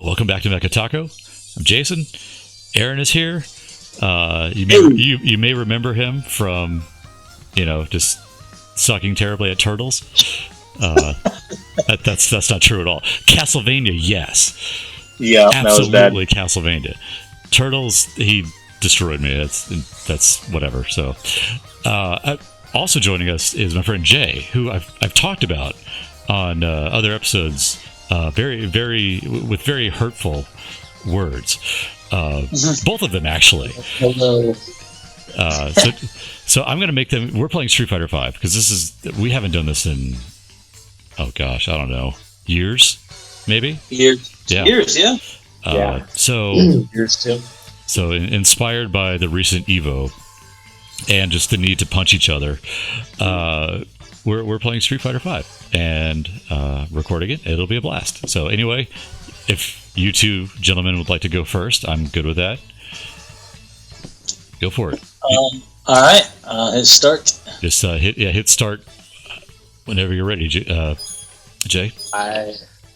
Welcome back to Mecha Taco. I'm Jason. Aaron is here. You may remember him from, just sucking terribly at turtles. That's not true at all. Castlevania, yes. Yeah, absolutely, that was bad. Castlevania. Turtles, he destroyed me. That's whatever. So, also joining us is my friend Jay, who I've talked about on other episodes. With very hurtful words. Both of them, actually. Hello. So I'm going to make them. We're playing Street Fighter V because we haven't done this in, I don't know, years, maybe. Years, yeah. So Years too. So inspired by the recent Evo and just the need to punch each other, we're playing Street Fighter V and recording it. It'll be a blast. So anyway, if you two gentlemen would like to go first, I'm good with that. Go for it. All right, hit start. Just hit start whenever you're ready, Jay.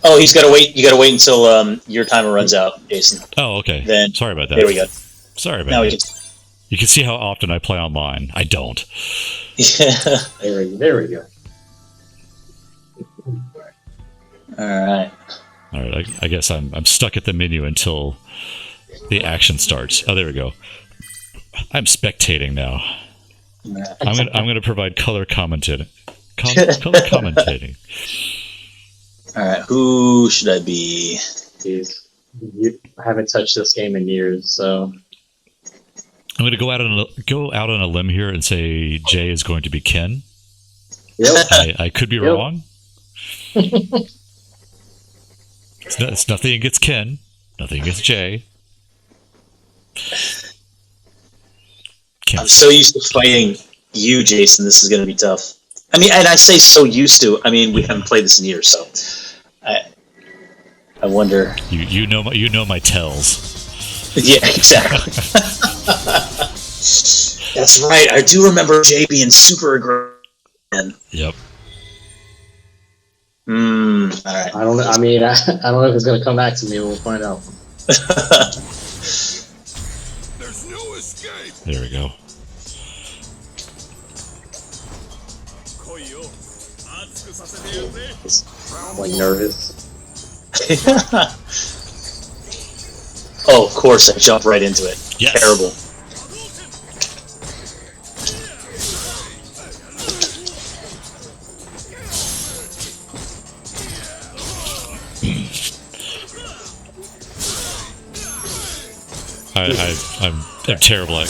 Oh, he's got to wait. You got to wait until your timer runs out, Jason. Oh, okay. Then sorry about that. There we go. Sorry about now that. You can see how often I play online. I don't. Yeah. There we go. All right. I guess I'm stuck at the menu until the action starts. Oh, there we go. I'm spectating now. I'm gonna provide color commentating. Color commentating. All right. Who should I be? Jeez. You haven't touched this game in years, so I'm going to go out on a limb here and say Jay is going to be Ken. Yep. I could be wrong. It's nothing against Ken. Nothing against Jay. I'm so used to fighting you, Jason. This is going to be tough. I mean, and I say so used to. I mean, we haven't played this in years, so I wonder. You know my tells. Yeah, exactly. That's right. I do remember Jay being super aggressive. Yep. All right. I don't know. I mean, I don't know if it's gonna come back to me. We'll find out. There's no escape. There we go. I'm like nervous. Oh, of course, I jumped right into it. Yes. Terrible. I'm terrible at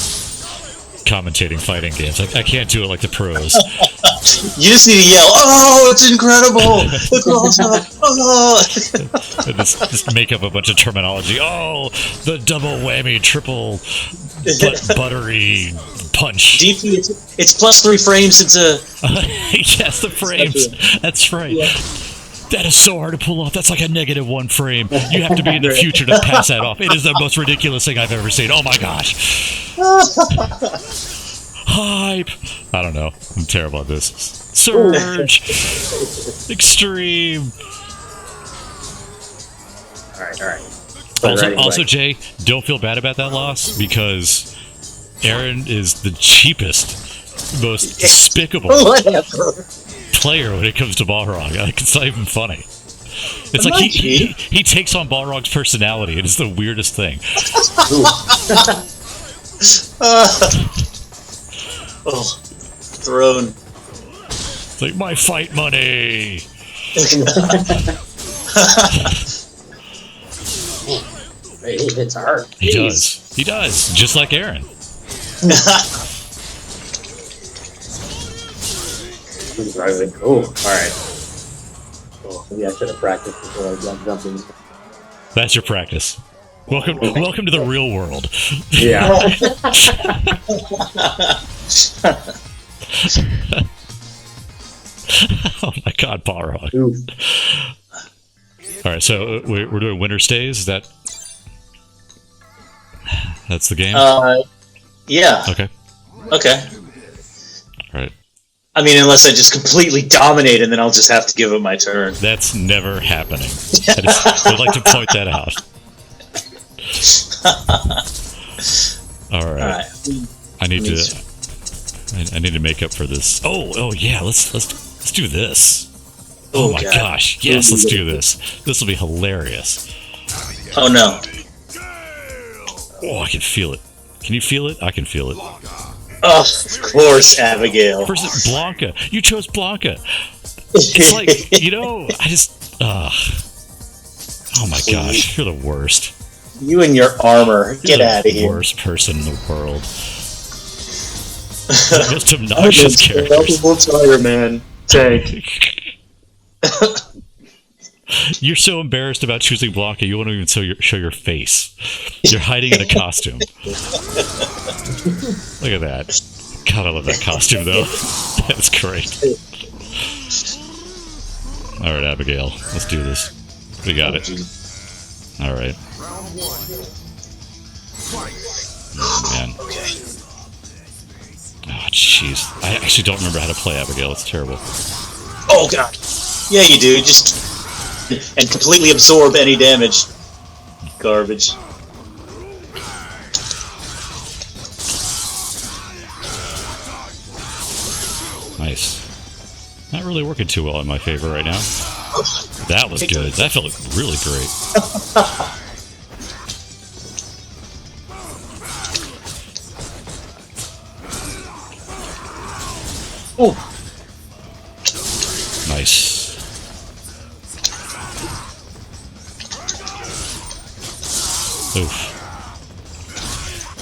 commentating fighting games. I can't do it like the pros. You just need to yell, "Oh, it's incredible! It's awesome! Oh!" just make up a bunch of terminology. Oh, the double whammy, triple buttery punch. DP, it's plus 3 frames into... Yes, the frames. That's right. Yeah. That is so hard to pull off. That's like a -1 frame. You have to be in the future to pass that off. It is the most ridiculous thing I've ever seen. Oh my gosh. Hype. I don't know. I'm terrible at this. Surge. Extreme. All right. Also, Jay, don't feel bad about that loss because Aaron is the cheapest, most despicable player when it comes to Balrog. It's not even funny. It's like he takes on Balrog's personality. It is the weirdest thing. Thrown. It's like my fight money. He hits hard. He does, just like Aaron. Oh, alright. Oh, maybe I should have practiced before I jumped in. That's your practice. Welcome to the real world. Yeah. Oh my God, Balrog. Oof. All right, so we're doing winter stays. That's the game. Yeah. Okay. Okay. All right. I mean, unless I just completely dominate, and then I'll just have to give it my turn. That's never happening. I would like to point that out. All right. All right. I need to make up for this. Oh yeah. Let's do this. Oh my God. gosh. Yes, let's do this. This will be hilarious. Oh no. Oh, I can feel it. Can you feel it? I can feel it. Oh, of course, Abigail. Versus Blanca. You chose Blanca. It's like, I just. Oh my gosh, you're the worst. You and your armor. Get You're out of the here. worst person in the world. Most obnoxious characters. Tire, man. Take. You're so embarrassed about choosing Blanca, you won't even show your face. You're hiding in a costume. Look at that. God, I love that costume, though. That's great. All right, Abigail, let's do this. We got it. All right. Oh, man. Oh, jeez. I actually don't remember how to play Abigail. It's terrible. Oh god. Yeah, you do. Just and completely absorb any damage. Garbage. Nice. Not really working too well in my favor right now. That was good. That felt really great. Oh. Nice. Oof.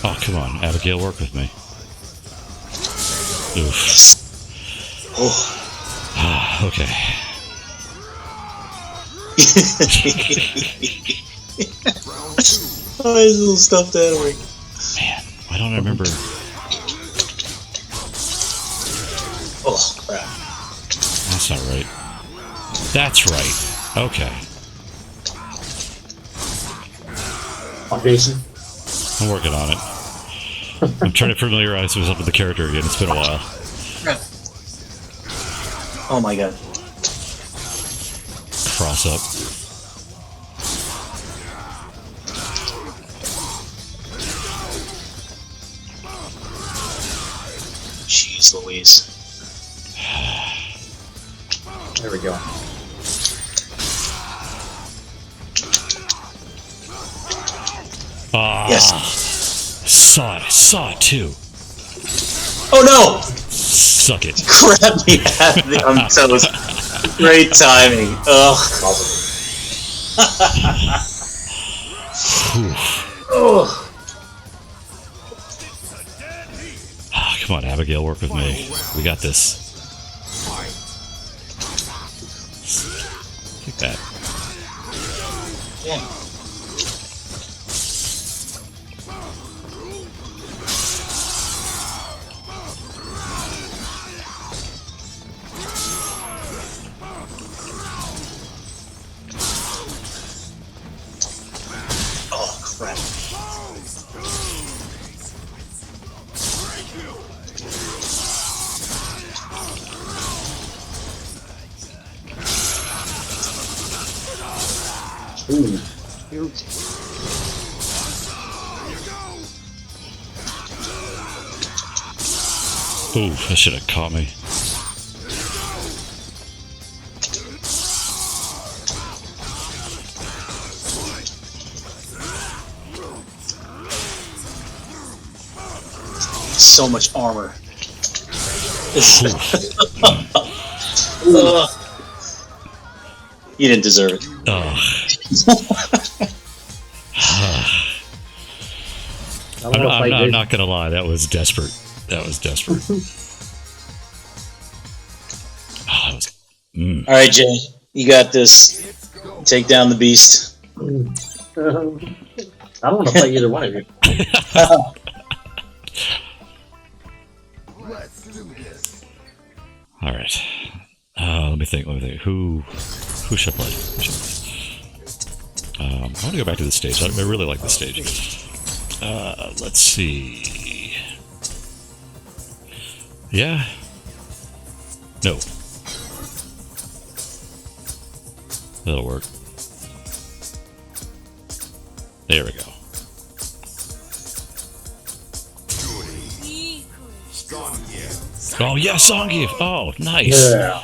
Oh, come on, Abigail, work with me. Oof. Oh. Ah, okay. Oh, his little stuffed animal. Man, why don't I remember? Oh, crap. That's not right. That's right. Okay. On Jason. I'm working on it. I'm trying to familiarize myself with the character again. It's been a while. Oh my god. Cross up. Jeez Louise. There we go. Ah, Yes. Saw it. I saw it too. Oh no! Suck it. Grabbed me on toes. Great timing. Ugh. Oh. Ah, come on, Abigail, work with me. We got this. Take that. Yeah. Oh crap. Ooh. Ooh, that should have caught me. So much armor. Ooh. You didn't deserve it. Ugh. I'm not gonna lie, that was desperate. That was desperate. Oh, that was. All right, Jay, you got this. Take down the beast. I don't want to play either one of you. Let's do this. All right. Let me think. Who should I play? I want to go back to the stage. I really like this stage. Let's see. Yeah. No. That'll work. There we go. Oh, yeah, Songi. Oh, nice. Yeah.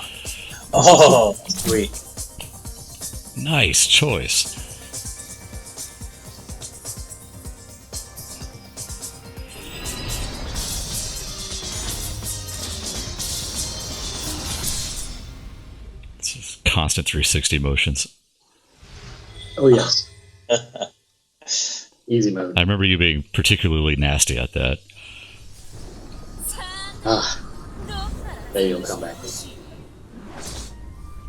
Oh, sweet. Nice choice. It's just constant 360 motions. Oh yes. Easy mode. I remember you being particularly nasty at that. Ah, there you'll come back.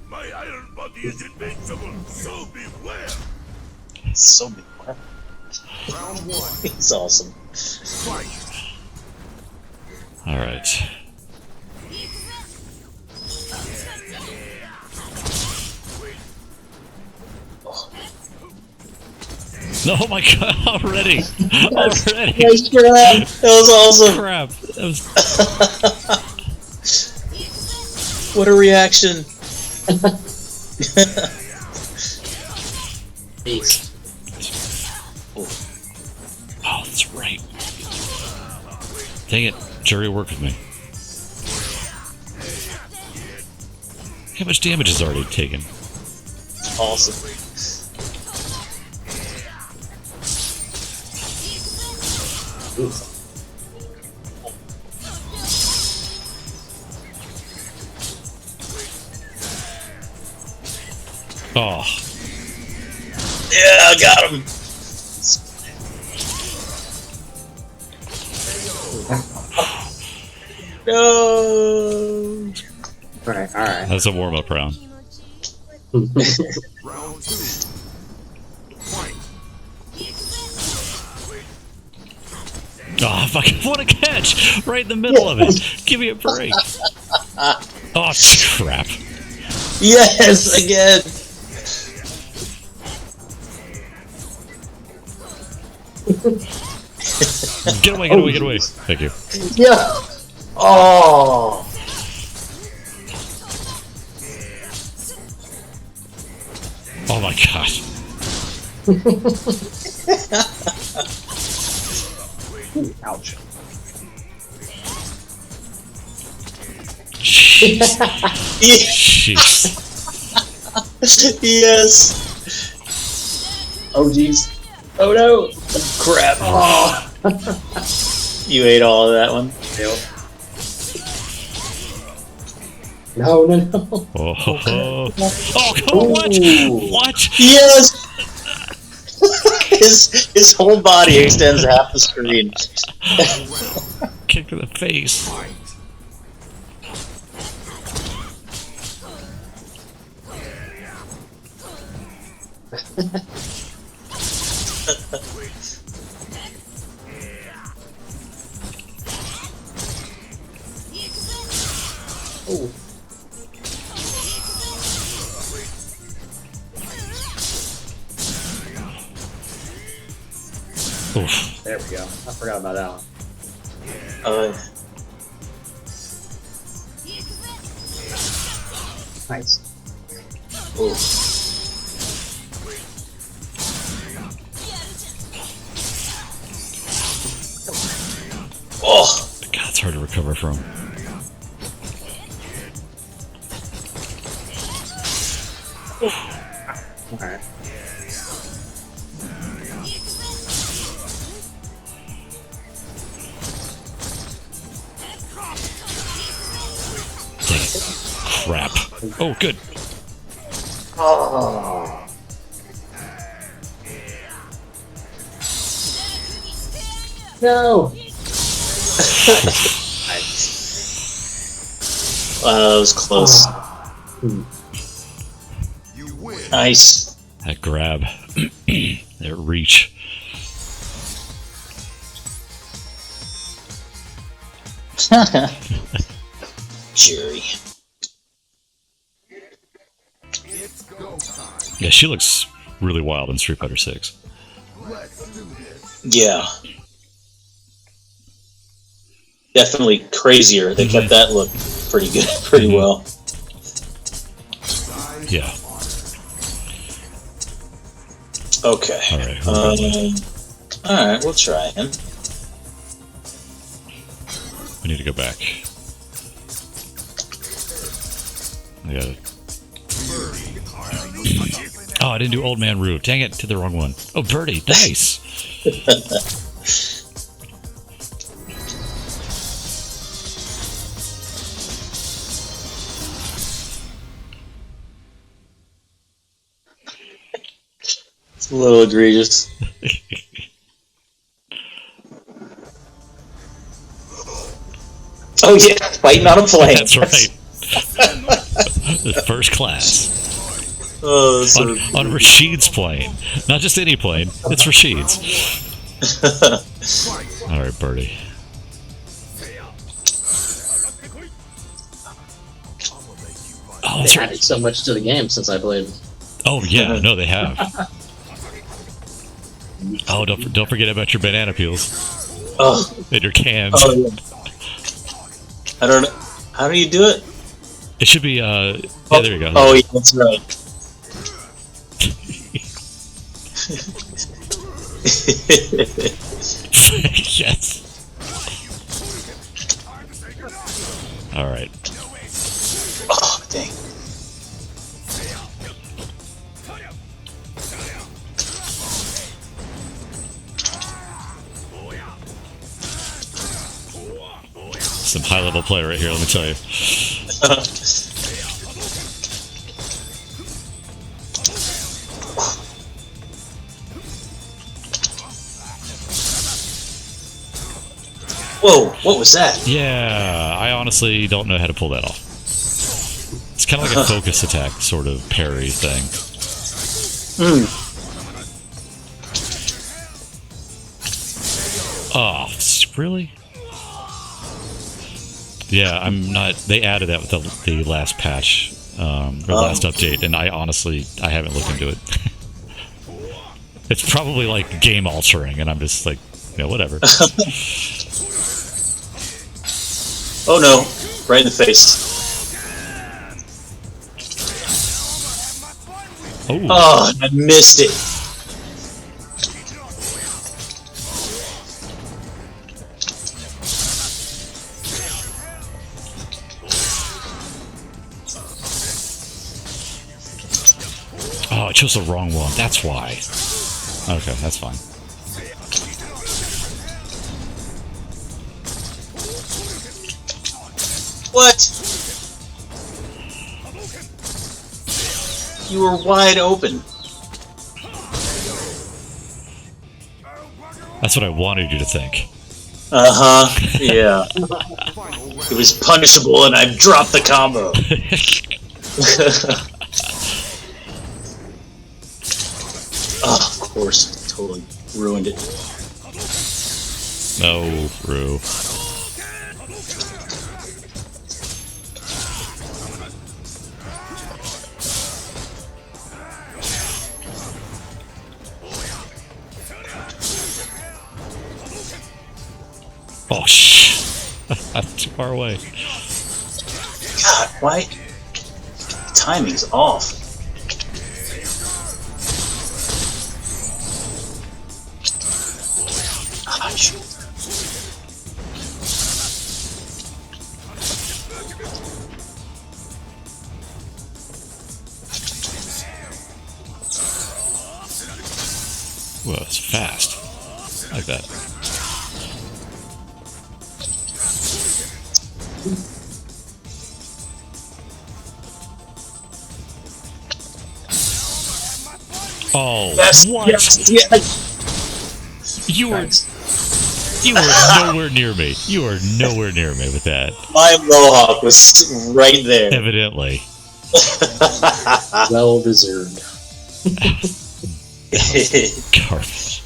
My iron body is invincible, so beware. So big. Round one, He's awesome. fight. All right. Oh my god! Already. Nice grab. That was awesome. Crap. That was. What a reaction. Peace. Oh, that's right. Dang it. Jury work with me. How much damage is already taken? Awesome. Ooh. Oh. Yeah, I got him. No. Alright, alright. That's a warm-up round. Round two, fight. Oh, fucking, what a catch! Right in the middle of it. Give me a break. Oh, crap. Yes, again. Get away, get away, get away. Thank you. Yeah. Oh. Oh my gosh. Ouch. Jeez. Jeez. Yes. Oh jeez. Oh no. Crap. Oh. You ate all of that one. No, no, no. Oh, oh, come what? Ooh. What? Yes. his whole body extends half the screen. Kick to the face. Oh. Oof. There we go. I forgot about that one. Nice. Oh. Oh. God, it's hard to recover from. Alright. Dang it. Crap. Oh, good. Oh. No. That was close. You win. Nice. That grab. That reach. Jerry. Yeah, she looks really wild in Street Fighter 6. Yeah. Definitely crazier. They kept that look pretty good, pretty well. Yeah. Okay. Alright, we'll try him. We need to go back. I got it. Oh, I didn't do Old Man Roo. Dang it, did the wrong one. Oh, Birdie, nice. It's a little egregious. Oh yeah, fighting on a plane. That's right. First class. Oh, so on Rashid's plane. Not just any plane, it's Rashid's. Alright, Birdie. Oh, that's They right. added so much to the game since I played. Oh, yeah, no, they have. Oh, don't forget about your banana peels oh, and your cans. oh yeah. I don't know. How do you do it? It should be, yeah, there you go. Oh, yeah, that's right. Yes. Alright. Oh, dang. Some high-level play right here, let me tell you. Whoa, what was that? Yeah, I honestly don't know how to pull that off. It's kind of like a focus attack sort of parry thing. Oh, really? Yeah, I'm not. They added that with the last patch, or last update, and I honestly haven't looked into it. It's probably like game altering, and I'm just like, whatever. Oh no, right in the face. Oh, I missed it. Oh, I chose the wrong one. That's why. Okay, that's fine. What? You were wide open. That's what I wanted you to think. Uh-huh, yeah. It was punishable and I dropped the combo. Oh, of course. Totally ruined it. No, Rue. Oh, shh. I'm too far away. God, why? Timing's off. Ah, shoot. Whoa, it's fast. I like that. Oh, Yes, what? yes, yes. You were nowhere near me. You were nowhere near me with that. My mohawk was right there. Evidently. Well deserved. Garbage.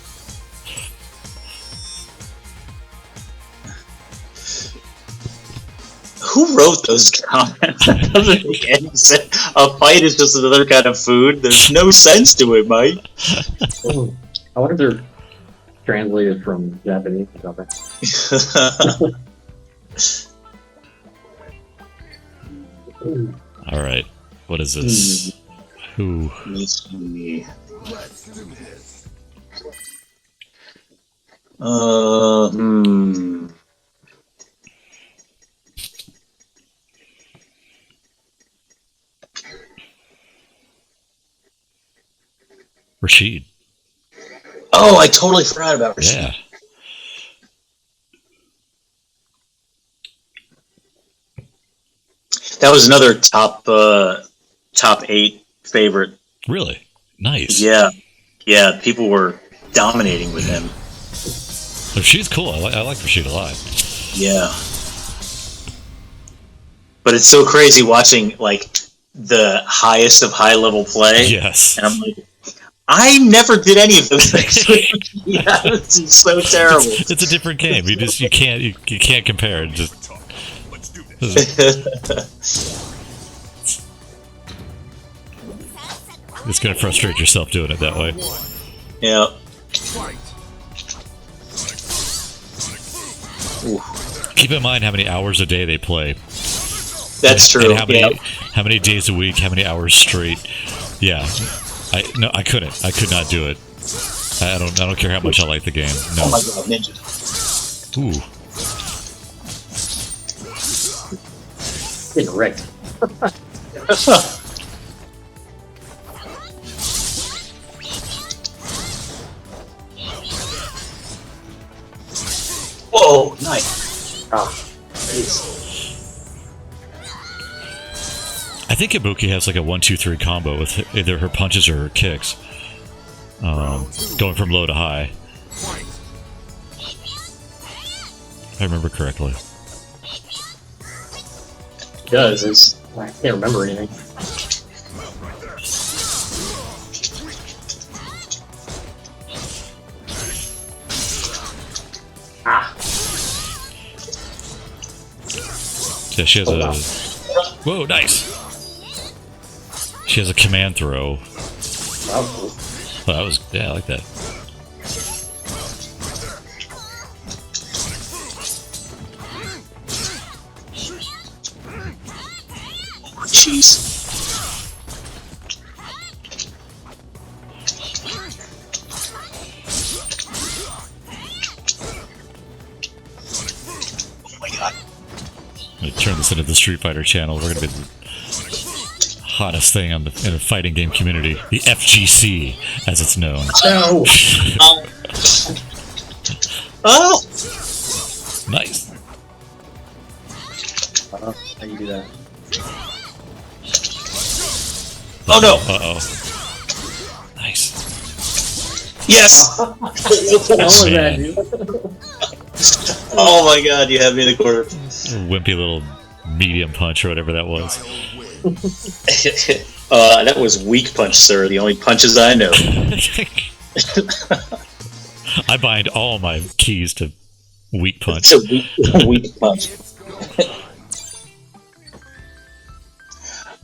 Who wrote those comments? That doesn't make any sense. A fight is just another kind of food. There's no sense to it, Mike. I wonder if they're translated from Japanese or something. All right. What is this? Who? Let's do this. Rashid. Oh, I totally forgot about Rashid. Yeah. That was another top 8 favorite. Really? Nice. Yeah, people were dominating with him. Rashid's cool. I like Rashid a lot. Yeah, but it's so crazy watching like the highest of high level play. Yes. And I'm like, I never did any of those things. Yeah, it's so terrible. It's a different game. You can't compare it. Just Let's do this. it's gonna frustrate yourself doing it that way. Yeah. Fight. Keep in mind how many hours a day they play. That's true. And how many days a week? How many hours straight? Yeah. I couldn't. I could not do it. I don't care how much I like the game. No. Oh my god, Ninja. Ooh. Getting wrecked. Whoa, nice. Ah, I think Ibuki has like a 1-2-3 combo with either her punches or her kicks. Going from low to high. If I remember correctly. it does. I can't remember anything. Ah, Yeah, she has a. Whoa, nice. She has a command throw. that was cool. Oh, that was, yeah, I like that. Jeez. Oh my god. I'm gonna turn this into the Street Fighter channel. We're gonna be the hottest thing in the fighting game community, the FGC, as it's known. No! Oh! Nice. How you do that? Oh no! Uh-oh. Nice. Yes! What the hell was that, Man. dude? Oh my god, you have me in the corner. Wimpy little medium punch or whatever that was. That was weak punch, sir. The only punches I know. I bind all my keys to weak punch. It's a weak punch.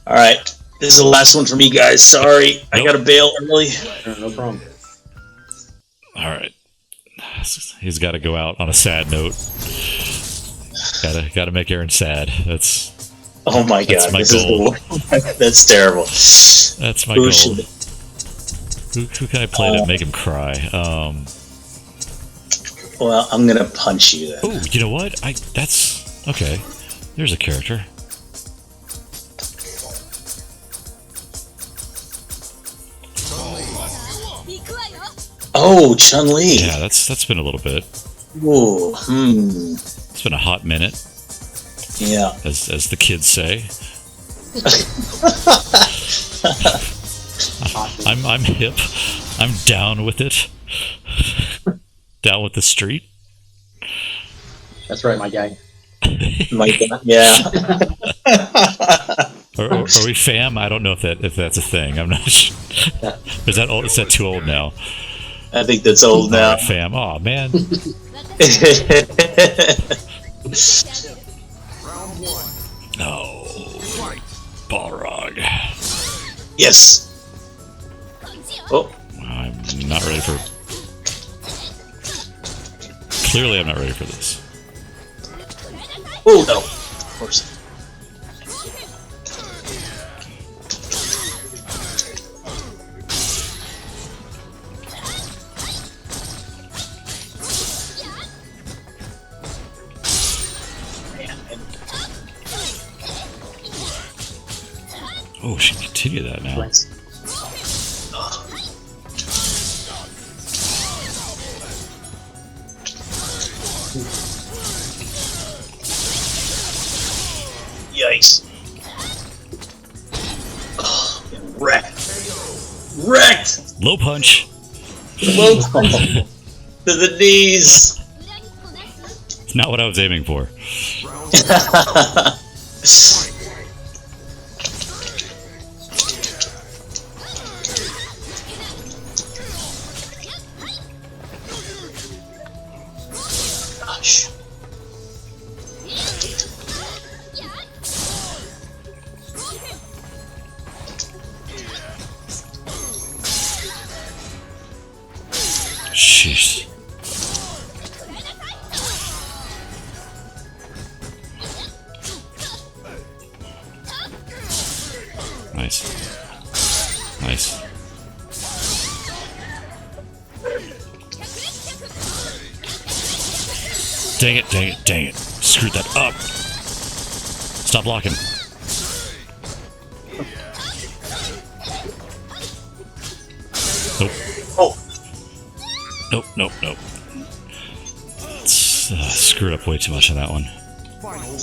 Alright. This is the last one for me, guys. Sorry. I gotta bail early. No problem. All right. He's got to go out on a sad note. Got to make Aaron sad. That's Oh my That's god. my This goal. is the That's terrible. my Who goal. should- Who can I play to make him cry? Well, I'm gonna punch you then. Oh, you know what? That's okay. There's a character. Oh, Chun-Li. Yeah, that's been a little bit. Ooh, It's been a hot minute, Yeah. as the kids say. I'm hip. I'm down with it. Down with the street. That's right, my guy. My god. Yeah. Are we fam? I don't know if that's a thing. I'm not sure. Is that old? Is that too old now? I think that's old now. Alright, fam. Oh man. Round one. No. Balrog. Yes. Oh, I'm not ready for... Clearly I'm not ready for this. oh no. Of course. Oh, she can continue that now. Nice. Yikes. Oh, wrecked. Wrecked! Low punch. Low to the knees. It's not what I was aiming for. Gosh. Jeez. Nice. Nice. Dang it, dang it, dang it. Screwed that up. Stop blocking. Nope. Oh, Nope, nope, nope. Screwed up way too much on that one. Final round.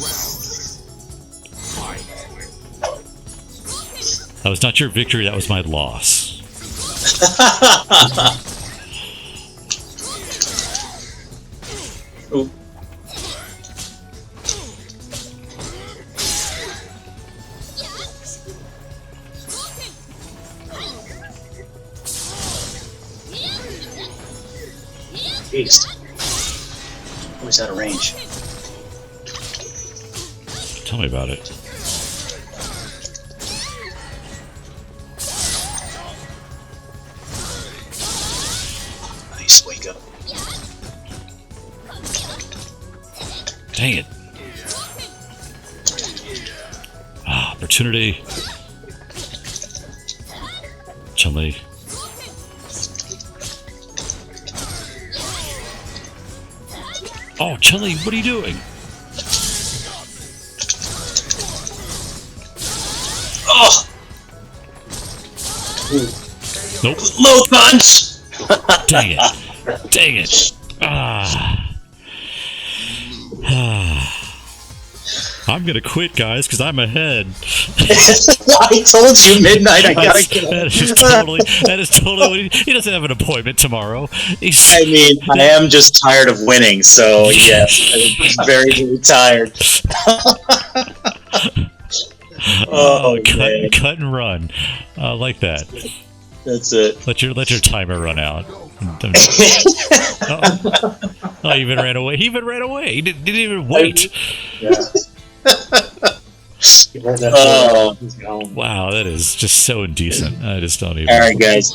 Fight. That was not your victory, that was my loss. oh. Jeez. Always out of range. Tell me about it. Nice, wake up. Dang it. Ah, opportunity. Chun-Li. Oh, Chun-Li, what are you doing? Oh, Nope. low punch. Dang it. Dang it. Ah. I'm gonna quit, guys, because I'm ahead. I told you midnight. I gotta get That is totally what he doesn't have an appointment tomorrow. I mean, I am just tired of winning, so yeah, I'm very, very tired. Oh, man. cut and run. I like that. That's it. Let your timer run out. Oh, he even ran away. He even ran away. He didn't even wait. Yeah. Oh. He's gone. Wow, that is just so indecent. I just don't even. All right, guys.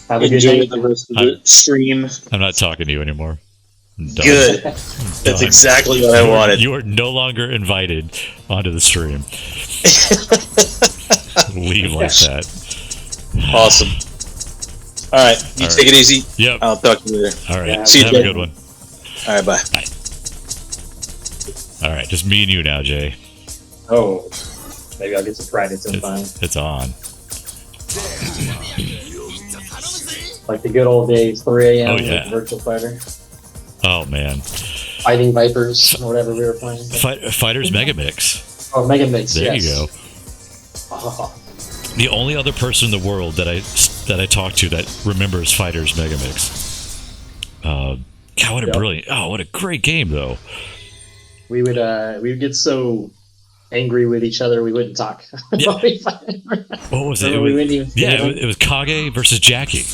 Have a good Enjoy night. the rest of the stream. I'm not talking to you anymore. I'm done. Good. I'm That's done. exactly what I You are- wanted. You are no longer invited onto the stream. Leave like that. Awesome. All right, you All take it easy. Yep. I'll talk to you later. All right. Yeah, see you, Have a Jay. good one. All right, bye. All right. Just me and you now, Jay. Oh, maybe I'll get some practice sometime. It's on. Like the good old days, 3 a.m. Oh, yeah. with Virtual Fighter. Oh man. Fighting Vipers, or whatever we were playing. Fighters Mega Mix. Oh, Mega Mix, There yes. you go. Oh, The only other person in the world that I talk to that remembers Fighters Mega Mix. God, what a Yep. brilliant! Oh, what a great game though. we would get so angry with each other we wouldn't talk. Yeah. While we fight. What was it? Remember we wouldn't even Yeah, say it was Kage versus Jackie.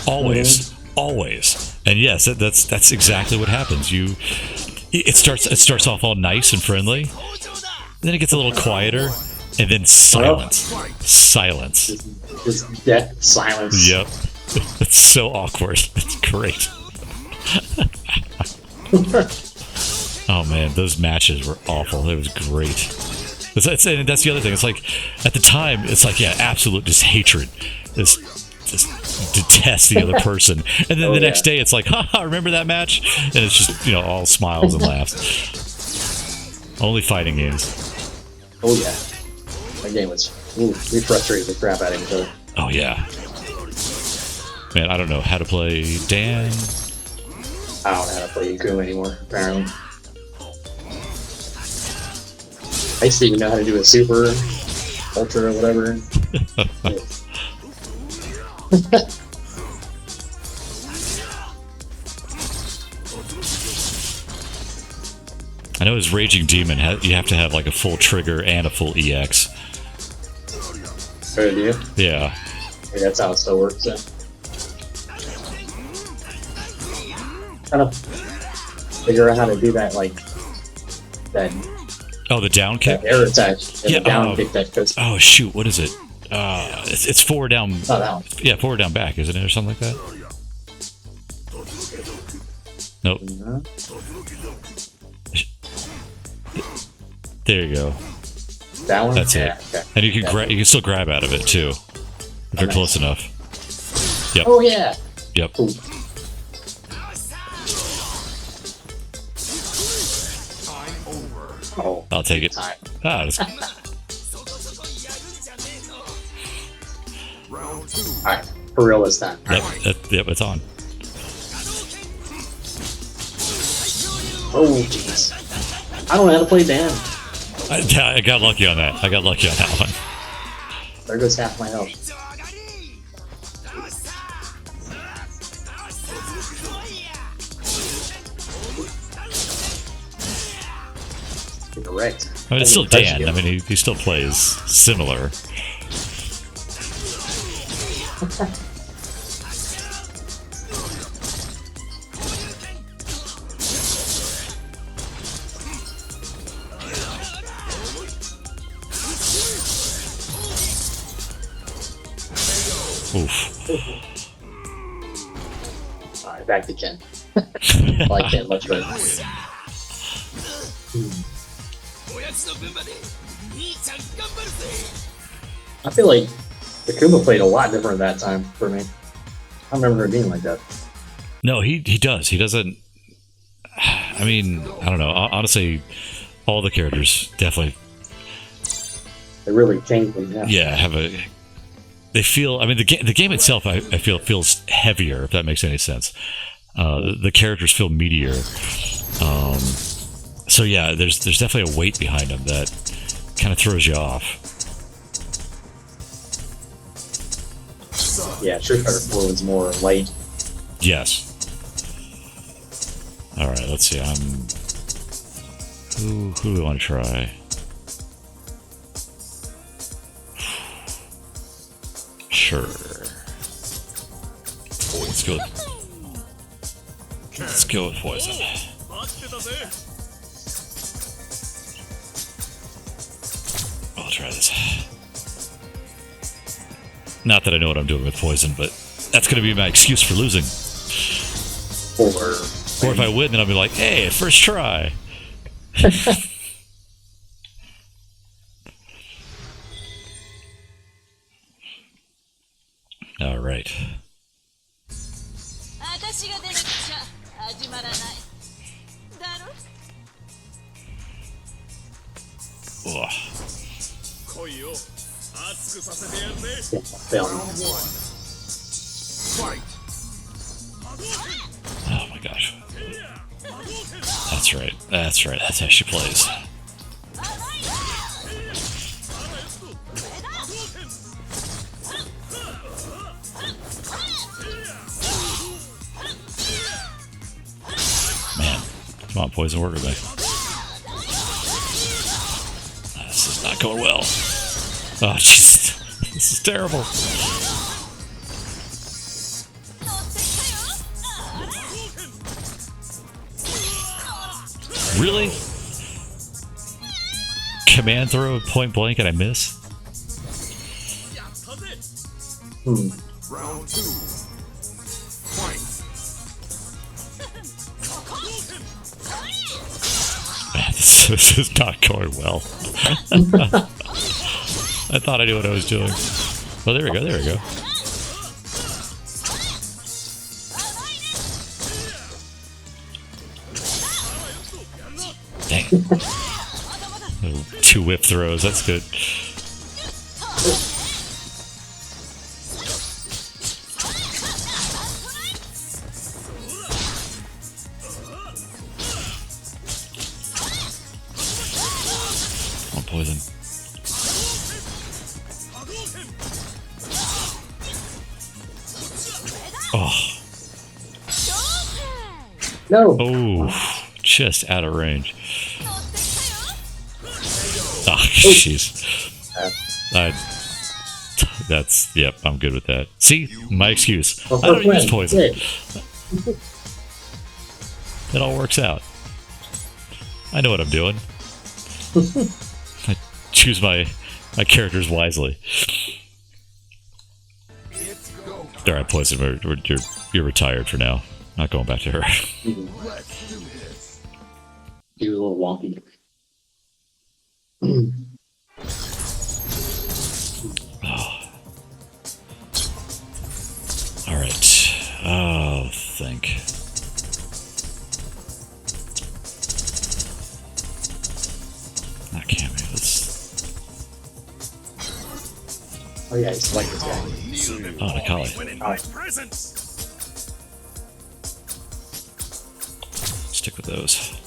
Always, always, and yes, that's exactly what happens. It starts off all nice and friendly, then it gets a little quieter, and then silence. Silence. Just death, silence. Yep. It's so awkward. It's great. Oh man, those matches were awful. It was great. And that's the other thing. It's like, at the time, it's like, yeah, absolute just hatred. Just detest the other person. And then the next day, it's like, haha, remember that match? And it's just, all smiles and laughs. Only fighting games. Oh yeah. That game was, we frustrated the crap out of each other. Oh yeah. Man, I don't know how to play Dan. I don't know how to play Yakuma anymore, apparently. I used to even know how to do a super, ultra, or whatever. I know as Raging Demon, you have to have like a full trigger and a full EX. Oh, do you? Yeah. Maybe that's how it still works then. Trying to figure out how to do that, like, that Oh, the down kick? air attack. Yeah, the down kick that goes. Oh, shoot, what is it? It's forward down. Oh, that one. Yeah, forward down back, isn't it, or something like that? Nope. No. There you go. That one? That's yeah, it. Okay. And you can still grab out of it too, if you're nice. close enough. Yep. Oh, yeah. Yep. Ooh. Oh, I'll take it. time. That's Alright, for real this time. Yep, it's on. Oh, jeez. I don't know how to play Dan. I got lucky on that. One. There goes half my health. Correct. I mean, it's still Dan. I mean, he still plays similar. Oof. Alright, back to Ken. I like Ken much better. I feel like Akuma played a lot different that time for me. I remember it being like that. No, he does. He doesn't. I mean, I don't know. Honestly, all the characters definitely. They really changed them, yeah. Yeah, have a. They feel. I mean, the game itself, I feel feels heavier. If that makes any sense. The characters feel meatier. So yeah, there's definitely a weight behind them that kind of throws you off. Yeah, Street Fighter 4 was more light. Yes. All right. Let's see. Who do we want to try? Sure. Let's go with Poison. I'll try this. Not that I know what I'm doing with Poison, but that's going to be my excuse for losing. Or Or if I win, then I'll be like, hey, first try. All right. Ugh. film. Oh my gosh. That's right. That's right. That's how she plays. Man. Come on, Poison, work with me. This is not going well. Oh, jeez. This is terrible. Really? command throw point blank and I miss? Round 2. Fight. Man, this is not going well. I thought I knew what I was doing. Well, there we go, there we go. Dang. Oh, 2 whip throws, that's good. One poison. Oh. No. Oh, just out of range. Oh, jeez. That's, yep, I'm good with that. See, my excuse. I don't use poison. It all works out. I know what I'm doing. I choose my characters wisely. All right, poison. You're retired for now. Not going back to her. He was a little wonky. All right. Oh, think. Not cameo. Oh yeah, he's like this guy. Oh, Nakali. Stick with those.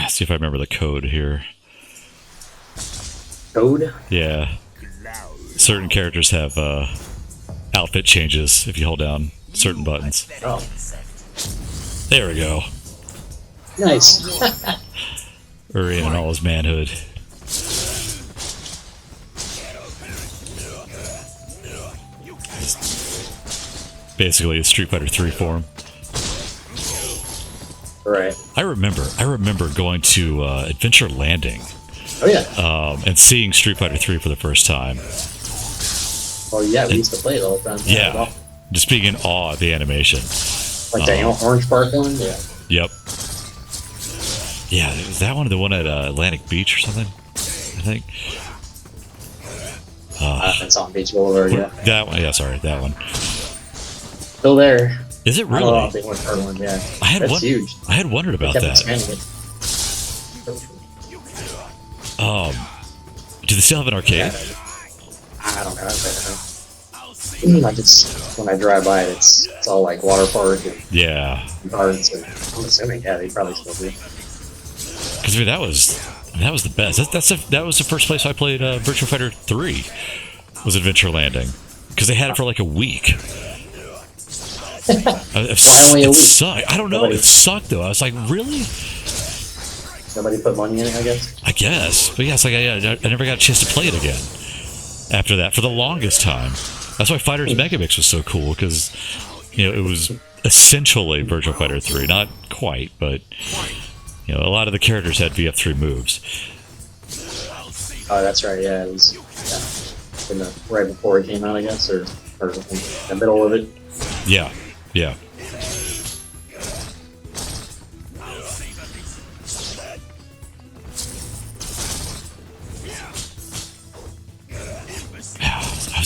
See if I remember the code here. Code? Yeah. Certain characters have outfit changes if you hold down certain buttons. Oh. There we go. Nice. Uri in all his manhood. Basically a Street Fighter 3 form. Right. I remember going to Adventure Landing. Oh yeah. And seeing Street Fighter 3 for the first time. Oh yeah, we used to play it all the time. Yeah. Just being in awe of the animation. Like the orange bark one? Yeah. Yep. Yeah, was that one the one at Atlantic Beach or something? I think. That's on Beach Boulevard, yeah. That one, yeah, sorry, that one. Still there. Is it really? Oh, they went for one, yeah. That's huge. I had wondered about They kept that. expanding it. Do they still have an arcade? Yeah. I don't know. Like it's when I drive by it, it's all like water park and Yeah. cards. And I'm assuming, yeah, they probably still do. Because I mean, that was the best. That was the first place I played Virtua Fighter 3. Was Adventure Landing, because they had it for like a week. Why only a week? Sucked. I don't know. It sucked though. I was like, really? Nobody put money in it, I guess. I guess, but yeah, it's like I never got a chance to play it again. After that, for the longest time. That's why Fighters Megamix was so cool, because it was essentially Virtua Fighter 3, not quite, but a lot of the characters had VF3 moves. Oh, that's right. Yeah, it was right before it came out, I guess, or in the middle of it. Yeah, yeah.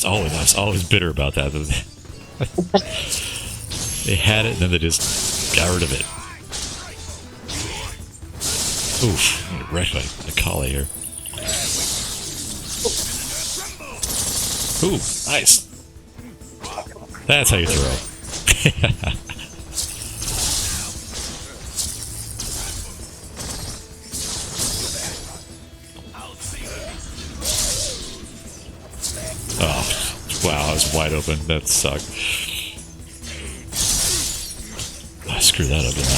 I was always bitter about that. They had it, and then they just got rid of it. Oof, I'm gonna wreck my collie here. Ooh, nice. That's how you throw. Oh, wow, I was wide open. That sucked. I screwed that up, didn't I?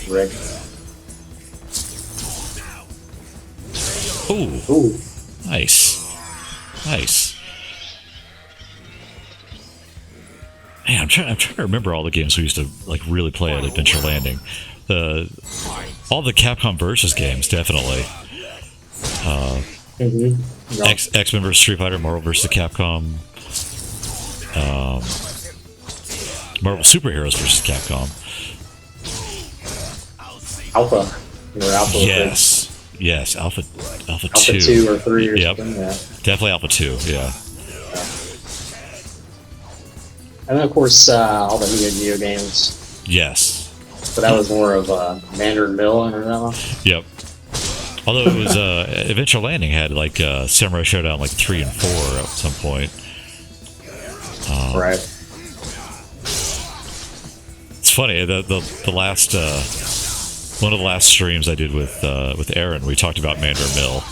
Rick. Ooh, Ooh. nice. Nice. Man, I'm trying to remember all the games we used to like really play at Adventure Landing. All the Capcom Versus games, definitely. X-Men vs Street Fighter, Marvel vs Capcom, Marvel Superheroes vs Capcom. Alpha. You know, Alpha. Yes, Alpha Alpha 2. 2 or 3 or Yep. something. Yeah. Definitely Alpha 2. Yeah. And then, of course, all the Neo Geo games. Yes. But that was more of Mandarin Mill, I don't know. Yep. Although it was Adventure Landing had like Samurai Showdown like 3 and 4 at some point. Right. It's funny the last one of the last streams I did with Aaron, we talked about Mandarin Mill,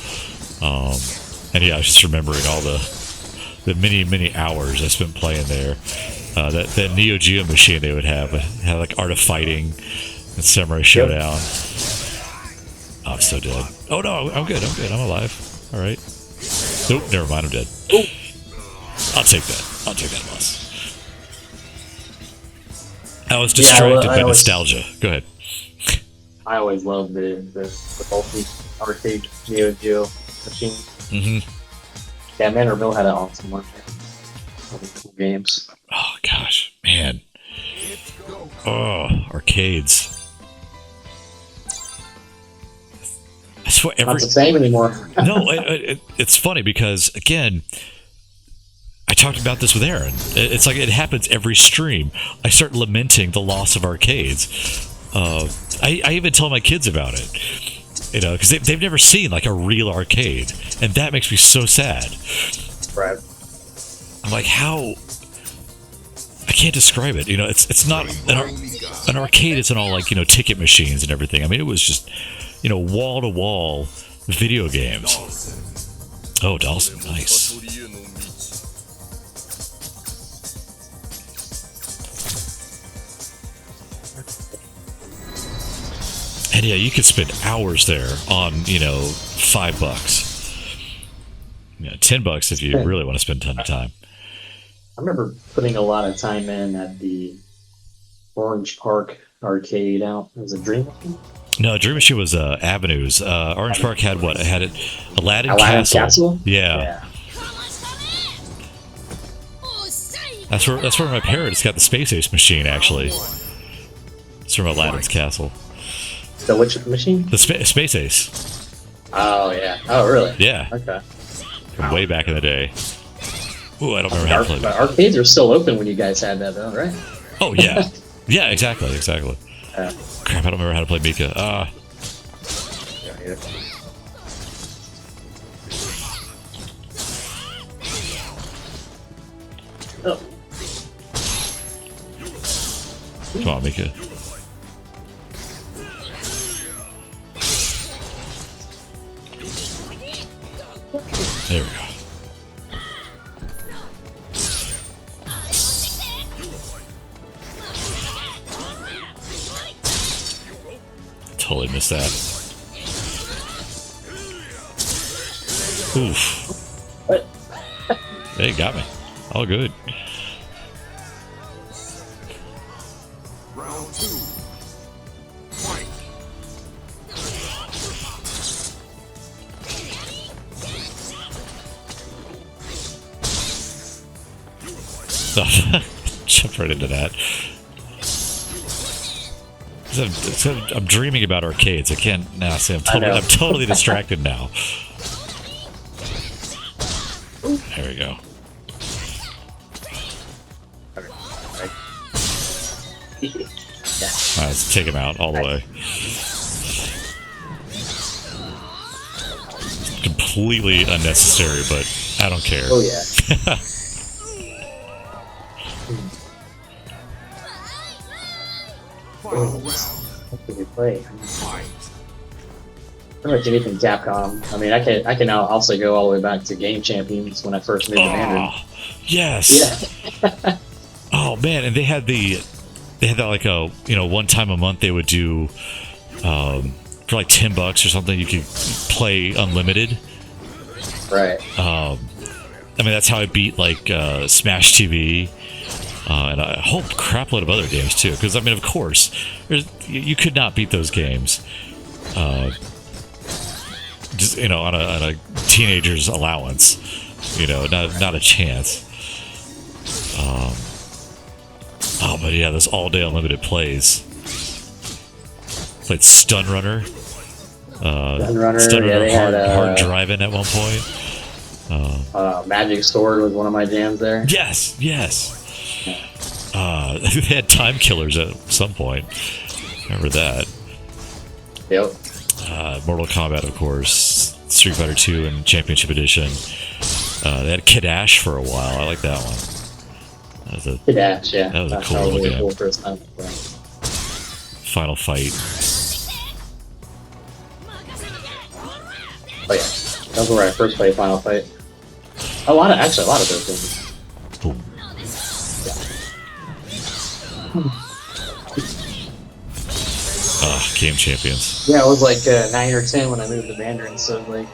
and yeah, I was just remembering all the many hours I spent playing there. That Neo Geo machine they would have like Art of Fighting and Samurai Showdown. Oh, I'm so dead. Oh no, I'm good. I'm alive. All right. Nope, never mind. I'm dead. Ooh. I'll take that loss. I was distracted by nostalgia. Go ahead. I always loved the bulky arcade Neo Geo machine. Mm-hmm. Yeah, Mandarin Mill had an awesome one. Cool games. Oh gosh, man. Oh, arcades. I swear Not the same anymore. No, it's funny because again, I talked about this with Aaron. It's like it happens every stream. I start lamenting the loss of arcades. I even tell my kids about it, you know, because they've never seen like a real arcade, and that makes me so sad. Right. I'm like, how? I can't describe it. You know, it's not an arcade. Isn't all like, you know, ticket machines and everything. I mean, it was just, you know, wall to wall video games. Oh, Dawson, nice. And yeah, you could spend hours there on, you know, $5. You know, $10 if you really want to spend a ton of time. I remember putting a lot of time in at the Orange Park arcade out. It was a Dream Machine? No, Dream Machine was Avenues. Orange Park had what? It had it Aladdin Castle? Yeah. That's where my parents got the Space Ace machine, actually. It's from Aladdin's Castle. The which machine? The Space Ace. Oh, yeah. Oh, really? Yeah. Okay. From way back in the day. Ooh, I don't remember how to play But that. arcades are still open when you guys had that, though, right? Oh, yeah. Yeah, exactly. Yeah. Crap, I don't remember how to play Mika. Oh. Come on, Mika. There we go. Totally missed that. Oof. What? Hey, got me. All good. Round 2. Fight. Jumped right into that. I'm dreaming about arcades. I can't now. See, I'm totally distracted now. There we go. All right, let's take him out all the way. Completely unnecessary, but I don't care. Oh, yeah. Final round. What did we play? Fight. Pretty much anything Capcom. I mean, I can now also go all the way back to Game Champions when I first moved to Mandarin. Yes. Yeah. Oh man, and they had the they had that like a one time a month they would do for like $10 or something. You could play unlimited. Right. I mean, that's how I beat like Smash TV. And a whole crapload of other games too, because I mean, of course, you could not beat those games, just on a teenager's allowance, not a chance. But yeah, those all-day unlimited plays. Played Stun Runner. Stun Runner, they had hard driving at one point. Magic Sword was one of my jams there. Yes. They had Time Killers at some point. Remember that? Yep. Mortal Kombat, of course. Street Fighter 2 and Championship Edition. They had Kadash for a while. I like that one. Kadash, yeah. That was a cool really game. cool first time. Final Fight. Oh yeah, that was where I first played Final Fight. A lot of those things. Ooh. Game Champions. Yeah, I was like 9 or 10 when I moved to Mandarin, so like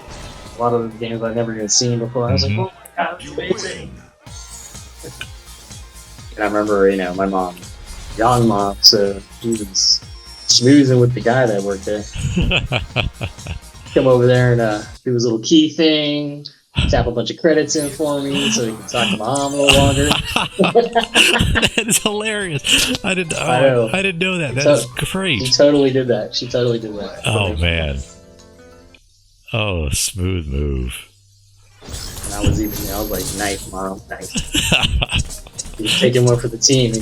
a lot of the games I'd never even seen before. I was like, oh my god, it's amazing. And I remember, my mom, young mom, so she was schmoozing with the guy that worked there. Come over there and do his little key thing, tap a bunch of credits in for me so he can talk to mom a little longer. That is hilarious. I didn't know that. That is great. She totally did that. Oh man. Oh, smooth move. And I was like, nice, mom, nice. He's taking one for the team,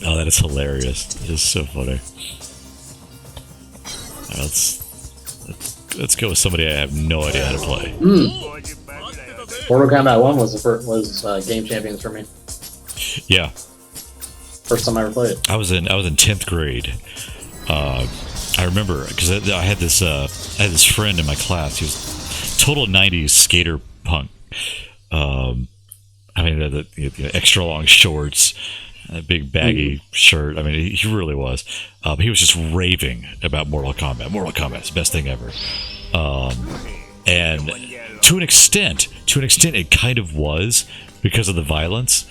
Oh, that is hilarious. It is so funny. Let's go with somebody I have no idea how to play. Mortal Kombat 1 was Game Champions for me. Yeah. First time I ever played it. I was in 10th grade. I remember because I had this friend in my class. He was total 90s skater punk. I mean, the extra long shorts, a big baggy shirt. I mean, he really was. He was just raving about Mortal Kombat. Mortal Kombat's the best thing ever. And to an extent, it kind of was because of the violence.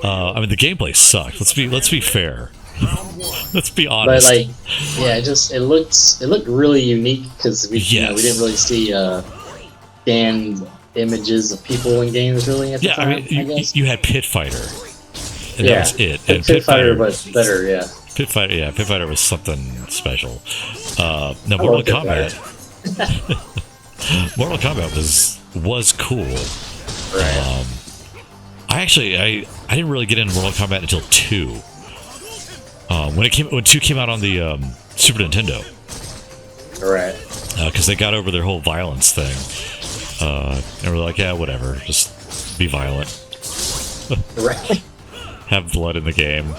I mean, the gameplay sucked. Let's be fair. Let's be honest. But it looked really unique because we didn't really see scanned images of people in games really at the time. I mean, you had Pit Fighter. And that was it. And Pit Fighter was better, yeah. Pit Fighter was something special. Now Mortal Kombat. Mortal Kombat was cool. Right. I didn't really get into Mortal Kombat until 2. When 2 came out on the Super Nintendo. Right. Because they got over their whole violence thing. And we're like, yeah, whatever, just be violent. Right. Have blood in the game.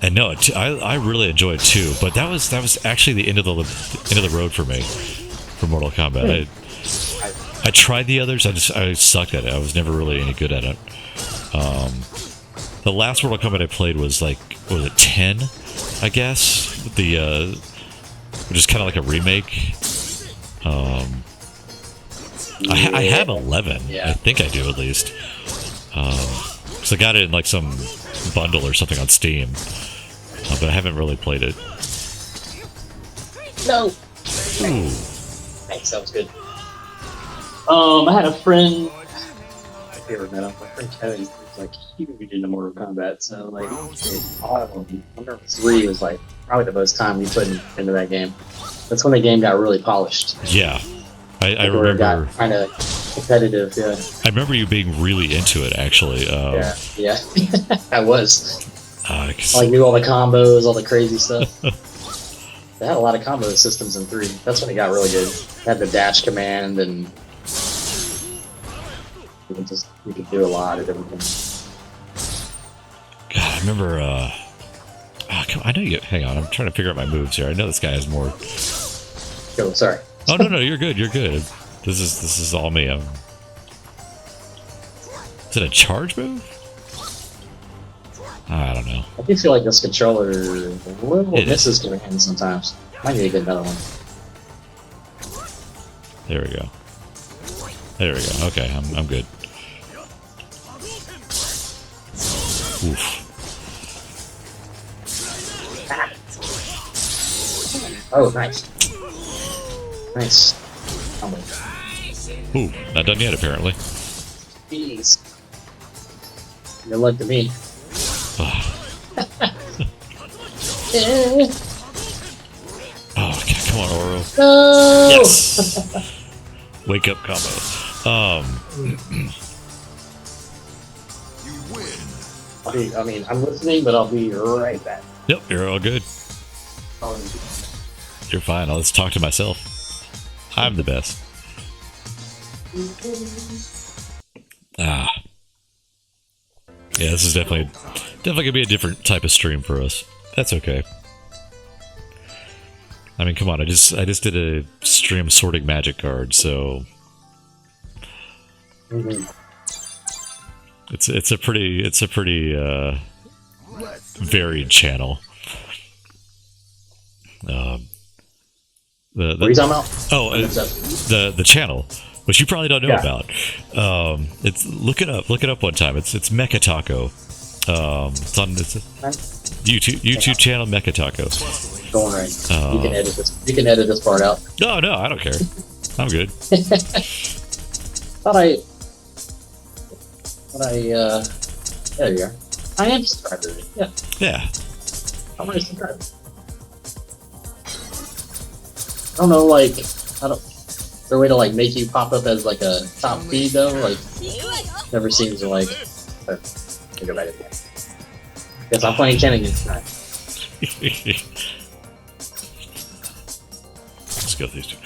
And no, I really enjoyed 2, but that was actually the end of the road for me for Mortal Kombat. I tried the others. I sucked at it. I was never really any good at it. The last Mortal Kombat I played was like, what was it, 10? I guess which is kind of like a remake. I have 11. Yeah. I think I do at least. Because I got it in like some bundle or something on Steam, but I haven't really played it. No. Ooh. Thanks, that was good. I had a friend. I never met him. My friend Kevin was like huge into Mortal Kombat, so like all of them. I remember 3 was like probably the most time we put into that game. That's when the game got really polished. Yeah, I remember. It remember. got kind of competitive. Yeah. I remember you being really into it, actually. Yeah. I was. 'Cause I knew all the combos, all the crazy stuff. They had a lot of combo systems in 3. That's when it got really good. They had the dash command, and you could do a lot of different things. God, I remember. I know you. Hang on, I'm trying to figure out my moves here. I know this guy has more. Oh, sorry. Oh no, you're good. You're good. This is all me. Is it a charge move? I don't know. I do feel like this controller It misses command sometimes. Might need to get another one. There we go. There we go. Okay, I'm good. Oof. Oh, nice. Nice. Oh my god. Ooh, not done yet apparently. Jeez. Good luck to me. Oh, okay, come on, Oro. No! Yes. Wake up combo. I mean, I'm listening, but I'll be right back. Yep, you're all good. You're fine. I'll just talk to myself. I'm the best. Ah. Yeah, this is definitely gonna be a different type of stream for us. That's okay. I mean, come on, I just did a stream sorting magic cards, so it's a pretty varied channel. What are you talking about? Oh, the channel, which you probably don't know about. It's look it up one time. It's Mecha Taco. It's on YouTube channel Mecha Taco. Going right. You can edit this. You can edit this part out. No, I don't care. I'm good. There you are. I am subscribed already. Yeah. Yeah. I'm already subscribed. I don't know, like, is there a way to, like, make you pop up as, like, a top feed, though? Like, never seems to, like, go back again. Guess I'm playing Ken again tonight. Let's go with these two.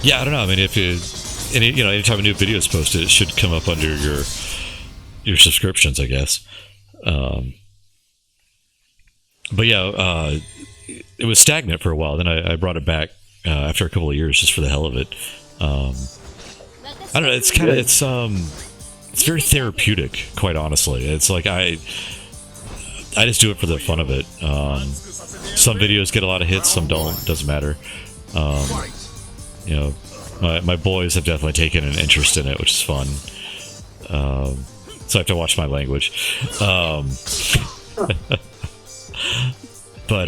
Yeah, I don't know. I mean, if anytime a new video is posted, it should come up under your subscriptions, I guess. But yeah, it was stagnant for a while. Then I brought it back after a couple of years, just for the hell of it. I don't know. It's very therapeutic, quite honestly. It's like I just do it for the fun of it. Some videos get a lot of hits, some don't. Doesn't matter. My boys have definitely taken an interest in it, which is fun. So I have to watch my language. But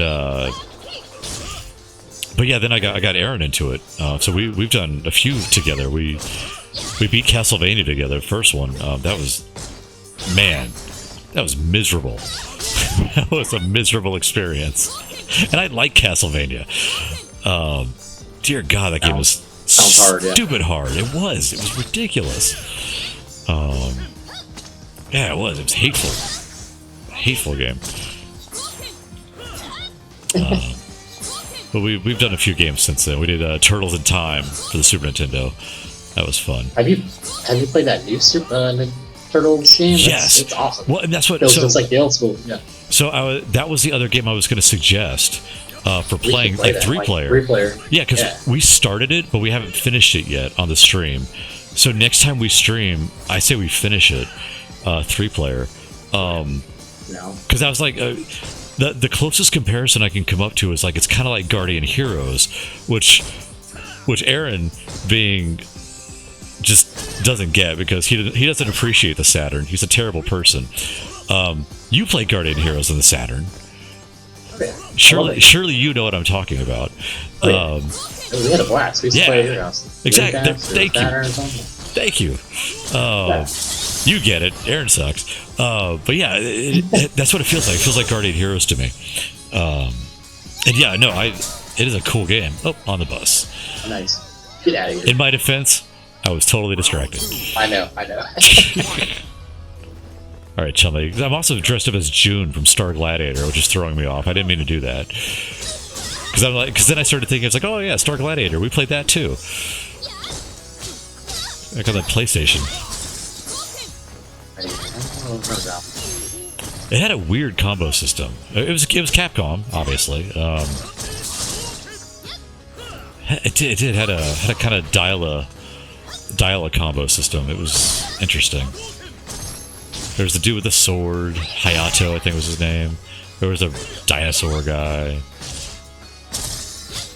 yeah, then I got Aaron into it. So we've done a few together. We beat Castlevania together. The first one. That was miserable. That was a miserable experience. And I like Castlevania. Dear God, that game was stupid hard. It was ridiculous. Yeah, it was. It was hateful. Hateful game. But we've done a few games since then. We did Turtles in Time for the Super Nintendo. That was fun. Have you played that new Turtles game? Yes, it's awesome. Well, and that's what. So it's like the old school. Yeah. So that was the other game I was going to suggest for playing, like 3-player. 3-player. Yeah, because we started it, but we haven't finished it yet on the stream. So next time we stream, I say we finish it 3-player. Because I was like. The closest comparison I can come up to is like it's kind of like Guardian Heroes, which Aaron being just doesn't get because he doesn't appreciate the Saturn. He's a terrible person. You played Guardian Heroes on the Saturn. Surely you know what I'm talking about. We had a blast. We used to play at your house. Exactly. Thank you. You get it. Aaron sucks. But yeah, that's what it feels like. It feels like Guardian Heroes to me. And yeah, no, it is a cool game. Oh, on the bus. Nice. Get out of here. In my defense, I was totally distracted. I know. All right, Chumley. I'm also dressed up as June from Star Gladiator, which is throwing me off. I didn't mean to do that. Because then I started thinking, it's like, oh yeah, Star Gladiator. We played that too. I got that PlayStation. It had a weird combo system. It was Capcom, obviously. It had a kind of dial dial-up combo system. It was interesting. There was the dude with the sword, Hayato, I think was his name. There was a dinosaur guy.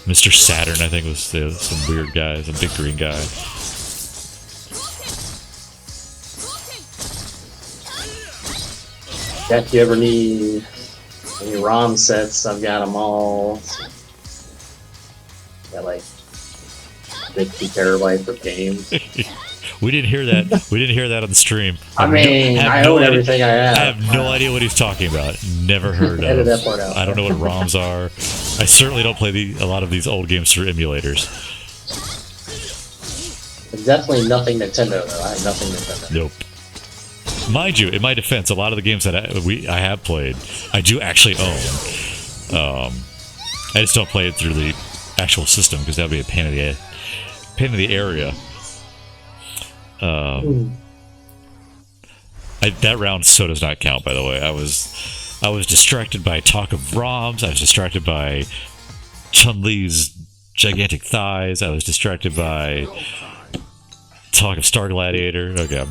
Mr. Saturn, I think, was some weird guy, some big green guy. Yeah, if you ever need any ROM sets, I've got them all. Got like 50 terabytes of games. We didn't hear that. We didn't hear that on the stream. I own everything I have. I have no idea what he's talking about. Never heard of. Edit that part out. I don't know what ROMs are. I certainly don't play a lot of these old games through emulators. Definitely nothing Nintendo though. I have nothing Nintendo. Nope. Mind you, in my defense, a lot of the games that I have played, I do actually own. I just don't play it through the actual system because that would be a pain in the area. That round so does not count, by the way. I was distracted by talk of ROMs. I was distracted by Chun-Li's gigantic thighs. I was distracted by talk of Star Gladiator. Okay,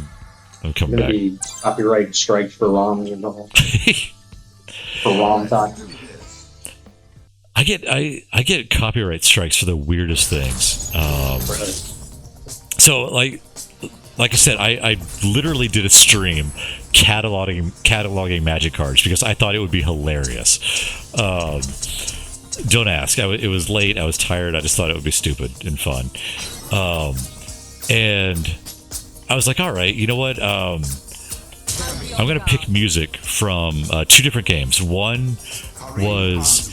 I'm coming back. Be copyright strikes for ROMs and all. For ROM talk. I get copyright strikes for the weirdest things. So like I said, I literally did a stream cataloging magic cards because I thought it would be hilarious. Don't ask. It was late. I was tired. I just thought it would be stupid and fun. And I was like, all right, you know what? I'm going to pick music from two different games. One was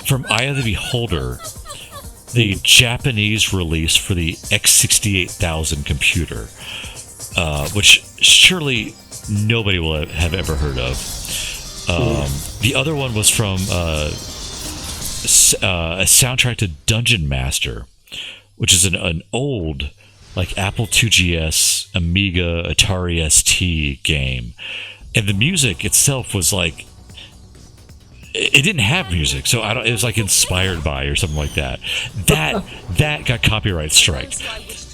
from Eye of the Beholder, the Japanese release for the X68000 computer, which surely nobody will have ever heard of. The other one was from a soundtrack to Dungeon Master, which is an old, like, Apple IIgs, Amiga, Atari ST game. And the music itself was like, it didn't have music, so it was like inspired by or something like that. That got copyright striked.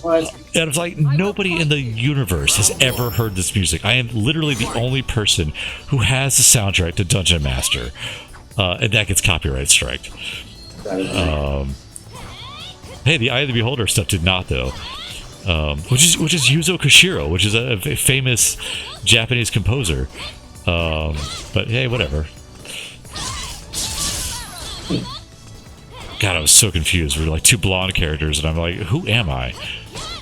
And I was like, nobody in the universe has ever heard this music. I am literally the only person who has the soundtrack to Dungeon Master, and that gets copyright striked. Hey, the Eye of the Beholder stuff did not, though. Which is Yuzo Koshiro, which is a famous Japanese composer. But hey, whatever. God, I was so confused. We were like two blonde characters, and I'm like, who am I?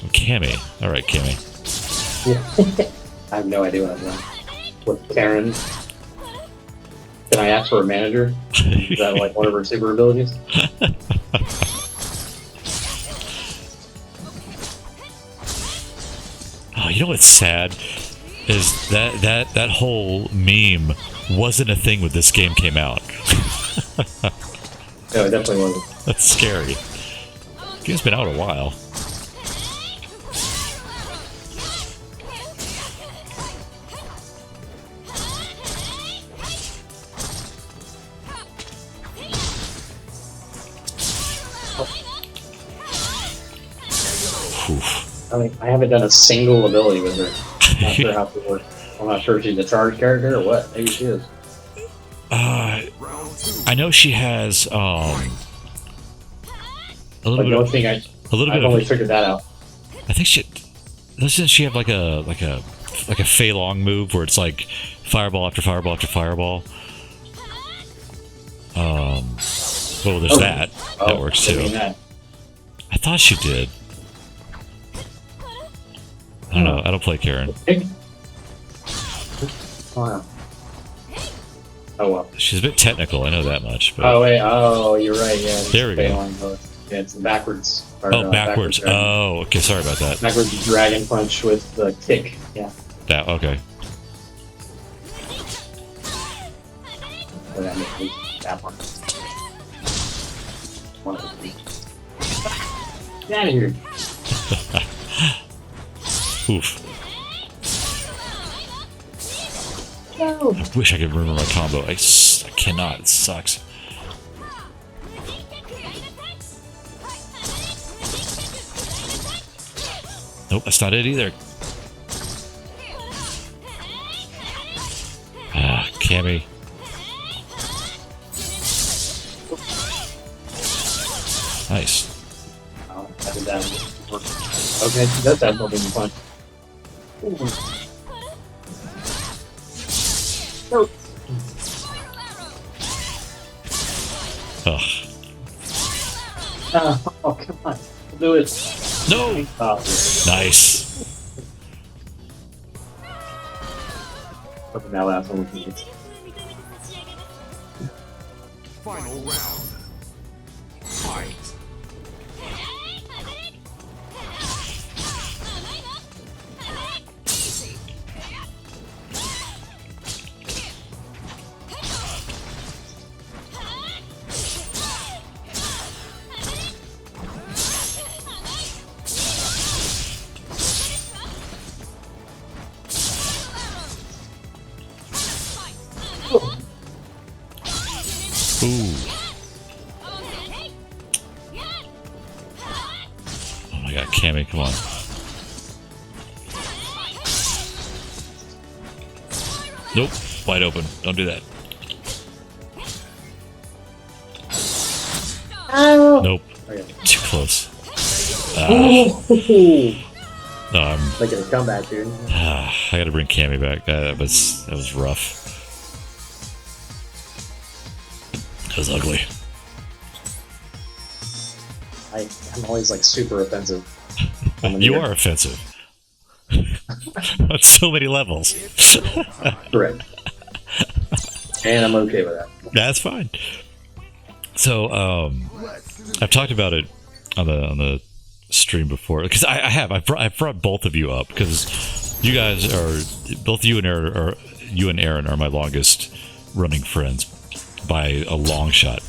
I'm Cammy. All right, Cammy. I have no idea what I'm doing. With Karen. Can I ask for a manager? Is that like one of her super abilities? Oh, you know what's sad? Is that whole meme wasn't a thing when this game came out. No, it definitely wasn't. That's scary. The game's been out a while. Oof. I mean, I haven't done a single ability with her. Not sure how it works. I'm not sure if she's a charge character or what. Maybe she is. I know she has a little bit. I've only figured that out. I think doesn't she have like a Fei Long move where it's like fireball after fireball after fireball? Well, there's that. That works too. I thought she did. I don't know. I don't play Karen. Wow. Oh well. She's a bit technical. I know that much. But... Oh wait. Oh, you're right. Yeah. There we go. Yeah, it's backwards. Backwards. Oh, okay. Sorry about that. Backwards dragon punch with the kick. Yeah. That okay. That one. Get out of here. Oof. No. I wish I could remember my combo. I cannot. It sucks. Nope, that's not it either. Ah, Cammy. Nice. Oh, I did that. Okay, that's that will be fun. Nope. Ugh. Oh, come on. Do it. No! Oh, Nice. hoping that last one was me. Final round. Fight. Ooh. Oh my god, Cammy, come on. Nope, wide open. Don't do that. Nope, Okay. too close. No, Making a comeback, dude. I gotta bring Cammy back. That was rough. That was ugly. I'm always like super offensive. You are offensive. On so many levels. Correct. And I'm okay with that. That's fine. So, I've talked about it on the stream before because I brought both of you up because you guys are both you and Aaron are my longest running friends by a long shot.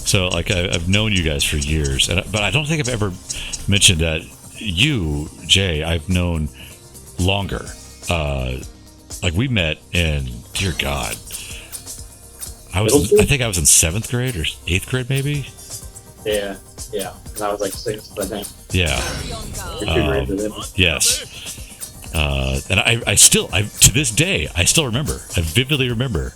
So like I've known you guys for years, but I don't think I've ever mentioned that you, Jay, I've known longer. Like we met in, dear God, I think I was in 7th grade or 8th grade, maybe. Yeah. And I was like 6, I think. Yeah. You're 2 grades with him. Yes. And I still, to this day, I still remember. I vividly remember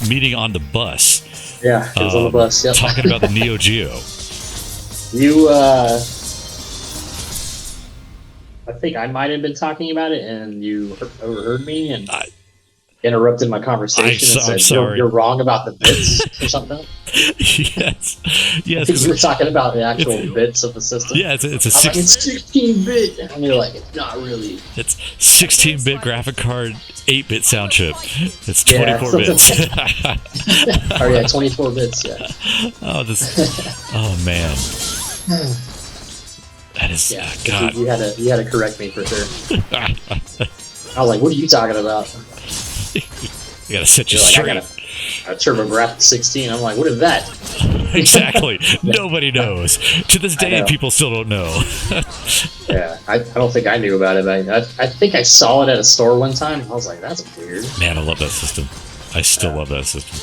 meeting on the bus. Yeah, it was on the bus. Yep. Talking about the Neo Geo. You, I think I might have been talking about it, and you overheard me and interrupted my conversation and I'm said, sorry. You're wrong about the bits or something. Yes. Because you were talking about the actual bits of the system. Yeah, it's a I'm like, it's 16-bit. And you're like, it's not really. It's 16-bit graphic card, 8-bit sound chip. It's 24 bits. Oh yeah, 24 bits. Yeah. Oh man. That is God. You had to correct me for sure. I was like, what are you talking about? You gotta set you You're straight. like, I got a TurboGrafx 16. I'm like, what is that? Exactly. Nobody knows. To this day, people still don't know. Yeah, I don't think I knew about it. I think I saw it at a store one time. I was like, that's weird. Man, I love that system. I still love that system.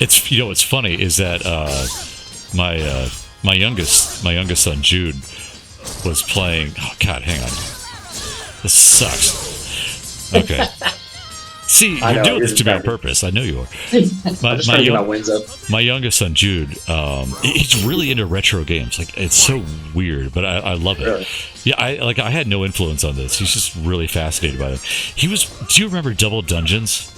It's what's funny is that my youngest son Jude was playing. Oh God, hang on. This sucks. Okay. See, you're doing this to me on purpose. I know you are. I'm just trying to get my wins up. My youngest son Jude, he's really into retro games. Like it's so weird, but I love it. Really? Yeah, I had no influence on this. He's just really fascinated by it. Do you remember Double Dungeons?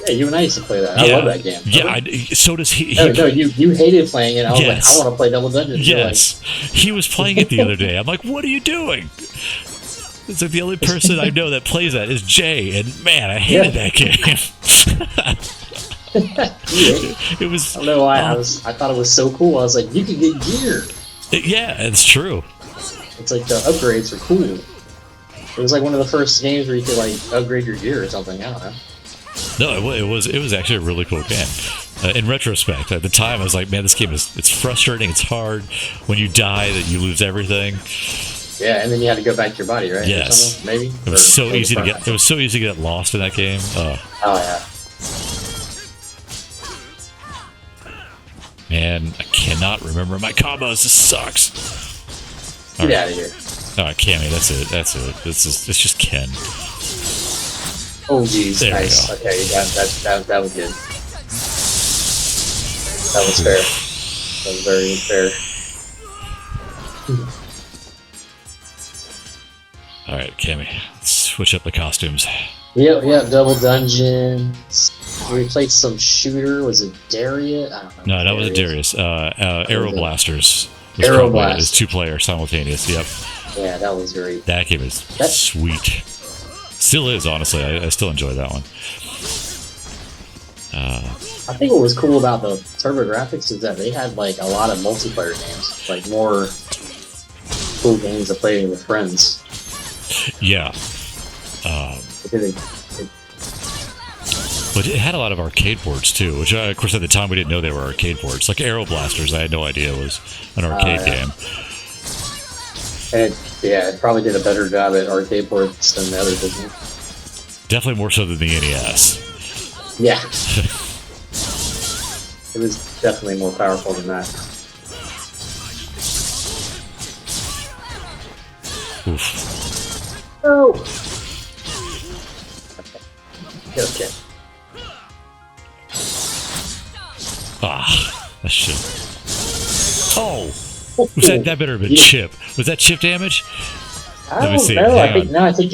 Yeah, you and I used to play that. I love that game. Yeah, so does he. No, you hated playing it. I was like, I want to play Double Dungeons. Yes, he was playing it the other day. I'm like, what are you doing? It's like the only person I know that plays that is Jay, and man, I hated that game. It was. I don't know why. I thought it was so cool. I was like, you can get gear. Yeah, it's true. It's like the upgrades are cool. It was like one of the first games where you could like upgrade your gear or something. I don't know. No, it was actually a really cool game. In retrospect, at the time, I was like, man, this game it's frustrating. It's hard when you die that you lose everything. Yeah, and then you had to go back to your body, right? Yes, maybe. It was so easy to get. It was so easy to get lost in that game. Oh yeah. Man, cannot remember my combos. This sucks. Get out of here. Alright, Cammy, that's it. It's just Ken. Oh, geez. There we Nice. go. Okay, that was good. That was fair. That was very fair. Alright, Cammy, let's switch up the costumes. Yep, double dungeons. We played some shooter. Was it Darius? I don't know. No, that was Darius. Arrow Blasters. Arrow Blast. It's 2-player simultaneous. Yep. Yeah, that was great. That game is sweet. Still is, honestly. I still enjoy that one. I think what was cool about the TurboGrafx is that they had like a lot of multiplayer games, like more cool games to play with friends. Yeah. But it had a lot of arcade ports too, which of course at the time we didn't know they were arcade ports. Like Arrow Blasters, I had no idea was an arcade game. And it probably did a better job at arcade ports than the other did. Definitely more so than the NES. Yeah. It was definitely more powerful than that. Oof. Oh! Okay. Ah, that shit. Oh! Was that better have been chip? Was that chip damage? I Let me don't see. know. Hang I think on. no. I think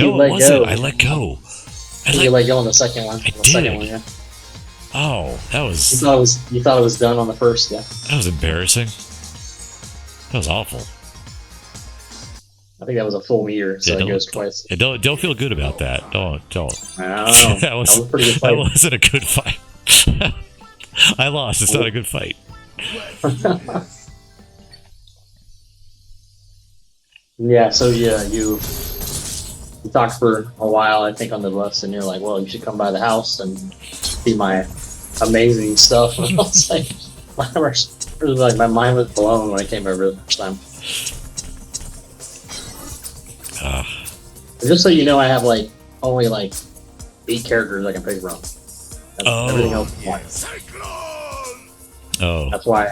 No, you it let wasn't. go. I let go. You let go on the second one. I On the second did. one, yeah. Oh, that You was thought it was done on the first, yeah. that was embarrassing. That was awful. I think that was a full meter, so Yeah, it goes twice. Yeah, don't feel good about that. Don't. I don't know. That was a pretty good that fight. wasn't a good fight. I lost. It's not a good fight. Yeah, so yeah, you talked for a while, I think, on the bus, and you're like, well, you should come by the house and see my amazing stuff. And I was like, my mind was blown when I came over the first time. Just so you know, I have like only like 8 characters I can pick from. Everything else is white. Cyclone! Oh, That's why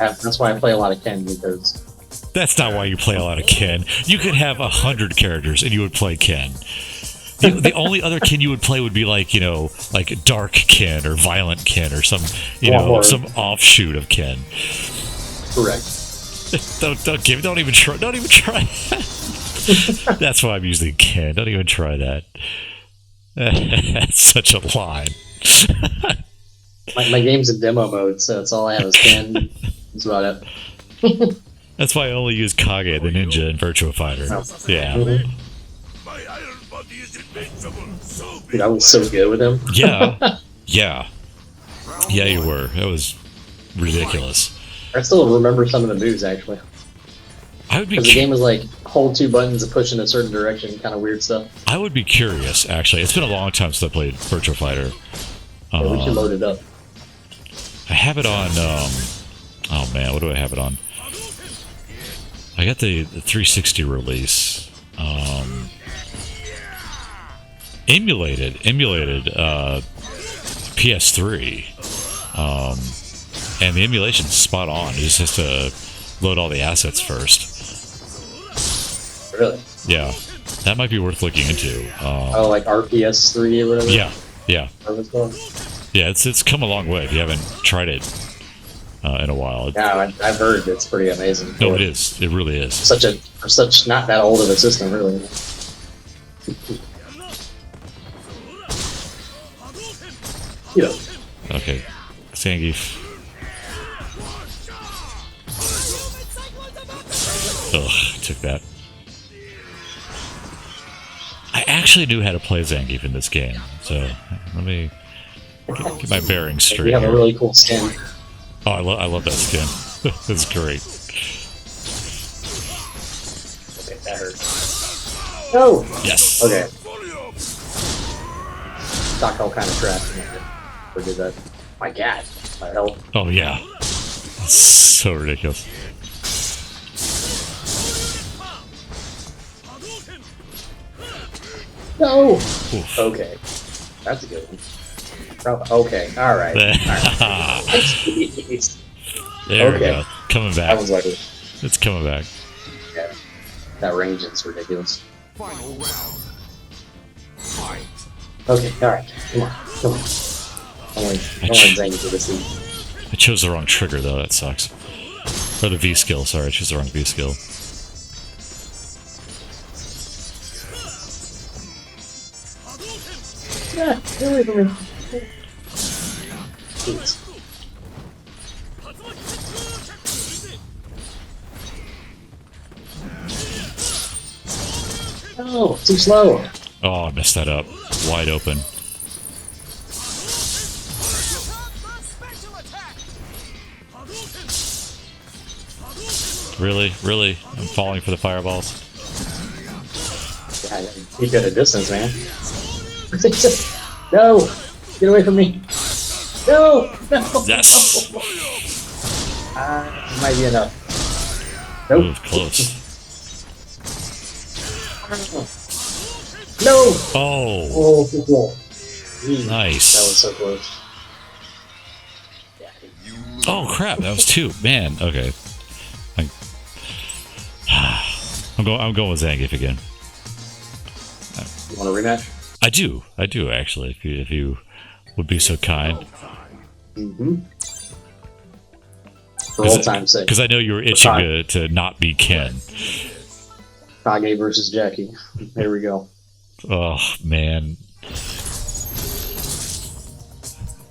I play a lot of Ken, because that's not why you play a lot of Ken. You could have 100 characters and you would play Ken. The only other Ken you would play would be like, you know, like Dark Ken or Violent Ken or some, you know, Or- some offshoot of Ken. correct. Don't even try. Don't even try. That's why I'm using Ken. Don't even try that. That's such a line. My game's in demo mode, so that's all I have is Ken. That's about it. That's why I only use Kage, the ninja, in Virtua Fighter. Oh. Yeah. Mhm. My iron body is invincible, so be Dude, I was so good with him. Yeah. Yeah. Yeah, you were. That was ridiculous. I still remember some of the moves, actually. I would be. Because the game was like, hold 2 buttons to push in a certain direction, kind of weird stuff. I would be curious. Actually, it's been a long time since I played Virtua Fighter. Yeah, we should load it up. I have it on. Oh man, what do I have it on? I got the 360 release. Emulated PS3, and the emulation's spot on. You just have to load all the assets first. Really? Yeah, that might be worth looking into. Oh, like RPS 3 or whatever? Yeah, yeah, Whatever it's called? yeah. It's come a long way. If you haven't tried it in a while, Yeah, I've heard it's pretty amazing. no, it is. It really is. For such not that old of a system, really. You know, Okay, Zangief. Ugh, took that. I actually knew how to play Zangief in this game, so let me get my bearings straight. we have a here. really cool skin. Oh, I love that skin. That's great. Okay, that hurt. No! Yes. Okay. Stock all kind of trash. Or did that? My god. My health. Oh yeah. That's so ridiculous. No! Oof. Okay. That's a good one. Oh, okay, alright. Jeez. There we Okay. go. Coming I back. was like, It's coming back. yeah, that range is ridiculous. Final round. Fight. Okay, alright. Come on. Come on. I want Zangy for this lead. I chose the wrong trigger though. That sucks. Or the V skill. Sorry, I chose the wrong V skill. Yeah, get away from me. Please. Oh, too slow. Oh, I messed that up. Wide open. Really? Really? I'm falling for the fireballs. Yeah, keep at a distance, man. No! Get away from me! No! No! Yes! Might be enough. Nope. Ooh, close. No! Oh, Oh, good roll. nice. That was so close. Oh crap! That was 2. Man. Okay. I'm going with Zangief again. You want a rematch? I do actually. If you would be so kind, Mm-hmm. For old time's sake. because I know you were itching time. to not be Ken. Kage versus Jackie. There we go. Oh man,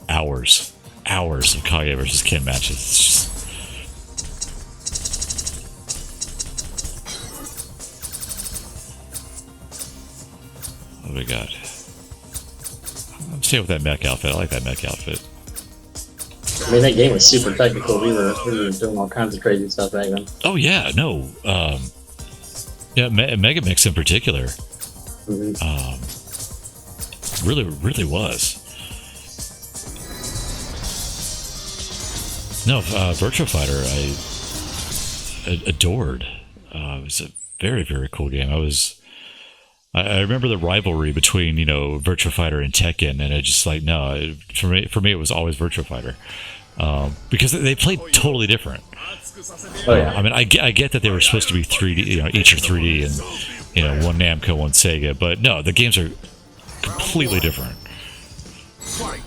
hours of Kage versus Ken matches. It's just what do we got? I'm staying with that mech outfit. I like that mech outfit. I mean, that game was super technical. We were doing all kinds of crazy stuff back then. Oh yeah, no, yeah, Mega Mix in particular, Mm-hmm. really was. No, Virtua Fighter, I adored. It was a very, very cool game. I remember the rivalry between Virtua Fighter and Tekken, and I just like for me it was always Virtua Fighter because they played totally different. Oh yeah. I mean, I get that they were supposed to be 3D, each are 3D, and one Namco, one Sega, but no, the games are completely different. Fight.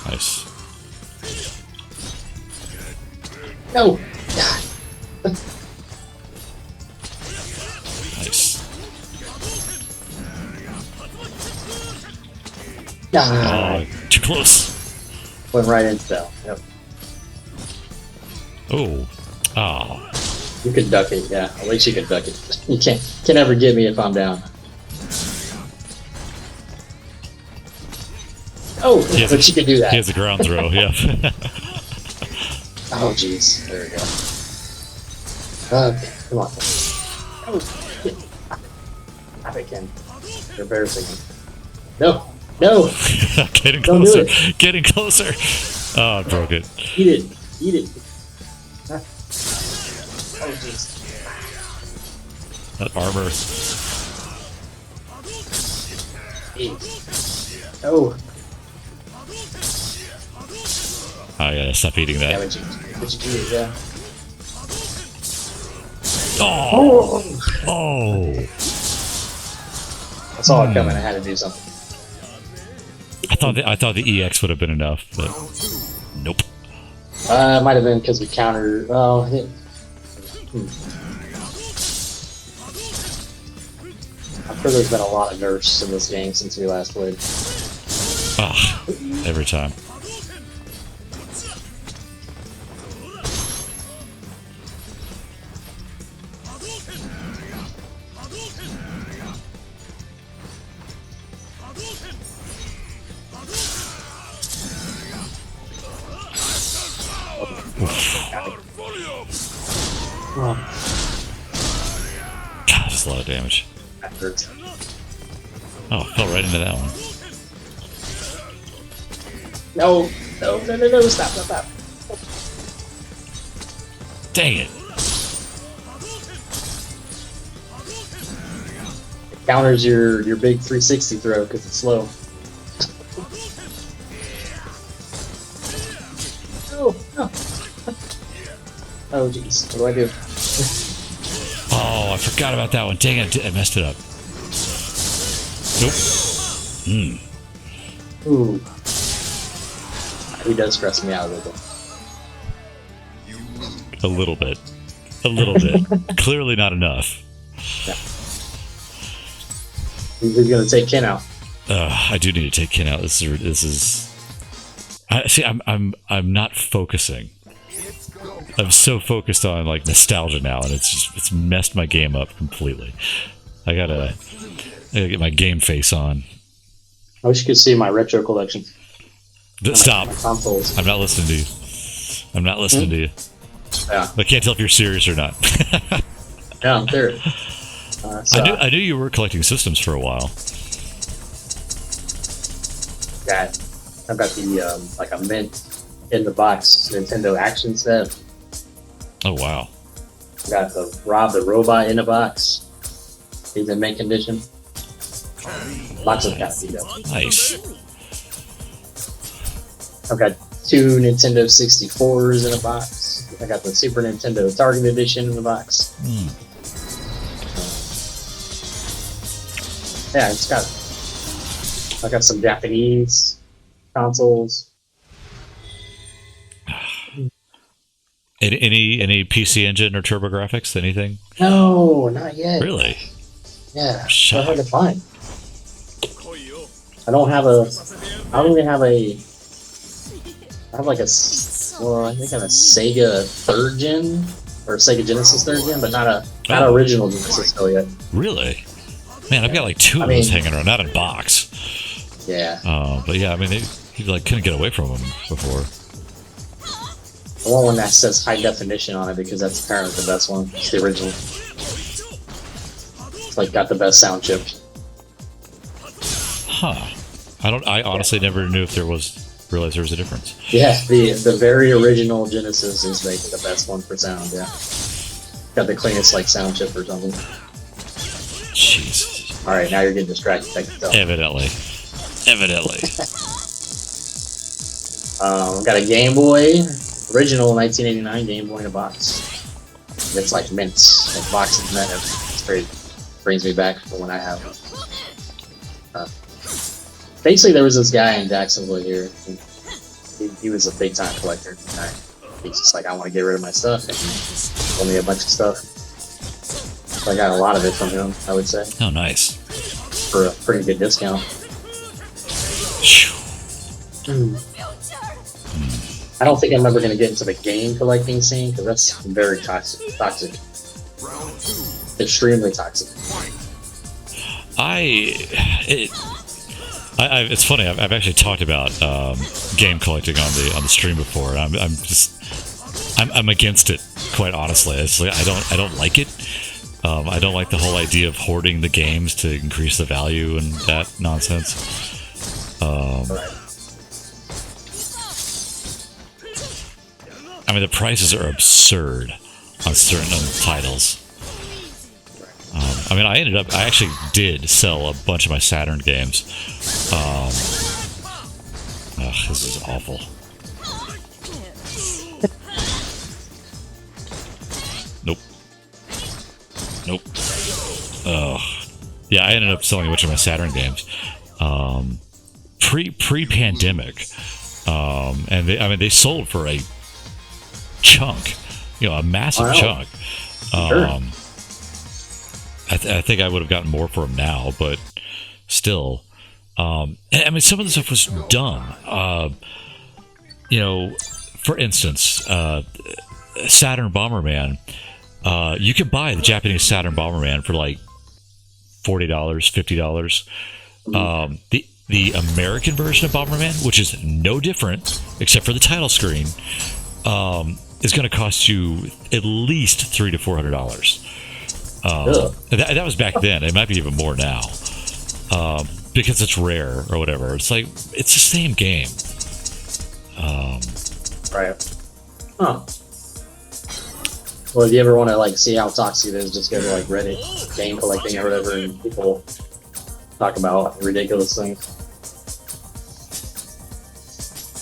Nice. No! Nice. Ah, Oh, too close. went right into that. Yep. Oh. Oh. You could duck it, yeah. At least you could duck it. You can't ever get me if I'm down. Oh, He has but you could do that. He has a ground throw, yeah. Oh, jeez. There we go. Okay, come on. Oh, shit. Stop it, Ken. You're embarrassing me. No! No! Getting Don't do closer. it. Getting closer. Oh, I broke it. Eat it! Eat it! Huh? Oh, jeez. That armor. Eat. Oh, Oh, yeah, stop eating yeah, that. what you do is, yeah. Oh. Oh. I saw it coming. I had to do something. I thought the EX would have been enough, but nope. It might have been because we countered. Oh, I'm sure there's been a lot of nerfs in this game since we last played. Ah, every time. Oh, God, that's a lot of damage. that hurts. Oh, fell right into that one. No, no, stop. Dang it. counters your big 360 throw because it's slow. Oh, no. Oh, jeez. What do I do? Oh, I forgot about that one. Dang it, I messed it up. Nope. Ooh. He does stress me out a little bit. A little bit. A little bit. Clearly not enough. Yeah. He's going to take Ken out. I do need to take Ken out. This is. I'm not focusing. I'm so focused on like nostalgia now, and it's messed my game up completely. I gotta get my game face on. I wish you could see my retro collection. Stop! My consoles. I'm not listening to you. I'm not listening to you. Yeah. I can't tell if you're serious or not. Yeah, I'm there. I knew you were collecting systems for a while. Yeah, I've got the like a mint in the box Nintendo action set. Oh wow! I got the Rob the Robot in a box. He's in mint condition. Lots of cat beat up. Nice. I've got 2 Nintendo 64s in a box. I got the Super Nintendo Target Edition in the box. Yeah, I got some Japanese consoles. Any PC Engine or TurboGrafx? Anything? No, not yet. Really? Yeah, Shut so hard to up. find. I don't even have a. I have like a. Well, I think I have a Sega 3rd gen or Sega Genesis 3rd gen, but not original Genesis still yet. Really? Man, I've got like 2 of those hanging around, not in box. Yeah. But yeah, I mean, you like couldn't get away from them before. I want one that says high definition on it because that's apparently the best one. It's the original. It's like got the best sound chip. Huh? I honestly never knew if realized there was a difference. Yeah, the very original Genesis is like the best one for sound. Yeah. Got the cleanest like sound chip or something. Jesus. All right, now you're getting distracted. Take yourself. Evidently. Got a Game Boy, original 1989 Game Boy in a box. It's like mint, like boxes mint. It's great. Brings me back for when I have it. Basically, there was this guy in Jacksonville here. He was a big time collector. He's just like, I want to get rid of my stuff. And he told me a bunch of stuff. So I got a lot of it from him, I would say, Oh, nice. for a pretty good discount. Phew. I don't think I'm ever going to get into the game collecting scene because that's very toxic. Extremely toxic. It's funny. I've actually talked about game collecting on the stream before. I'm against it, quite honestly. It's like I don't like it. I don't like the whole idea of hoarding the games to increase the value and that nonsense. I mean, the prices are absurd on certain titles. I mean, I actually did sell a bunch of my Saturn games. This is awful. Nope. Yeah, I ended up selling a bunch of my Saturn games. Pre-pandemic. And they sold for a chunk, a massive chunk. Sure. I think I would have gotten more for them now, but still. I mean, some of the stuff was dumb. For instance, Saturn Bomberman. You could buy the Japanese Saturn Bomberman for like $40, $50. The American version of Bomberman, which is no different except for the title screen, is going to cost you at least $300 to $400. That was back then. It might be even more now, because it's rare or whatever. It's like it's the same game. Right. Huh. Well, if you ever want to like see how toxic it is, just go to like Reddit game collecting or whatever, and people talk about ridiculous things.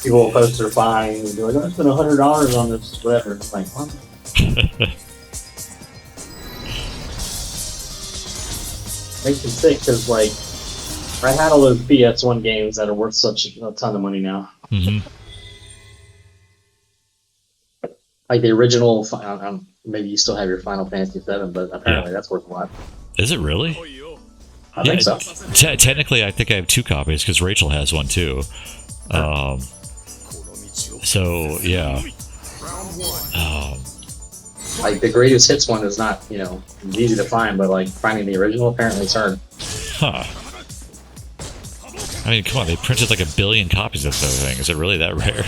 People will post their fines and be like, "I spent $100 on this, whatever." I'm like, what? Makes me sick because like I had all those PS1 games that are worth such a ton of money now. Mm-hmm. Like the original, maybe you still have your Final Fantasy VII, but apparently that's worth a lot. Is it really? I think so. Technically, I think I have 2 copies because Rachel has one too. So yeah. Like the greatest hits one is not, easy to find, but like finding the original apparently it's hard. Huh. I mean, come on, they printed like 1 billion copies of that thing. Is it really that rare?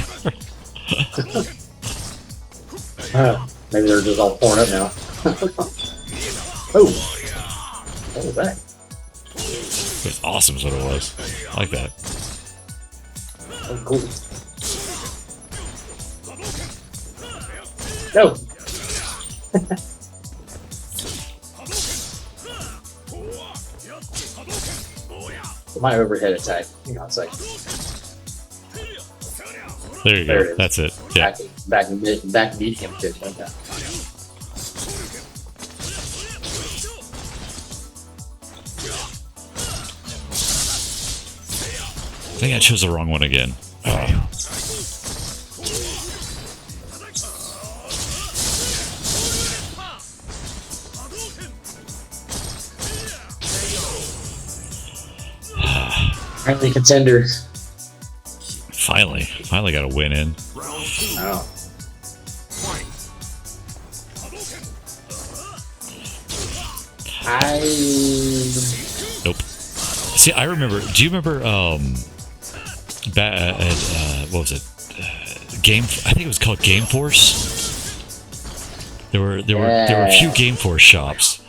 Maybe they're just all torn up now. Oh, what was that? It was awesome, is what it was. I like that. Oh, cool. No. My overhead attack. Hang on a second. There you There it go. is. That's it. Yeah. Back medium kick like that. I think I chose the wrong one again. Friendly contender. Finally got a win in. Oh. Nope. See, I remember. Do you remember? What was it? Game. I think it was called Game Force. There were a few Game Force shops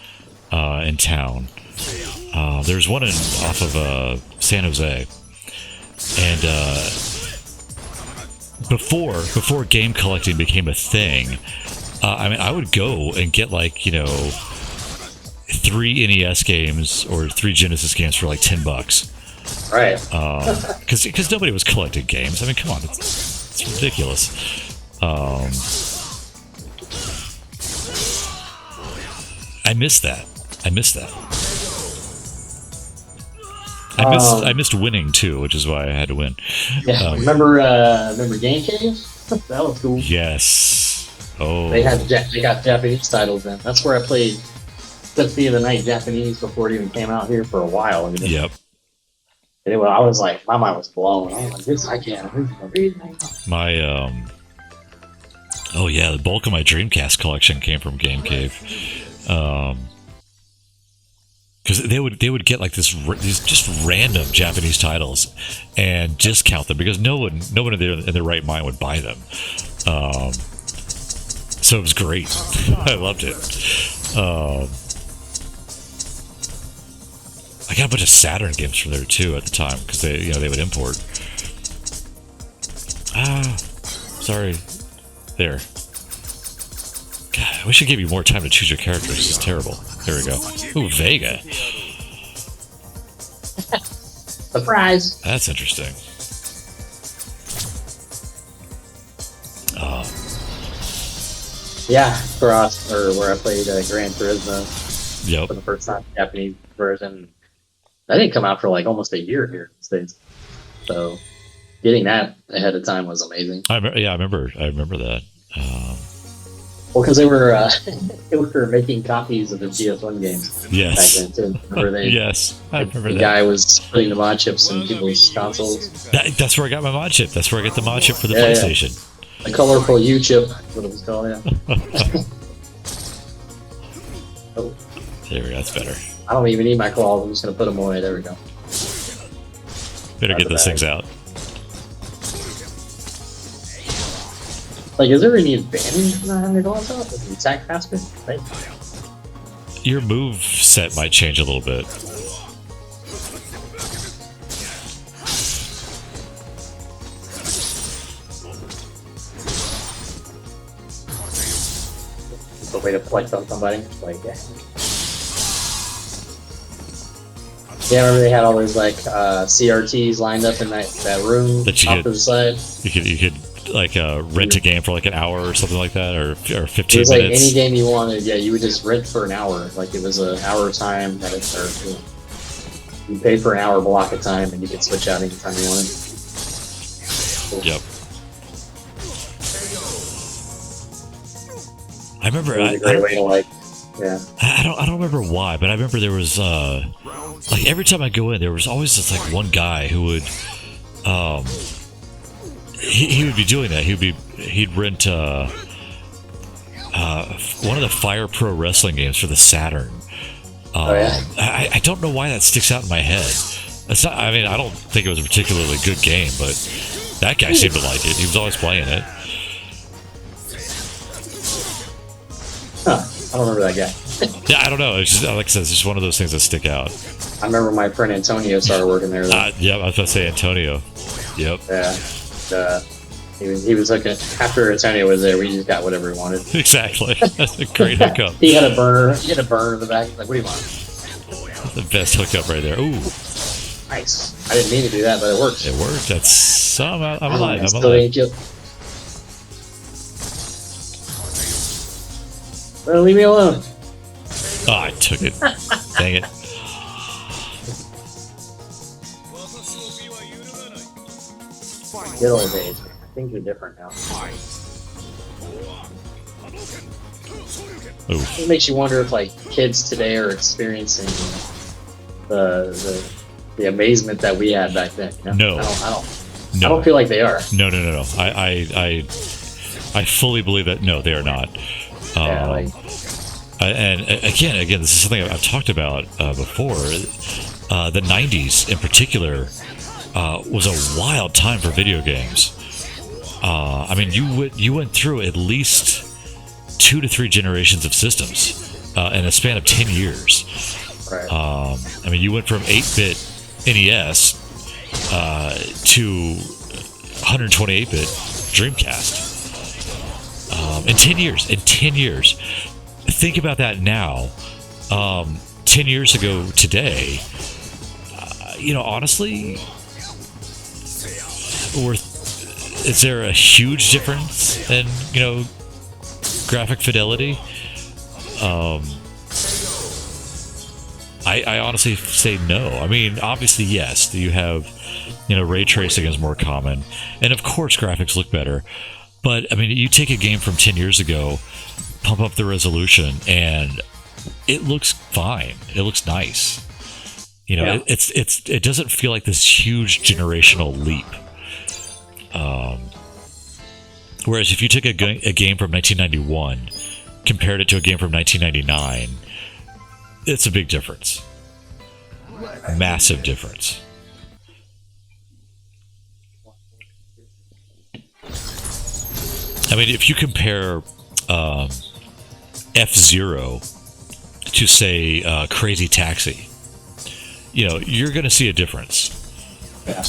in town. There was one off of San Jose, and before game collecting became a thing, I mean, I would go and get 3 NES games or 3 Genesis games for like $10. Right. Because nobody was collecting games. I mean, come on, it's ridiculous. I missed that. I missed winning too, which is why I had to win. Yeah. Remember Game Cave? That was cool. Yes. Oh. They got Japanese titles in. That's where I played Symphony of the Night Japanese before it even came out here for a while. I mean, Yep. Anyway, I was like, my mind was blown. I was like, this I can't read. My oh yeah, the bulk of my Dreamcast collection came from Game Cave. Because they would get like these just random Japanese titles and discount them because no one in their right mind would buy them. So it was great. I loved it. I got a bunch of Saturn games from there too at the time because they would import. Sorry. There. God, I wish I gave you more time to choose your characters. This is terrible. There we go. Ooh, Vega. Surprise! That's interesting. Yeah, for us, or where I played Gran Turismo Yep. for the first time, Japanese version. That didn't come out for like almost a year here in the States. So getting that ahead of time was amazing. I remember that. Well, because they were they were making copies of the PS1 games Yes. back then too. Remember they? Yes, I remember The that. guy was putting the mod chips in people's consoles. That's where I got my mod chip. That's where I got the mod chip for the Yeah, yeah. PlayStation. The colorful U chip, that's what it was called. Yeah. Oh, There we go. That's better. I don't even need my claws. I'm just gonna put them away. There we go. Better get Not those bad. things out. Like, is there any advantage to not having your claws out? Does it attack faster? Right? Your move set might change a little bit. way to flex on somebody. Like, yeah. Yeah, I remember they had all those like CRTs lined up in that room That you off could- to the side. You could like rent a game for like an hour or something like that, or It 15 was like minutes. any game you wanted. Yeah, you would just rent for an hour. Like it was an hour time that it started. You paid for an hour block of time, and you could switch out anytime you wanted. Yep. I remember. It was a great way to like, yeah. I don't remember why, but I remember there was like every time I go in, there was always this like one guy who would he would be doing that. He'd rent one of the Fire Pro Wrestling games for the Saturn. Oh, yeah? I don't know why that sticks out in my head. It's not. I mean, I don't think it was a particularly good game, but that guy seemed to like it. He was always playing it. Huh. I don't remember that guy. Yeah, I don't know. It's just like I said, it's just one of those things that stick out. I remember my friend Antonio started working there. Though. Yeah, I was about to say Antonio. Yep. Yeah. He was looking after Antonio was there. We just got whatever we wanted. Exactly. That's a great hookup. He had a burner. He had a burner in the back. He's like, what do you want? The best hookup right there. Ooh, Nice. I didn't mean to do that, but it worked. it worked. That's some. I'm I alive. I'm still alive. ain't killed. Well, leave me alone. Oh, I took it. Dang it. Good old days. Things are different now. Ooh. It makes you wonder if like kids today are experiencing the amazement that we had back then. You know? No. I No. don't feel like they are. No. I fully believe that. No, they are not. Yeah, like And again, this is something I've talked about before. The '90s, in particular, was a wild time for video games. I mean, you went through at least 2 to 3 generations of systems in a span of 10 years. right. I mean, you went from 8-bit NES to 128-bit Dreamcast in 10 years. In 10 years. Think about that now. 10 years ago today, honestly, is there a huge difference in, graphic fidelity? I honestly say no. I mean, obviously, yes, you have, ray tracing is more common. And of course, graphics look better. But, I mean, you take a game from 10 years ago, pump up the resolution, and it looks fine. It looks nice. Yeah. It doesn't feel like this huge generational leap. Whereas if you took a game from 1991, compared it to a game from 1999, it's a big difference. Massive difference. I mean, if you compare F-Zero to, say, Crazy Taxi, you're going to see a difference. Yeah.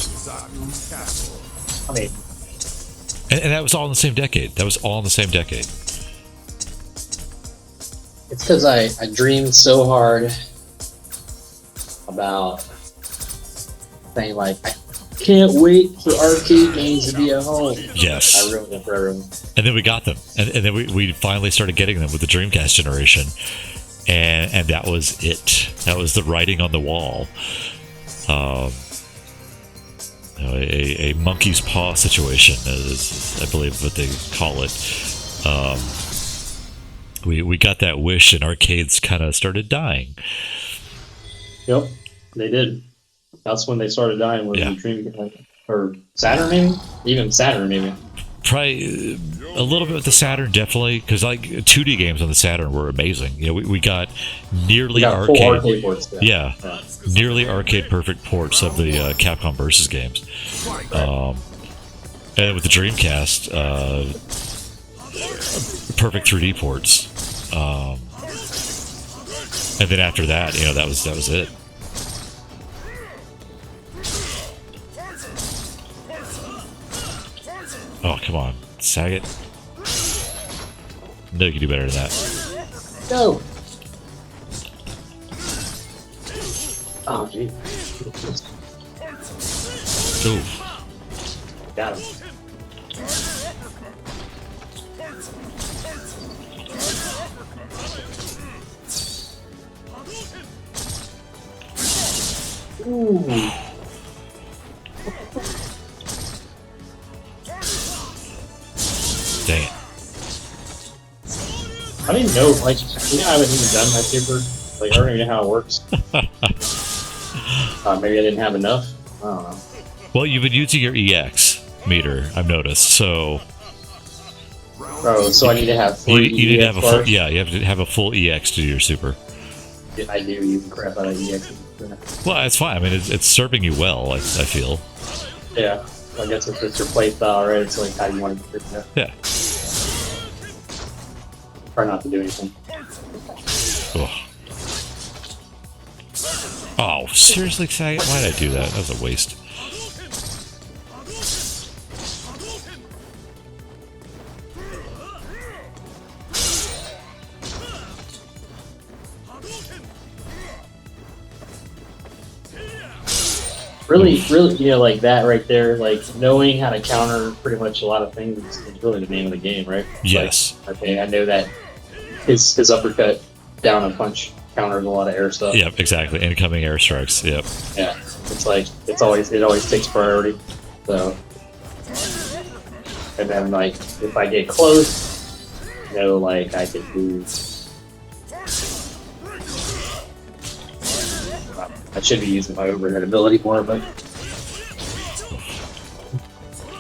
I mean, And that was all in the same decade. It's because I dreamed so hard about saying like, I can't wait for arcade games to be at home. Yes. I ruined it for everyone. And then we got them. And then we finally started getting them with the Dreamcast generation. And that was it. That was the writing on the wall. A monkey's paw situation, is I believe what they call it. We got that wish, and arcades kind of started dying. Yep, they did. That's when they started dying. Was Yeah. the Dream or Saturn maybe? Even Saturn maybe. Probably a little bit with the Saturn, definitely, because like 2D games on the Saturn were amazing. We got nearly We got full arcade. arcade ports. Yeah, nearly arcade perfect ports of the Capcom Versus games. And with the Dreamcast, perfect 3D ports. And then after that, that was it. Oh, come on, Sagat. No, you can do better than that. Go! Oh, gee. Ooh. Got him. Ooh. Dang it. I don't even know, like, I haven't even done my super. Like, I don't even know how it works. Maybe I didn't have enough. I don't know. Well, you've been using your EX meter, I've noticed. So Oh, so I need to have you, 3 you need to have a full, bars? yeah, you have to have a full EX to do your super. I do use the crap out of EX. Well, it's fine. I mean, it's serving you well. I feel. Yeah. I guess if it's your play style, right? It's like how you want to do it. Yeah. Try not to do anything. Ugh. Oh, seriously, Sagat? Why did I do that? That was a waste. Really, you know, like that right there, like knowing how to counter pretty much a lot of things is really the name of the game, right? It's Yes. Like, okay, I know that his uppercut down a punch counters a lot of air stuff. Yep, exactly. Incoming airstrikes. Yep. Yeah. It's like it always takes priority. So, and then like if I get close, you know, like I can do. I should be using my overhead ability more, but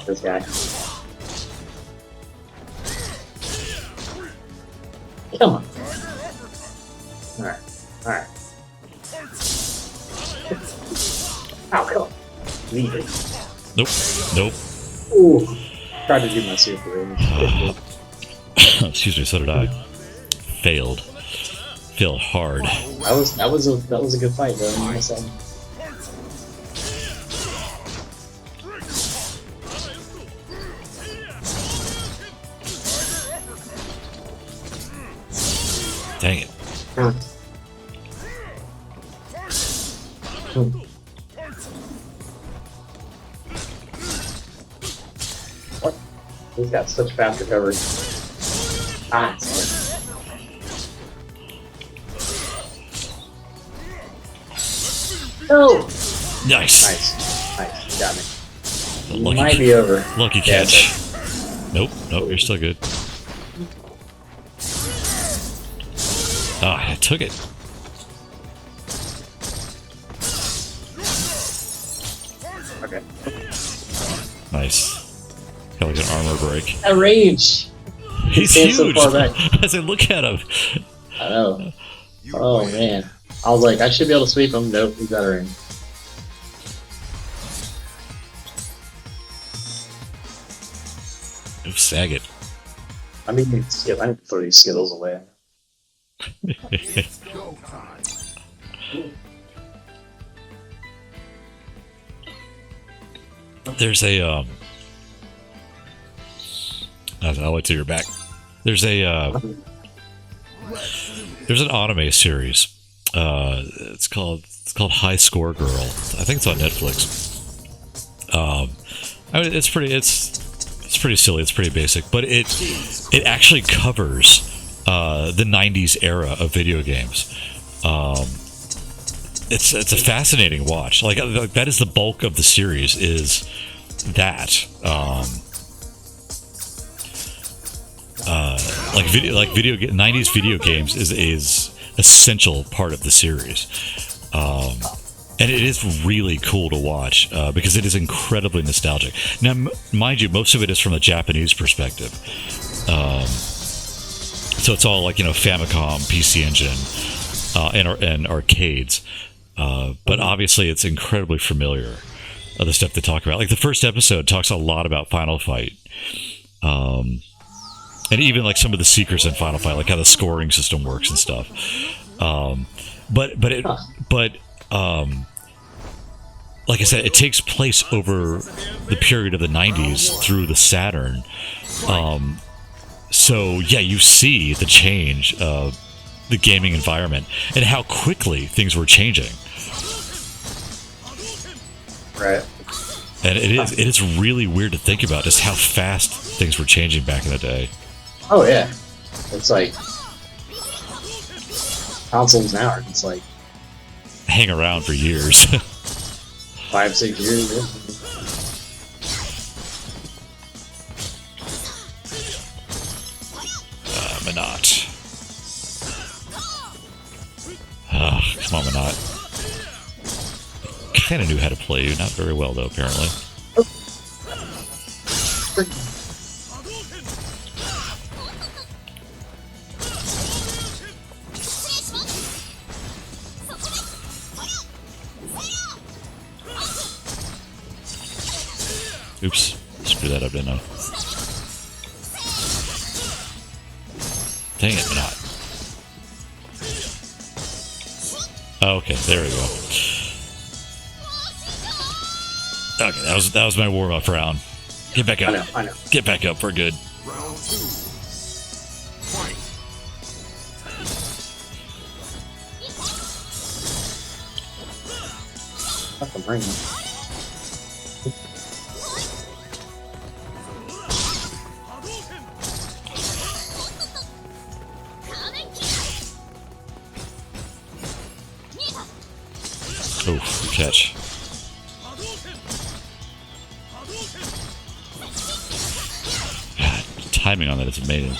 this guy. Come on. Alright. Alright. Ow, come on. Leave it. Nope. Nope. Ooh. Tried to do my super. Excuse me. So did I. Failed. Failed hard. That was a good fight though. I must say. Dang it. What? He's got such fast recovery. Ah. No. Nice. Nice. Got me. Lucky, Might be over. lucky Yeah, catch. Nope. Nope. You're still good. Ah, I took it. Okay. Nice. Got like an armor break. That range. He's stands so huge. far back. I said, look at him. I know. Oh man. I was like, I should be able to sweep him. Nope, he's out of range. Oh, Sagat. I need to throw these Skittles away. There's a I'll wait till you're back. There's an anime series. It's called High Score Girl. I think it's on Netflix. I mean, it's pretty silly. It's pretty basic, but it actually covers the '90s era of video games. It's a fascinating watch. Like that is the bulk of the series. Is that video 90s video games is essential part of the series. And it is really cool to watch because it is incredibly nostalgic. Now, mind you, most of it is from a Japanese perspective. So it's all like, Famicom, PC Engine, and arcades. But obviously, it's incredibly familiar, the stuff they talk about. Like the first episode talks a lot about Final Fight. And even like some of the secrets in Final Fight, like how the scoring system works and stuff. Like I said, it takes place over the period of the 90s through the Saturn. So yeah, you see the change the gaming environment and how quickly things were changing. Right. And it is really weird to think about just how fast things were changing back in the day. Oh yeah. It's like consoles now are just like Hang around for years. 5-6 years. Yeah. Minot. Oh, come on, Minot. Kind of knew how to play you, not very well though, apparently. Oops, screw that up, didn't I? Dang it, Minot. Okay, there we go. Okay, that was my warm up round. Get back up. I know. Get back up. We're good. Round 2. Fight. That's a brain. Oh, good catch. God, timing on that is amazing.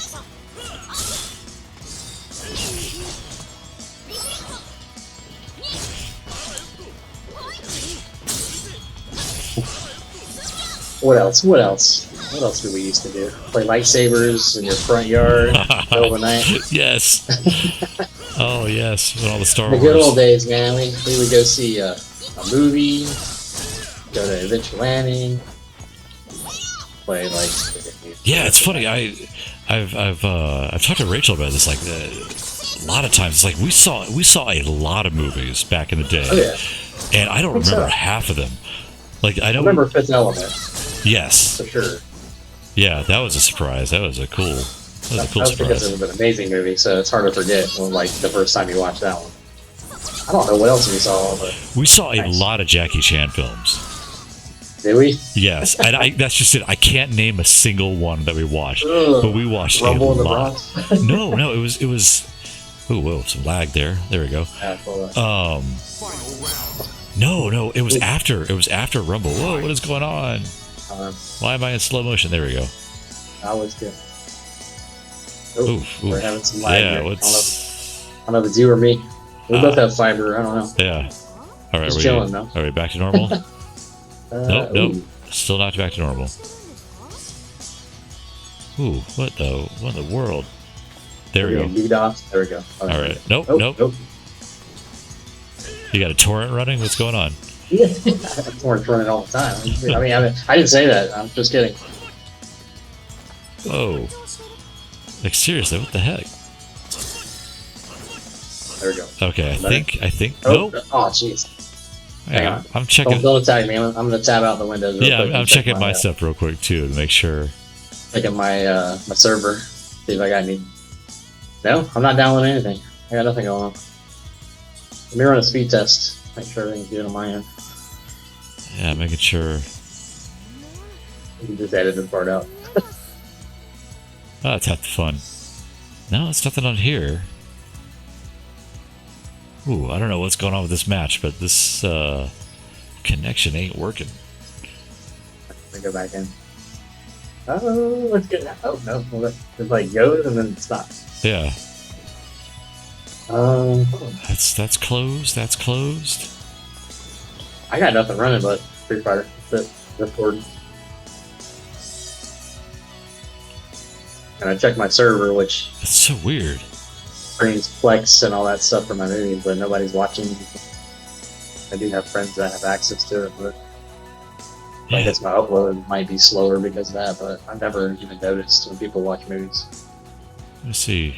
What else? What else? What else did we used to do? Play lightsabers in your front yard, middle of the night. Yes. Oh yes, when all the Star The Wars. good old days, man. We would go see a movie, go to Adventureland, play like. Yeah, it's funny. I've talked to Rachel about this. Like a lot of times, it's like we saw a lot of movies back in the day, Oh yeah, and I don't think remember so. half of them. Like I I know. remember Fifth Element Yes. for sure. Yeah, that was a surprise. That was a cool. That was a cool That's because surprise. it was an amazing movie, so it's hard to forget when like the first time you watch that one. I don't know what else we saw, but We saw a Nice. lot of Jackie Chan films. did we? Yes, and that's just it. I can't name a single one that we watched, Ugh. but we watched Rumble a in the lot. Bronx. No, it was. Oh, whoa, some lag there. There we go. Yeah, well, Final round. No, it was after Rumble. Whoa, what is going on? Why am I in slow motion? There we go. that was good. Ooh, We're having some lag yeah, here. what's I don't know if it's you or me. We both have fiber. I don't know. yeah? All right, Just chilling, though. All right, back to normal. Nope, Ooh. still not back to normal. Ooh, what in the world? There we go. DDoS. There we go. All right, nope. Nope. You got a torrent running? What's going on? Yeah, I'm running all the time. I mean, I didn't say that. I'm just kidding. Oh, like seriously, what the heck? There we go. Okay, I think. Oh, Nope. oh, jeez. Hang Yeah, on. I'm checking. Don't attack me. I'm gonna tab out the windows. Real Yeah, quick I'm and check checking my stuff real quick too to make sure. Checking my my server. See if I got any. No, I'm not downloading anything. I got nothing going on. Let me run a speed test. Make sure everything's good on my end. Yeah, making sure. You can just edit this part out. Oh, that's half the fun. No, it's nothing on here. Ooh, I don't know what's going on with this match, but this connection ain't working. Let me go back in. Oh, let's get that. Oh no, well, it like goes and then it stops. Yeah, Um, that's closed. That's closed. I got nothing running but Free Fire. That's it. Discord. And I checked my server, which That's so weird. screens Plex and all that stuff for my movies, but nobody's watching. I do have friends that have access to it, but I Yeah, guess my upload might be slower because of that, but I've never even noticed when people watch movies. let's see.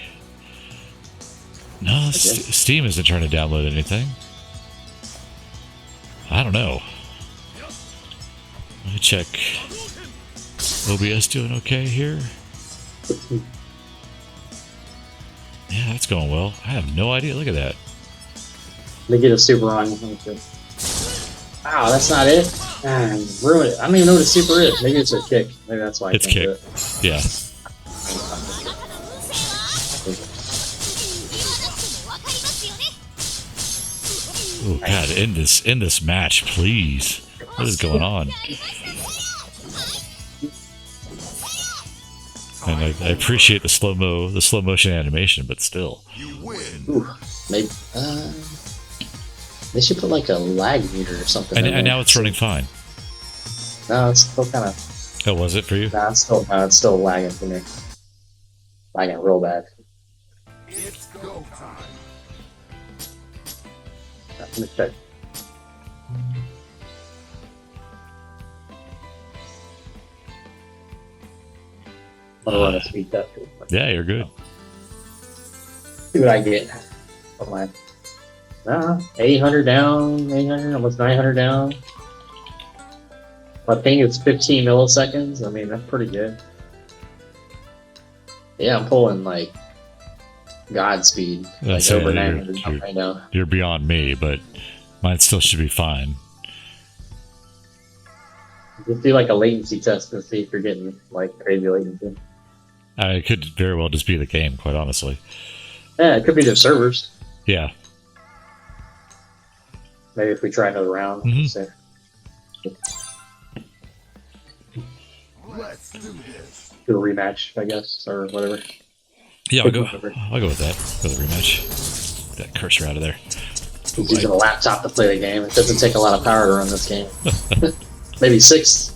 No, Steam isn't trying to download anything. I don't know. Let me check. OBS doing okay here? Yeah, that's going well. I have no idea. Look at that. They get a super on you. Wow, that's not it. Man, ruined it. I don't even know what a super is. Maybe it's a kick. Maybe that's why I It's can't kick. do it. Yeah. Oh God! End this match, please. What is going on? And I appreciate the slow motion animation, but still. You win. Ooh, maybe. They should put like a lag meter or something. And in there. now it's running fine. No, it's still kind of. Oh, was it for you? Nah, it's still lagging for me. Lagging real bad. It's go time. Let me check. I'm gonna run a speed test. Yeah, you're good. See what I get. Oh my. 800 down, 800, almost 900 down. I think it's 15 milliseconds. I mean, that's pretty good. Yeah, I'm pulling like Godspeed, like That's over it, 900 you're- right now. You're beyond me, but mine still should be fine. Just do like a latency test to see if you're getting like crazy latency. It could very well just be the game, quite honestly. Yeah, it could be their servers. Yeah. Maybe if we try another round. Mhm. So, Let's do this. do a rematch, I guess, or whatever. Yeah, I'll go with that. Go with the rematch. Get that cursor out of there. He's using a laptop to play the game. It doesn't take a lot of power to run this game. Maybe six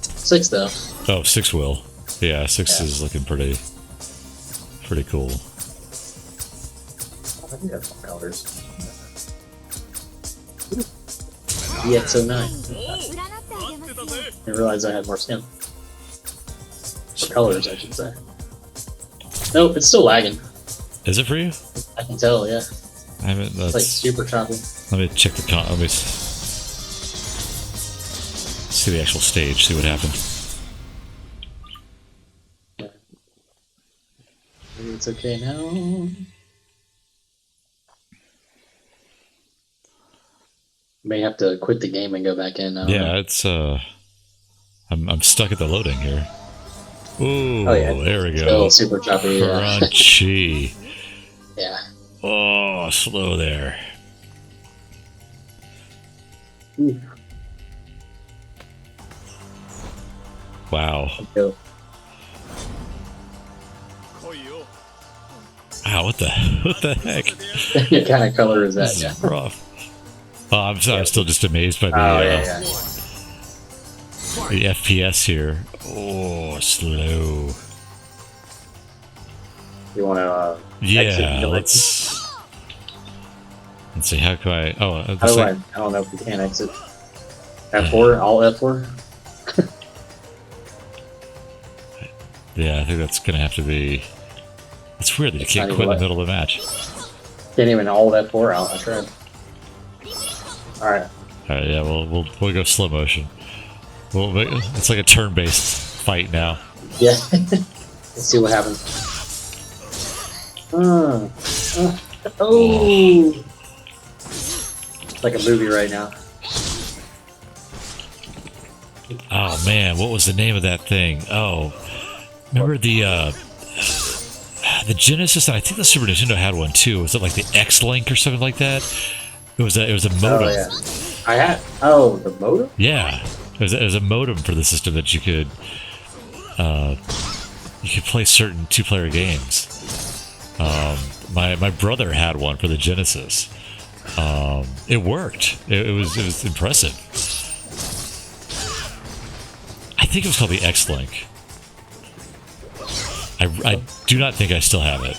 though. Oh, 6 will. Yeah, 6 Yeah. is looking pretty cool. I think that's some colors. EX09. I didn't realize I had more skin. Or colors, I should say. Nope, it's still lagging. Is it for you? I can tell, yeah. I haven't. It's like That's, super choppy. let me check the let me see the actual stage. See what happened. Maybe it's okay now. May have to quit the game and go back in. I don't know. Yeah, it's I'm stuck at the loading here. Ooh, Oh, yeah. there we Still go. super choppy. Yeah. Crunchy. Yeah. Oh, slow there. Ooh. Wow. Go. Wow, what the heck? What kind of color is that? This Yeah. is rough. Oh, I'm sorry, I'm still just amazed by the Oh, yeah. the FPS here. Oh, slow. You want to? Yeah, let's see. How can I? Oh, How that's do like, I don't know if you can exit. F4, all F4. yeah, I think that's gonna have to be. It's weird that you It's can't not quit in the even middle of the match. Can't even all F4 out. I tried. All right. All right, yeah, we'll go slow motion. It's like a turn-based fight now. Yeah. Let's see what happens. Oh. It's like a movie right now. Oh man, what was the name of that thing? Oh, remember the Genesis? And I think the Super Nintendo had one too. Was it like the X-Link or something like that? It was a modem. Oh yeah. I had. Oh, the modem. Yeah, it was a modem for the system that you could play certain 2-player games. My brother had one for the Genesis. It worked. It was impressive. I think it was called the X-Link. I do not think I still have it.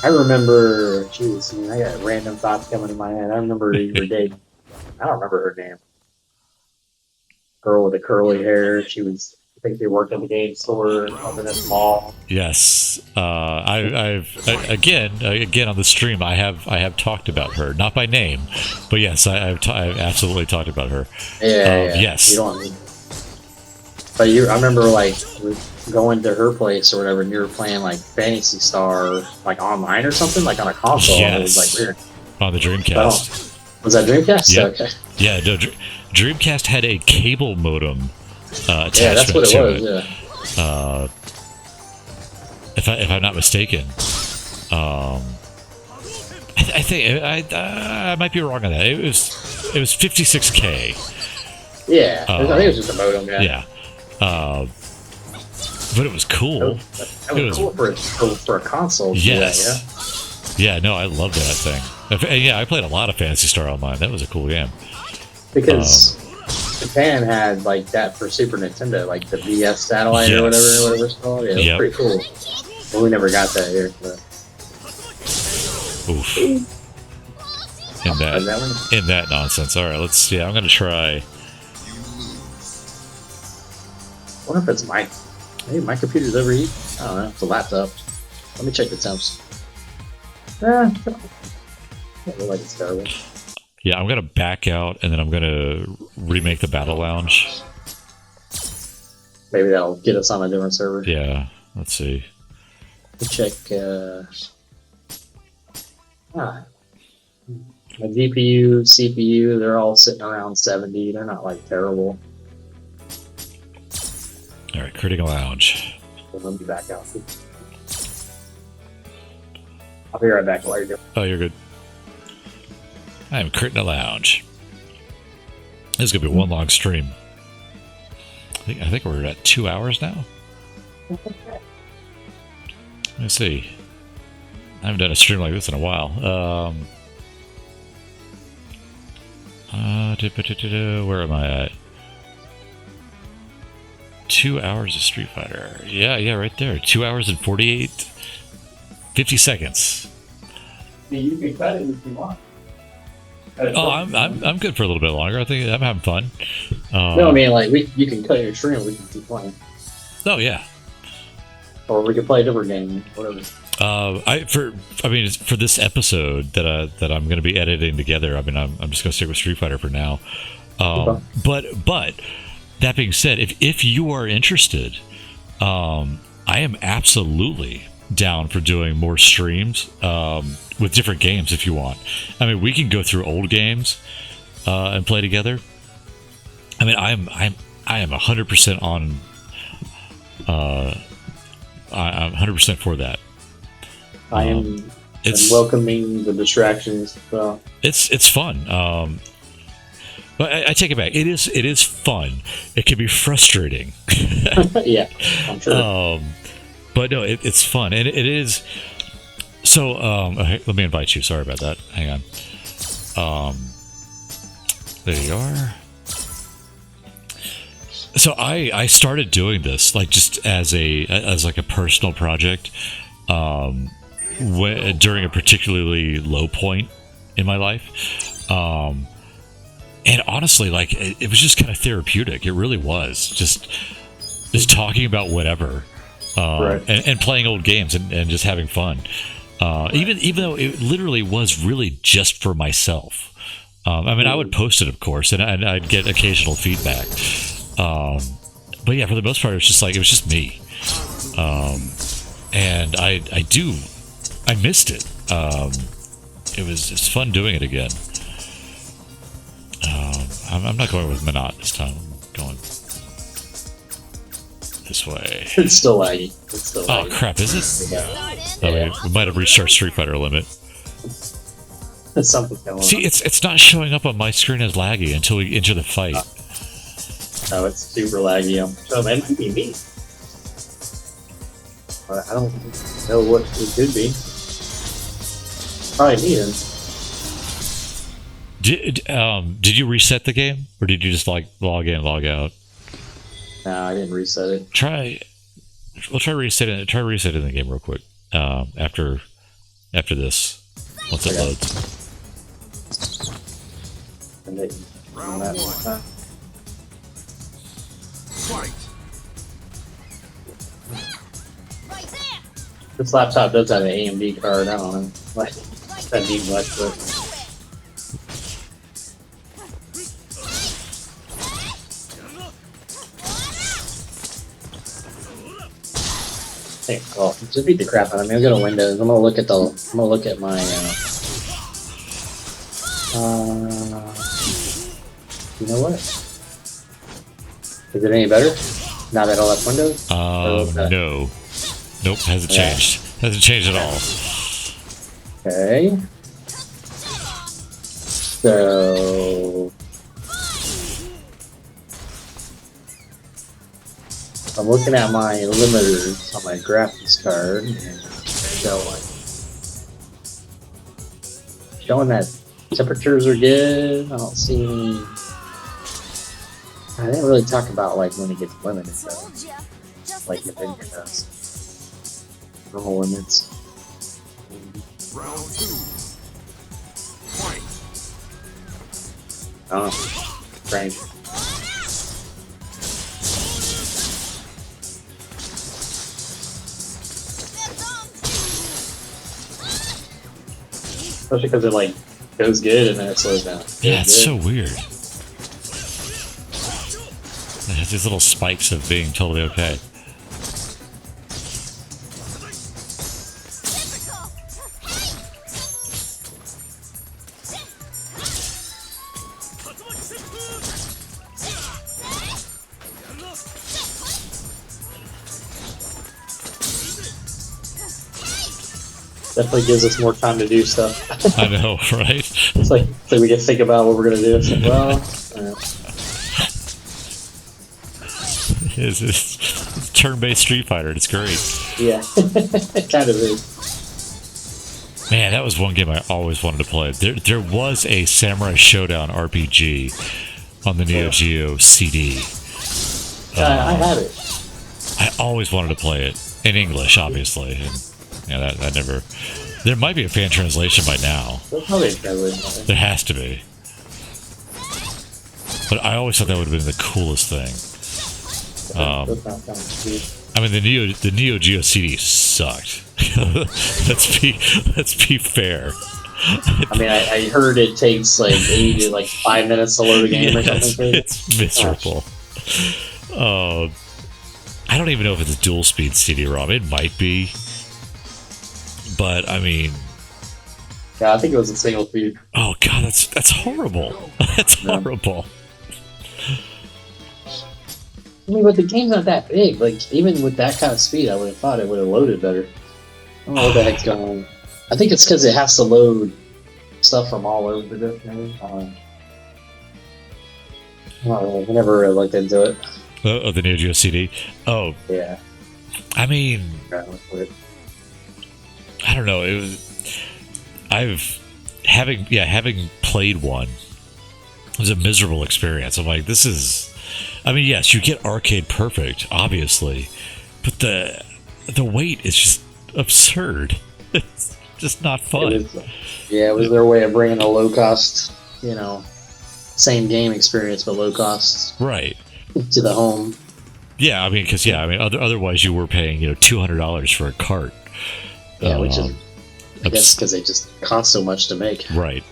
I remember. Jeez, man, I got random thoughts coming to my head. I remember you were dating. I don't remember her name. Girl with the curly hair. She was. I think they worked at the game store up in this mall. Yes, again on the stream. I have talked about her, not by name, but yes, I've absolutely talked about her. Yeah. Yes. You don't need. But I remember like going to her place or whatever, and you were playing like Fantasy Star like online or something, like on a console. And it was like weird. On the Dreamcast. Was that Dreamcast? Yep. Okay. Yeah, no, Dreamcast had a cable modem attachment Yeah, that's what it to was. it. Yeah. If I'm not mistaken. I think I might be wrong on that. It was 56K. Yeah, I think it was just a modem. Yeah. Yeah. But it was cool. That was cool for a console. Yes. Yeah, no, I love that thing. And yeah, I played a lot of Phantasy Star Online. That was a cool game. Because Japan had like that for Super Nintendo, like the VS satellite or whatever it's called. Yeah, it was pretty cool. But we never got that here. But. Oof. In that nonsense. All right, let's see. I'm gonna try. I wonder if it's maybe my computer's overheat. I don't know. It's a laptop. Let me check the temps. Doesn't look like it's terrible. Yeah, I'm gonna back out and then I'm gonna remake the Battle Lounge. Maybe that'll get us on a different server. Yeah, let's see. Let me check. My GPU, CPU, they're all sitting around 70. They're not like terrible. All right, Critical Lounge. So let me back out. I'll be right back while you're doing. Oh, you're good. I am Critical Lounge. This is gonna be one long stream. I think we're at 2 hours now. Let's see. I haven't done a stream like this in a while. Where am I at? 2 hours of Street Fighter. Yeah, right there. 2 hours and 50 seconds. You can cut it if you want. Oh, I'm good for a little bit longer. I think I'm having fun. No, I mean like you can cut your stream. We can keep playing. Oh yeah. Or we could play a different game, whatever. For this episode that I'm going to be editing together, I'm just going to stick with Street Fighter for now. Okay. But that being said, if you are interested, I am absolutely down for doing more streams with different games if you want. I mean, we can go through old games and play together. I mean, I am 100% on. I'm 100% for that. I am welcoming the distractions. So. It's fun. But I take it back. It is fun. It can be frustrating. Yeah, I'm sure. But no, it's fun, and it is. So okay, let me invite you. Sorry about that. Hang on. There you are. So I started doing this like just as like a personal project during a particularly low point in my life, and honestly, like it was just kind of therapeutic. It really was just talking about whatever, right. and playing old games and just having fun. Even though it literally was really just for myself. I mean, I would post it, of course, and I'd get occasional feedback. But yeah, for the most part, it was just me. And I missed it. It's fun doing it again. I'm not going with Minot this time. I'm going this way. It's still laggy. Oh crap! Is it? Yeah. We might have reached our Street Fighter limit. There's something going on. See, it's not showing up on my screen as laggy until we enter the fight. No, it's super laggy. So that might be me. But I don't know what it could be. Probably me then. Did you reset the game, or did you just like log in, log out? No, I didn't reset it. Try resetting. Try resetting the game real quick. After this, once it loads. And then, on that one. This laptop does have an AMD card. I don't know. Like, that need much, but. Hey, well, just beat the crap out of me. I'll go to Windows. I'm gonna look at my. You know what? Is it any better now that I left Windows? No. Nope, hasn't changed. Hasn't changed at all. Okay. So I'm looking at my limiters on my graphics card and showing that temperatures are good. I don't see any. I didn't really talk about like when it gets limited though. Like Nvidia does. Normal limits. Round 2. Fight. Oh, strange. Especially because it like goes good and then it slows down. Yeah, it's so weird. It has these little spikes of being totally okay. Definitely gives us more time to do stuff. I know, right? It's like so we can think about what we're gonna do. It's like, well, It's turn-based Street Fighter. It's great. yeah, it kind of is. Man, that was one game I always wanted to play. There was a Samurai Showdown RPG on the Neo Geo CD. I have it. I always wanted to play it in English, obviously. And yeah, that never. There might be a fan translation by now. There's probably a translation. There has to be. But I always thought that would have been the coolest thing. I mean, the Neo Geo CD sucked. let's be fair. I mean, I heard it takes like 5 minutes to load a game or something. It's miserable. I don't even know if it's a dual speed CD-ROM. It might be, but I mean, yeah, I think it was a single speed. oh god, that's horrible. That's horrible. I mean, but the game's not that big. Like, even with that kind of speed, I would have thought it would have loaded better. I don't know what the heck's going on. I think it's because it has to load stuff from all over the disc, maybe. I don't know. I never really looked into it. Oh, the Neo Geo CD. Oh, Yeah. I mean, I I don't know. It was. Having played one, it was a miserable experience. I'm like, this is. I mean, yes, you get arcade perfect, obviously, but the weight is just absurd. It's just not fun. It was their way of bringing a low cost, same game experience but low cost Right. to the home. Yeah, I mean, because otherwise you were paying $200 for a cart. Yeah, which is I guess because they just cost so much to make. Right.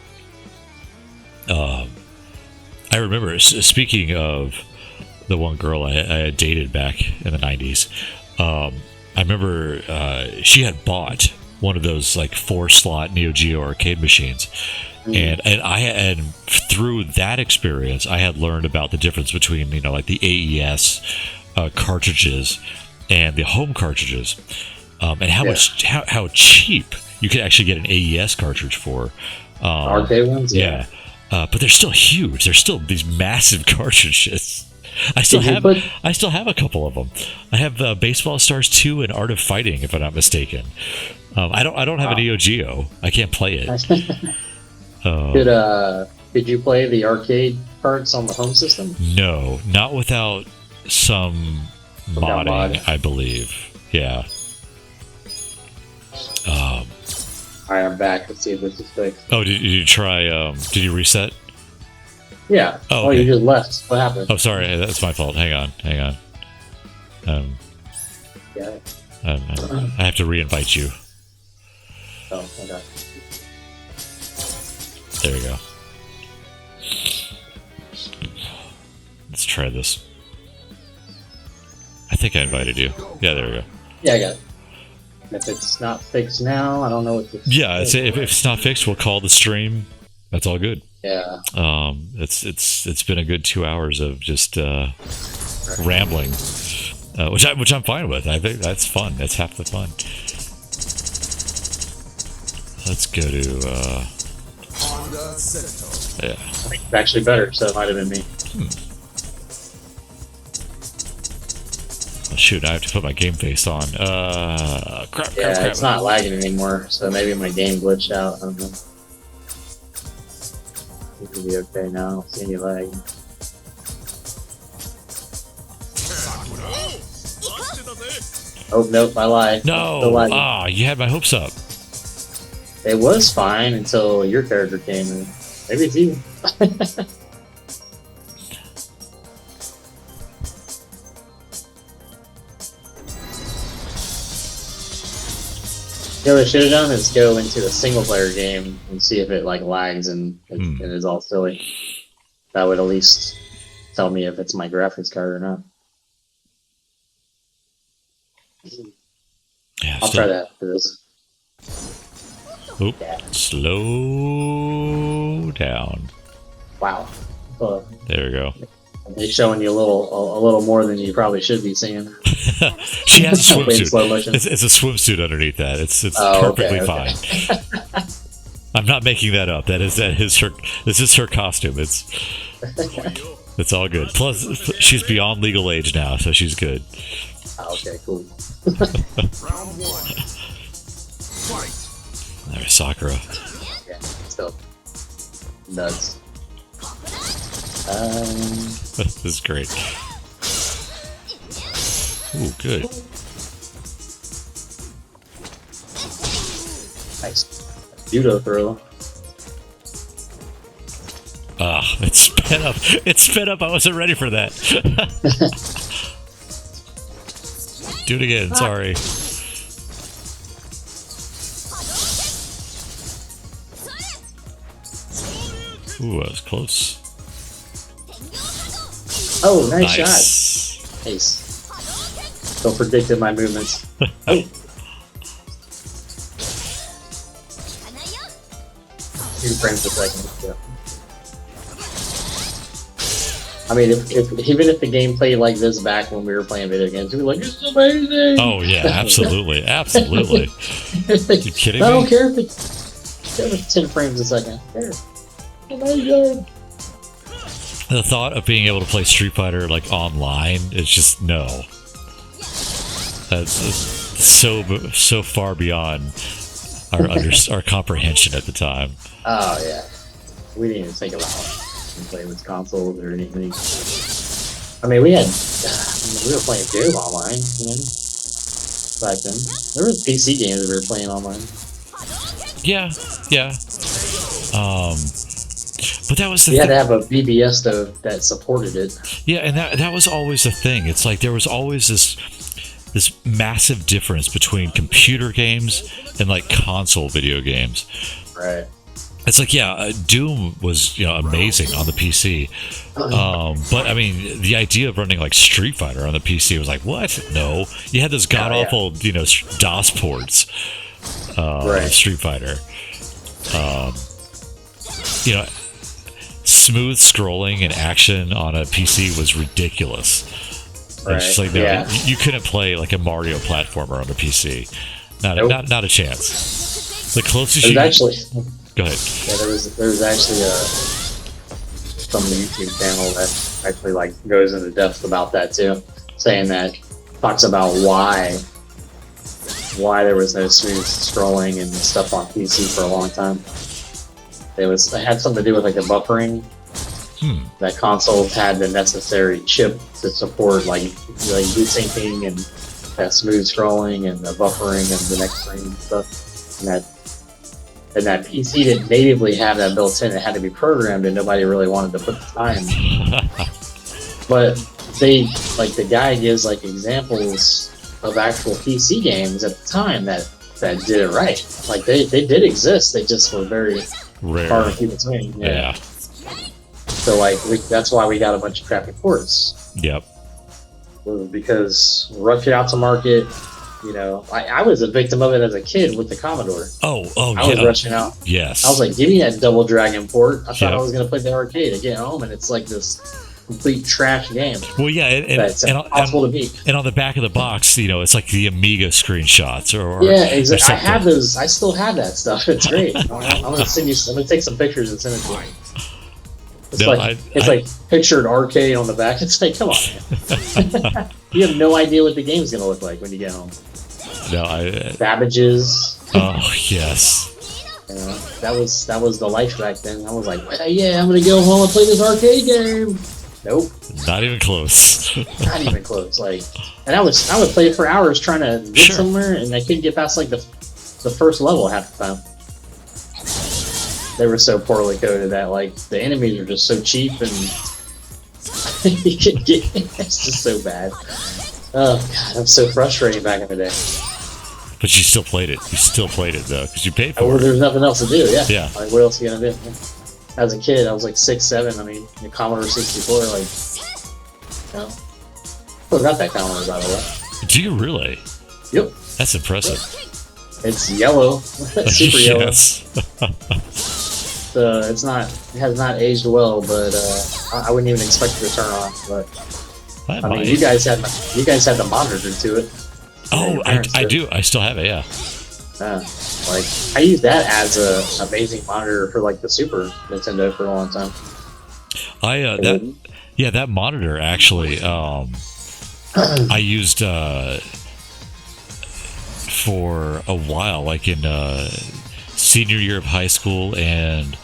I remember, speaking of the one girl I had dated back in the 90s, I remember she had bought one of those like 4-slot Neo Geo arcade machines. And through that experience, I had learned about the difference between like the AES cartridges and the home cartridges, and how cheap you could actually get an AES cartridge for. Arcade ones, yeah. But they're still huge. They're still these massive cartridges. I still have a couple of them. I have Baseball Stars 2 and Art of Fighting, if I'm not mistaken. I don't have a Neo Geo. I can't play it. Did you play the arcade parts on the home system? No, not without some modding, I believe. Yeah. Alright, I'm back. Let's see if this is fixed. Oh, did you try? Did you reset? Yeah. Oh, okay. okay. You just left. What happened? Oh, sorry, that's my fault. Hang on. Yeah. I have to re-invite you. Oh, okay. There we go. Let's try this. I think I invited you. Yeah, there we go. Yeah, I got it. If it's not fixed now, I don't know what to Yeah, if it's not fixed, we'll call the stream. That's all good. Yeah. It's been a good 2 hours of just rambling, which I'm fine with. I think that's fun. That's half the fun. Let's go to yeah. I think it's actually better, so it might have been me. Oh, shoot, I have to put my game face on. Crap. It's not lagging anymore, so maybe my game glitched out. I don't know. It should be okay now. I don't see any lag. Oh, nope, I lied. No! Still lagging. You had my hopes up. It was fine until your character came in. Maybe it's you. You know what I should have done is go into a single player game and see if it like lags and is all silly. That would at least tell me if it's my graphics card or not. Yeah, I'll try that for this. Oop. Slow down. Wow. There we go. They're showing you a little more than you probably should be seeing. She has a In slow motion. swimsuit. It's a swimsuit underneath that. It's perfectly fine. I'm not making that up. That is her. This is her costume. It's all good. Plus, she's beyond legal age now, so she's good. Okay, cool. Round one. Fight. There's Sakura. Yeah, still nuts. This is great. Ooh, good. Nice. Judo throw. It sped up. It sped up. I wasn't ready for that. Do it again. Sorry. Ooh, that was close. Oh, nice shot. Nice. Nice. Don't predict my movements. Oh. 2 frames a second. Yeah. I mean, even if the game played like this back when we were playing video games, we'd be like, "It's amazing!" Oh yeah, absolutely, absolutely. You kidding me? I don't care if it's 10 frames a second. There. Amazing. The thought of being able to play Street Fighter like online is just no. That's so far beyond our comprehension at the time. Oh yeah, we didn't even think about playing with consoles or anything. I mean, we were playing Doom online, you know, back then. There was PC games that we were playing online. Yeah. But that was the You thing. had to have a BBS though that supported it. Yeah, and that was always the thing. It's like there was always this massive difference between computer games and like console video games. Right. It's like, Doom was amazing on the PC, but I mean, the idea of running like Street Fighter on the PC was like, what? No, you had those god awful DOS ports, Right. Street Fighter. Smooth scrolling and action on a PC was ridiculous. Right. It's just like you couldn't play like a Mario platformer on a PC. Not a chance. The closest you Actually. Go ahead. Yeah, there was actually some YouTube channel that actually like goes into depth about that too, saying that talks about why there was no smooth scrolling and stuff on PC for a long time. It had something to do with like the buffering. That consoles had the necessary chip to support like boot syncing and that smooth scrolling and the buffering and the next frame and stuff. And that PC didn't natively have that built in. It had to be programmed, and nobody really wanted to put the time. But the guy gives like examples of actual PC games at the time that did it right. Like they did exist. They just were very Rare. hard to keep it swing. Yeah. So that's why we got a bunch of crappy ports. Yep. Because rushed it out to market, You know, I was a victim of it as a kid with the Commodore. Oh, I was yeah. rushing out. Yes. I was like, give me that Double Dragon port. I thought Yep. I was going to play the arcade and get home, and it's like this complete trash game well, yeah, that's impossible to beat. and on the back of the box, you know, it's like the Amiga screenshots or Yeah, or exactly. I something. have those. I still have that stuff. It's great. I'm gonna send you. I'm gonna take some pictures and send it to you. It's No, like like pictured arcade on the back. It's like, come on, man. You have no idea what the game's gonna look like when you get home. No, Babbage's. oh yes. You know, that was the life back then. I was like, well, yeah, I'm gonna go home and play this arcade game. Nope, Not even close. not even close. Like, and I would play it for hours trying to get Sure. somewhere, and I couldn't get past like the first level half the time. They were so poorly coded that like the enemies are just so cheap and you can get it's just so bad. Oh god, I'm so frustrating back in the day. But you still played it. You still played it though, because you paid Well, for it. there's nothing else to do. Yeah. Yeah. Like, what else are you gonna do? Yeah. As a kid, I was like 6, 7. I mean, the Commodore 64, like, you know, still got that Commodore by the way. Do you really? Yep. That's impressive. It's yellow, super yellow. Yes. It's not, it has not aged well, but I wouldn't even expect it to turn on. But That I mean, might. you guys had the monitor to it. Oh, your I parents did. do. I still have it. Yeah. Like I used that as a amazing monitor for like the Super Nintendo for a long time. That monitor actually. I used for a while, like in senior year of high school and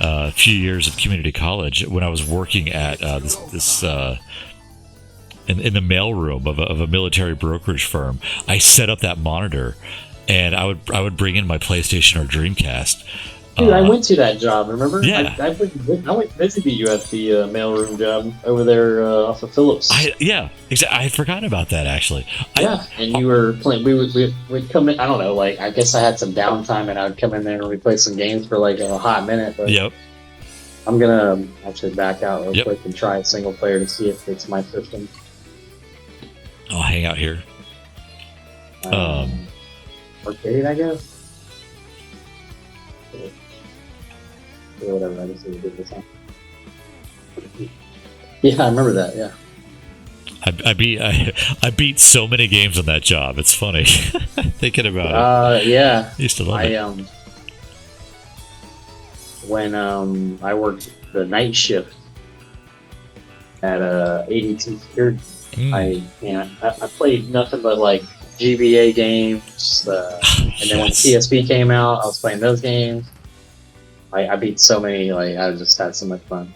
a few years of community college, when I was working at this in the mailroom of a military brokerage firm. I set up that monitor, and I would bring in my PlayStation or Dreamcast. Dude, I went to that job. Remember? Yeah. I went to visit you at the mailroom job over there off of Phillips. I had forgotten about that actually. Yeah, and you were playing. We'd come in. I don't know. Like I guess I had some downtime, and I would come in there and we play some games for like a hot minute. But Yep. I'm gonna actually back out real Yep. quick and try a single player to see if it's my system. I'll hang out here. Arcade, I guess. Yeah, whatever. I just need to get this on. Yeah, I remember that. Yeah. I beat so many games on that job. It's funny thinking about it. Yeah. I used to love it. When I worked the night shift at 82 Security, I played nothing but like GBA games, and then when Yes. PSP came out, I was playing those games. I beat so many. Like I just had so much fun,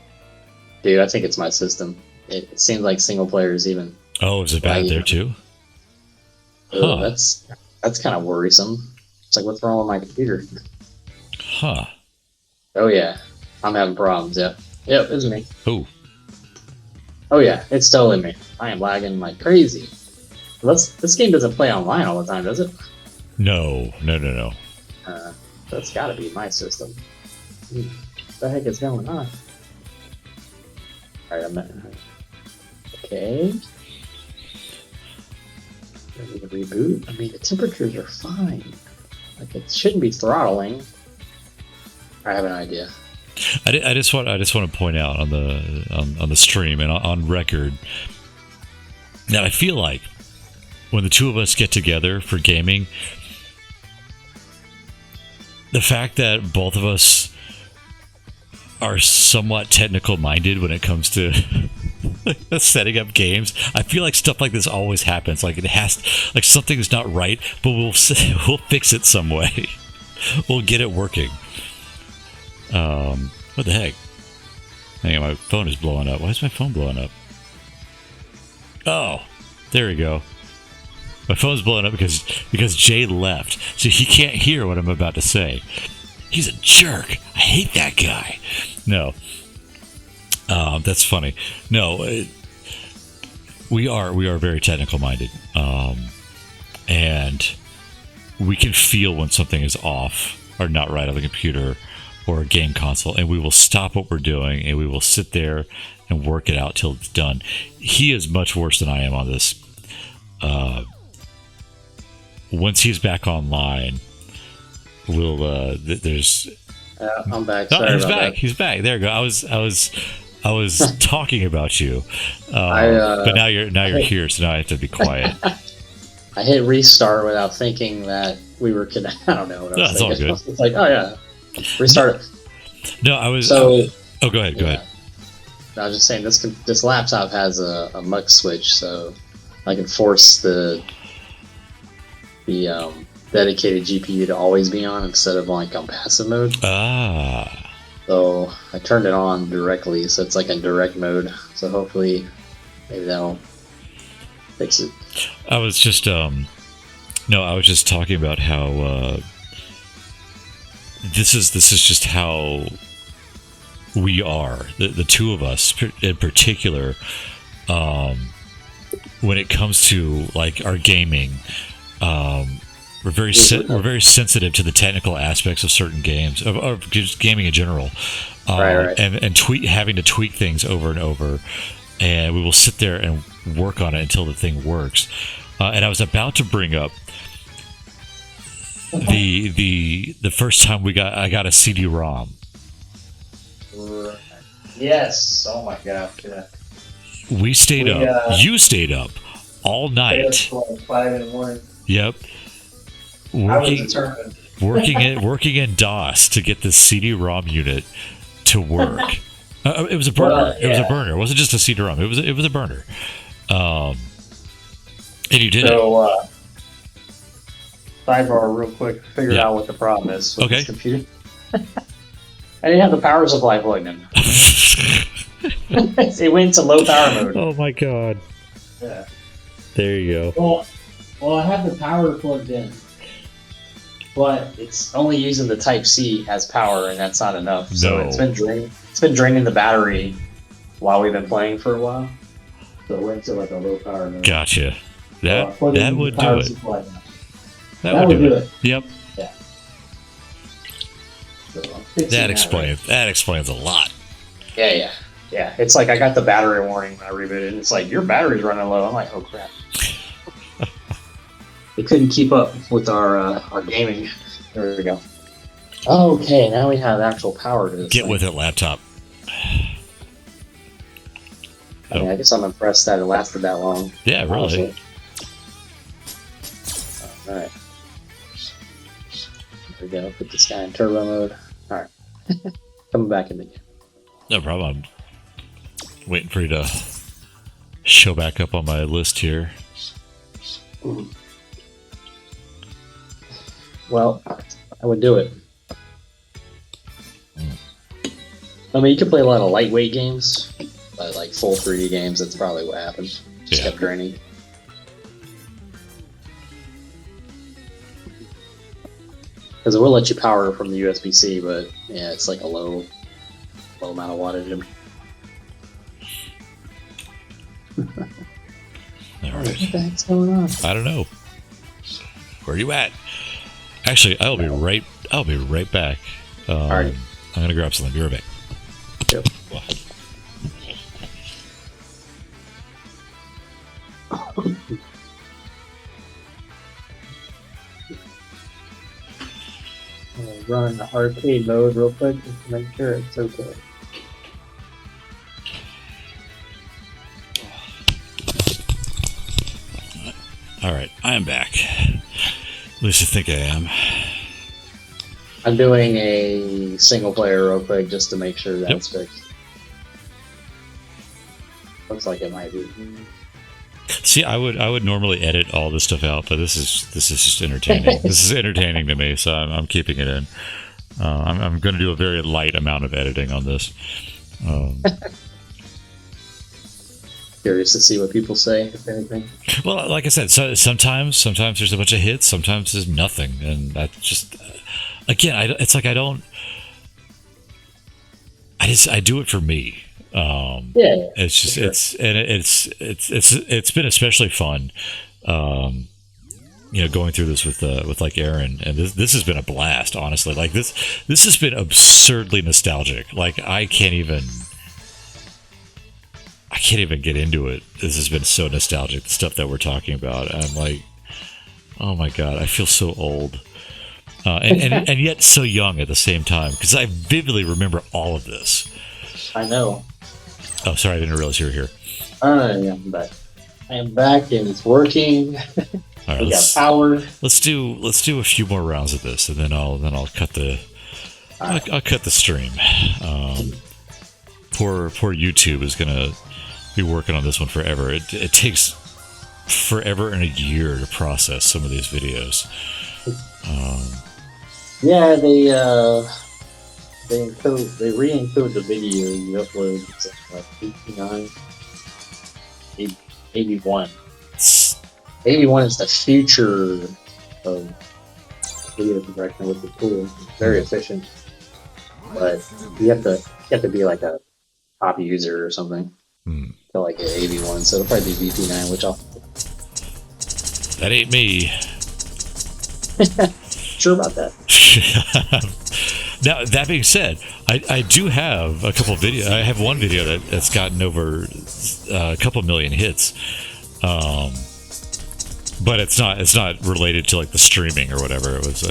dude. I think it's my system. It seems like single players even. Oh, is it bad there too? Oh, Huh. that's kind of worrisome. It's like, what's wrong with my computer? Huh. Oh yeah, I'm having problems. Yep, it's me. Oh. Oh yeah, it's totally me. I am lagging like crazy. This game doesn't play online all the time, does it? No. That's got to be my system. What the heck is going on? Alright, okay. Ready to reboot? I mean, the temperatures are fine. Like, it shouldn't be throttling. I have an idea. I just want to point out on the stream and on record that I feel like when the two of us get together for gaming, the fact that both of us are somewhat technical minded when it comes to setting up games, I feel like stuff like this always happens. Like like something's not right, but we'll fix it some way. We'll get it working. What the heck? Hang on, my phone is blowing up. Why is my phone blowing up? Oh, there we go. My phone's blowing up because Jay left, so he can't hear what I'm about to say. He's a jerk. I hate that guy. No, that's funny. No, we are very technical minded, and we can feel when something is off or not right on the computer or a game console, and we will stop what we're doing and we will sit there and work it out till it's done. He is much worse than I am on this. once he's back online, we'll there's. I'm back. Oh, Sorry he's about back. that. He's back. There you go. I was talking about you, but now you're here, so now I have to be quiet. I hit restart without thinking that we were connected. I don't know what I was That's all thinking. good. It's like, oh yeah, restart it. No, I was. So, oh, go ahead. Go ahead. I was just saying this laptop has a mux switch, so I can force the dedicated GPU to always be on instead of like on passive mode. Ah. So I turned it on directly, so it's like in direct mode. So hopefully, maybe that'll fix it. I was just I was just talking about how this is just how we are, the two of us in particular, when it comes to like our gaming. We're very sensitive to the technical aspects of certain games, of just gaming in general, Right. and having to tweak things over and over, and we will sit there and work on it until the thing works. And I was about to bring up the first time I got a CD-ROM. Yes. Oh my god. Yeah. We stayed up. You stayed up all night. Like 5 in the morning. Yep. Working in DOS to get the CD-ROM unit to work. It was a burner. Well, yeah. It was a burner. It wasn't just a CD-ROM. It was a burner. And you did it. So, sidebar real quick. Figure Yeah. out what the problem is with Okay. this computer. I didn't have the power supply plugged in. It went to low power mode. Oh my god. Yeah. There you go. Well, I have the power plugged in, but it's only using the Type C as power, and that's not enough. So No. it's been draining the battery while we've been playing for a while. So it went to like a low power mode. Gotcha. That So I plugged in that the would do power it. supply now. That would do it. Yep. So I'm fixing That right. explains a lot. Yeah. It's like I got the battery warning when I rebooted, and it's like your battery's running low. I'm like, oh crap. It couldn't keep up with our gaming. There we go. Okay, now we have actual power to this. Get thing. with it, laptop. I mean, I guess I'm impressed that it lasted that long. Yeah, really. honestly. All right. There we go. Put this guy in turbo mode. All right. Coming back in the game. No problem. I'm waiting for you to show back up on my list here. Well, I would do it. I mean, you can play a lot of lightweight games, but like full 3D games, that's probably what happened. Just Yeah. kept draining. Because it will let you power from the USB-C, but yeah, it's like a low amount of wattage. All What right. the heck's going on? I don't know. Where are you at? Actually, I'll be right back. Alright. I'm gonna grab something. Be right back. Yep. I'm gonna run the arcade mode real quick just to make sure it's okay. All right, I am back. At least I think I am. I'm doing a single player real quick just to make sure that's fixed. Looks like it might be. See, I would normally edit all this stuff out, but this is just entertaining. This is entertaining to me, so I'm keeping it in. I'm going to do a very light amount of editing on this. Curious to see what people say, if anything. Well, like I said, sometimes there's a bunch of hits, sometimes there's nothing, and that's just again, it's like I do it for me. Yeah, It's just sure. it's been especially fun, going through this with like Aaron, and this has been a blast. Honestly, like this has been absurdly nostalgic. Like I can't even get into it. This has been so nostalgic. The stuff that we're talking about, I'm like, Oh my god, I feel so old. And yet so young at the same time, because I vividly remember all of this. I know. Oh, sorry, I didn't realize you were here. Yeah, I'm back. I am back and it's working. All right, We got power. let's do a few more rounds of this, and then I'll cut the I'll cut the stream. Poor YouTube is gonna be working on this one forever. It takes forever and a year to process some of these videos. Yeah, they re-encode the video you upload. It's like 89, 81. 81 is the future of video progression with the tool. It's very efficient, but you have to be like a top user or something to like get 81. So it'll probably be VP9, which I'll. That ain't me. Sure about that. Now, that being said, I do have a couple of videos. I have one video that's gotten over a couple million hits, but it's not related to like the streaming or whatever. It was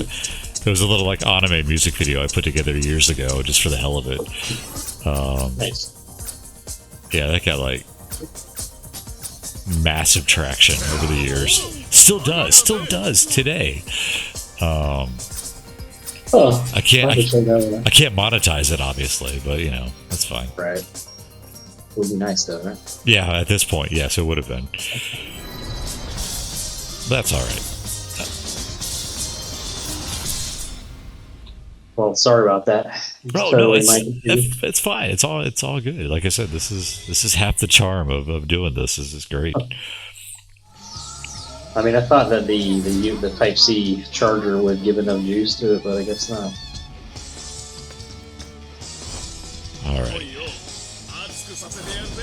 a little like anime music video I put together years ago just for the hell of it. Nice. Yeah, that got like massive traction over the years. Still does today. I can't monetize it, obviously, but you know, that's fine. Right. Would be nice though, right? Yeah, at this point, yes, it would have been. That's all right. Well, sorry about that. Bro, no, it's fine. It's all good. Like I said, this is half the charm of doing this. This is great. I mean, I thought that the Type-C charger would give enough juice to it, but I guess not. All right.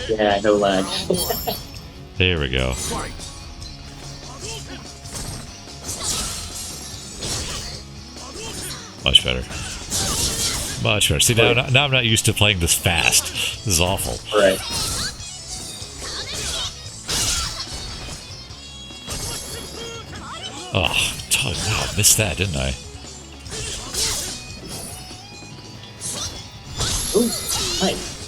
Yeah, no lag. There we go. Much better. Much better. See, now I'm not used to playing this fast. This is awful. Right. Oh, wow, I missed that, didn't I? Ooh, nice.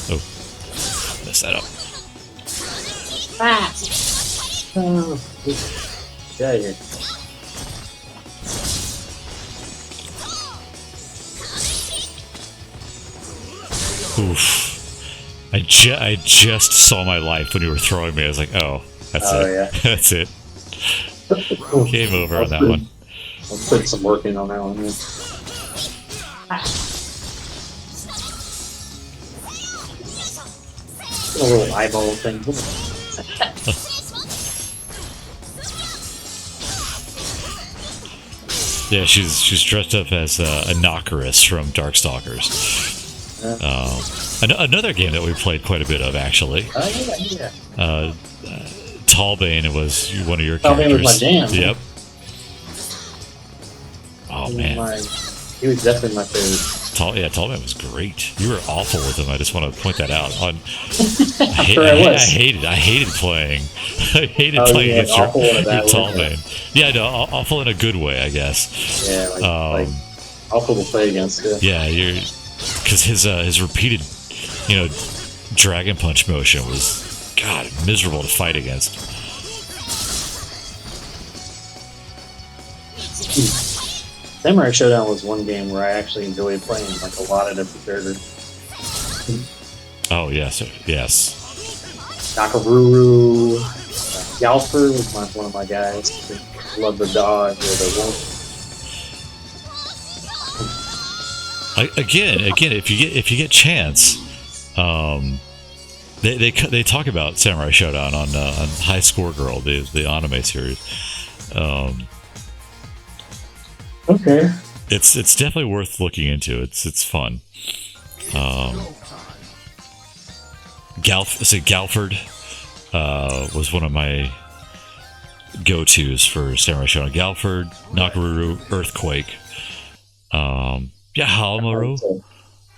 Oh, messed that up. Ah! Oh, get out of here. Oof. I just saw my life when you were throwing me. I was like, oh, that's it. Yeah. That's it. Game over on that one. I'll put some work in on that one. A little eyeball thing. Yeah, she's dressed up as a Nocris from Darkstalkers. Another game that we played quite a bit of, actually. Yeah. Talbane was one of your characters. Talbane was my jam. Yep. Oh man, he was definitely my favorite. Talbane was great. You were awful with him. I just want to point that out. I hated playing. I hated playing against Talbane. Yeah, no, awful in a good way, I guess. Yeah, like awful to play against. Yeah, because his repeated, Dragon Punch motion was, God, miserable to fight against. Samurai Showdown was one game where I actually enjoyed playing like a lot of different characters. Oh yes. Nakaruru, Galfer was one of my guys. Love the dog or the wolf. Again, if you get chance, they talk about Samurai Showdown on High Score Girl, the anime series. Okay. It's definitely worth looking into. It's fun. Galford was one of my go-tos for Samurai Shodown: Galford, Nakaruru, Earthquake. Halamaru.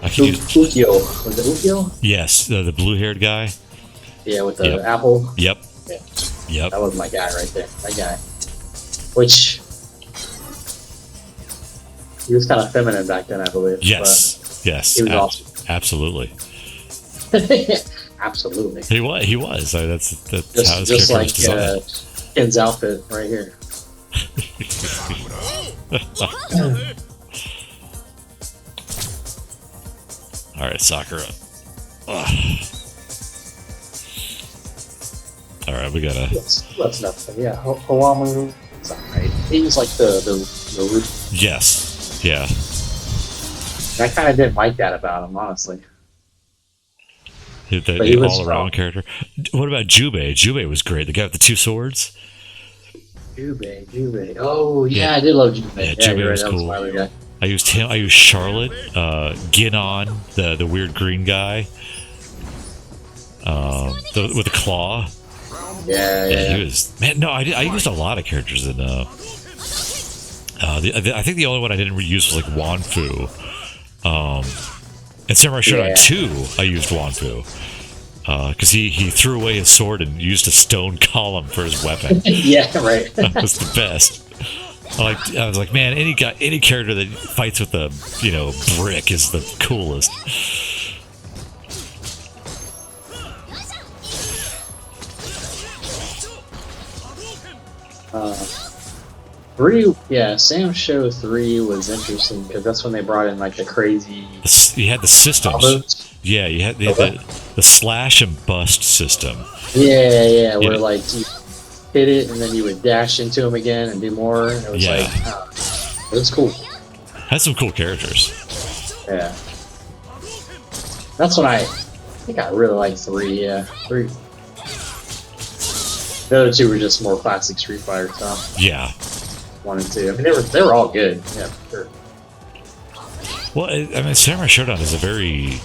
I can use Ukyo. Was it Ukyo? yes, the blue-haired guy. Yeah, with the Yep. apple. Yep. Yeah. Yep. That was my guy right there. That guy. Which he was kind of feminine back then, I believe. Yes. Yes. He was awesome. Absolutely. But absolutely. He was. He was. That's how his Just character like was designed. Ken's outfit right here. All right, Sakura. Ugh. All right, we gotta. That's nothing. Yeah, Hawamaru. It's alright. He was like the root. Yes. Yeah. I kind of didn't like that about him, honestly. The But he was all-around strong. character. What about Jubei? Jubei was great. The guy with the two swords. Jubei. Oh, yeah, Yeah. I did love Jubei. Yeah, Yeah, Jubei you're right, was that cool. my other guy. I used him. I used Charlotte, Ginon, the weird green guy, with the claw. Yeah. He was man. No, I used a lot of characters in. I think the only one I didn't reuse was like Wanfu. In Samurai Shodown 2, I used Wanfu because he threw away his sword and used a stone column for his weapon. Yeah, right. That was the best. I was like, man, any character that fights with a brick is the coolest. Sam Show 3 was interesting because that's when they brought in like the crazy You had the systems. combos. Yeah, you had the slash and bust system. Yeah, where Yeah. like you hit it and then you would dash into him again and do more. And it was Yeah. it was cool. Had some cool characters. Yeah. That's when I think I really liked 3, yeah. 3. The other 2 were just more classic Street Fighter stuff. Yeah. 1 and 2. I mean, they were all good. Yeah, for sure. Well, I mean, Samurai Shodown is a very,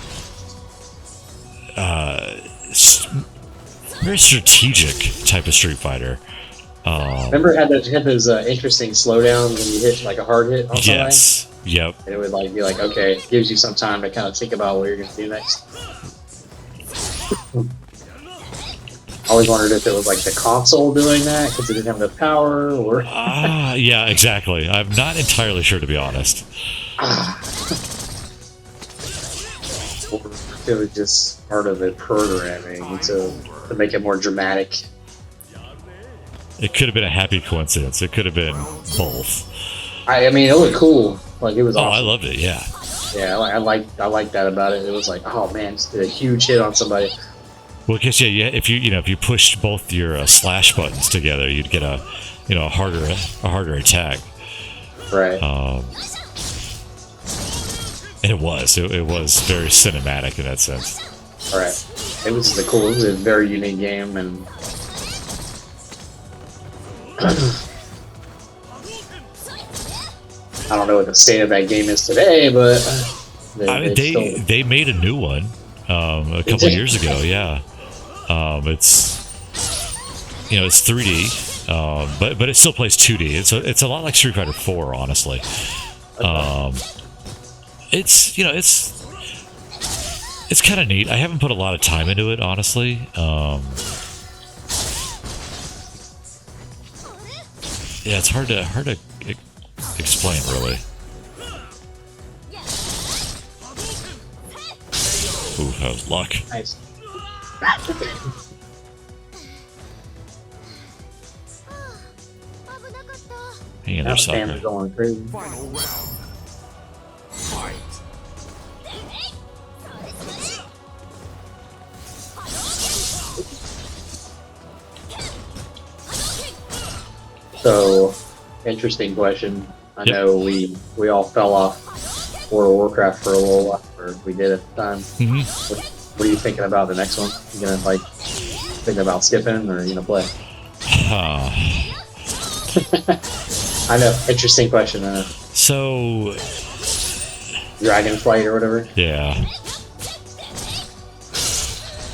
very strategic type of Street Fighter. Remember it had those interesting slowdowns when you hit like a hard hit on something? Yes. Yep. And it would like be like, okay, gives you some time to kind of think about what you're going to do next. I always wondered if it was like the console doing that because it didn't have enough power, or Yeah, exactly. I'm not entirely sure, to be honest. or if it was just part of the programming to make it more dramatic. It could have been a happy coincidence. It could have been both. I mean, it looked cool. Like it was Oh, I awesome. loved it. Yeah. Yeah, I like that about it. It was like, oh man, just did a huge hit on somebody. Well, because yeah, if you pushed both your slash buttons together, you'd get a harder attack. Right. And it was very cinematic in that sense. Right. It was cool. It was a very unique game, and I don't know what the state of that game is today, but They made a new one a couple of years ago. Yeah, it's 3D, but it still plays 2D. It's a lot like Street Fighter 4, honestly. It's kind of neat. I haven't put a lot of time into it, honestly. Yeah, it's hard to explain, really. Ooh, that was luck. nice. Hang in Now there, Sam's Sakura. going crazy. Final round. Fight. So, interesting question. I Yep. know we all fell off World of Warcraft for a little while, or we did at the time. hmm What are you thinking about the next one? You gonna thinking about skipping, or you gonna play? I know, interesting question. So, Dragonflight or whatever. yeah.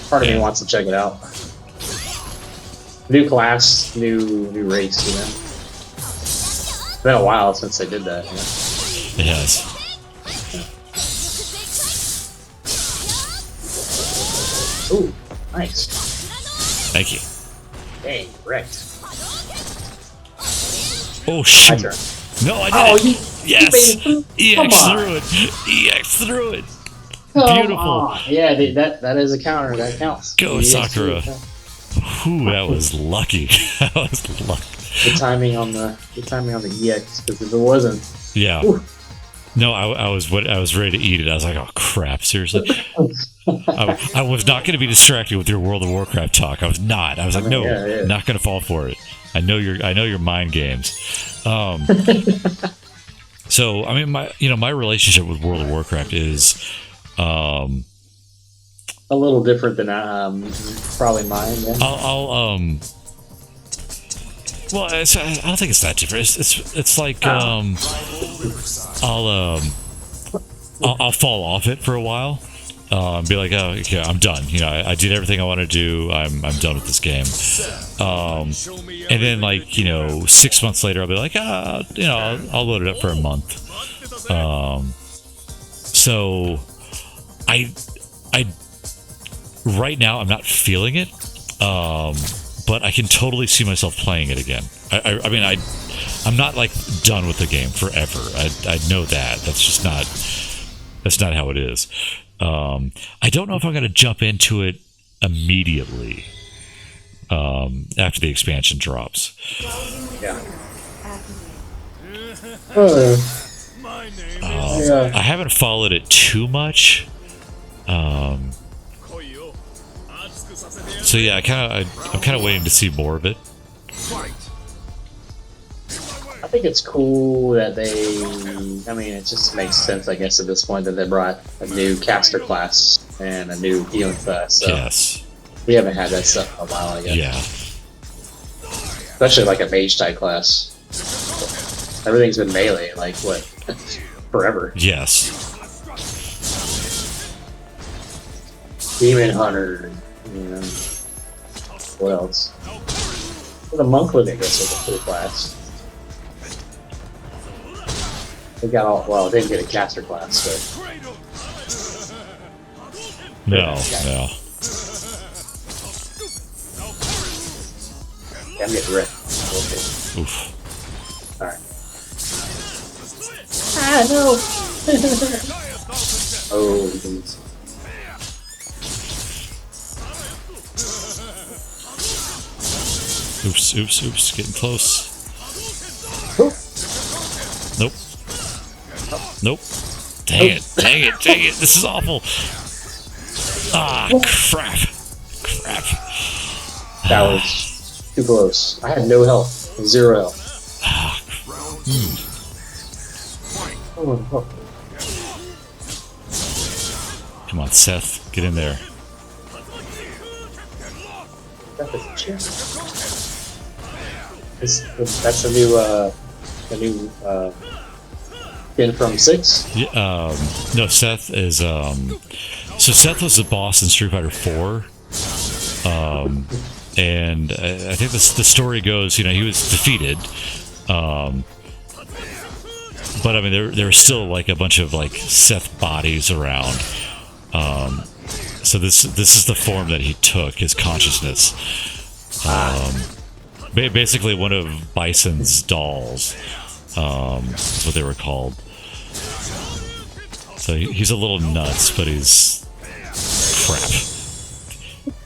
Part of me Yeah. wants to check it out. New class, new race, you know. It's been a while since they did that. You know? It has. Ooh, nice. Thank you. Dang, wrecked. Oh My shoot! turn. No, I Oh, did. you Yes. made it through? Come EX on. through it. EX through it. Come Beautiful. on. Yeah, dude, that is a counter. That counts. Go, The EX2 Sakura. counts. Whew, that was lucky. That was lucky. The timing on the EX, because if it wasn't, Yeah. Ooh. No, I was ready to eat it. I was like, oh crap, seriously. I was not going to be distracted with your World of Warcraft talk. I was not. I was like, no, Yeah. not going to fall for it. I know your mind games. So I mean, my relationship with World of Warcraft is, a little different than probably mine. Yeah. Well, I don't think it's that different. It's like I'll fall off it for a while. Be like, oh, okay, I'm done. You know, I did everything I want to do. I'm done with this game. And then, like, 6 months later, I'll be like, I'll load it up for a month. So I right now I'm not feeling it, but I can totally see myself playing it again. I mean, I'm not like done with the game forever. I know that. That's not how it is. I don't know if I'm going to jump into it immediately after the expansion drops. Yeah. I haven't followed it too much. So yeah, I'm kind of waiting to see more of it. I think it's cool that I mean, it just makes sense, I guess, at this point that they brought a new caster class and a new healing class. So Yes. we haven't had that stuff in a while, I guess. Yeah. Especially like a mage type class. Everything's been melee, like what, forever. Yes. Demon Hunter, what else? Well, the Monkling, I guess, was a cool class. They got it didn't get a caster class, but No. yeah, I'm getting wrecked. Okay. Oof. Alright. Ah, no! Oh, geez. Oops. Getting close. Nope. Dang it. This is awful. Ah, crap. That was too close. I had no health. 0 health. Oh. Come on, Seth. Get in there. That's a new skin from 6. Yeah, no, Seth is so Seth was the boss in Street Fighter 4. And I think the story goes, he was defeated. But I mean, there were still like a bunch of like Seth bodies around. So this is the form that he took, his consciousness. Basically one of Bison's dolls. That's what they were called. So he's a little nuts, but he's crap.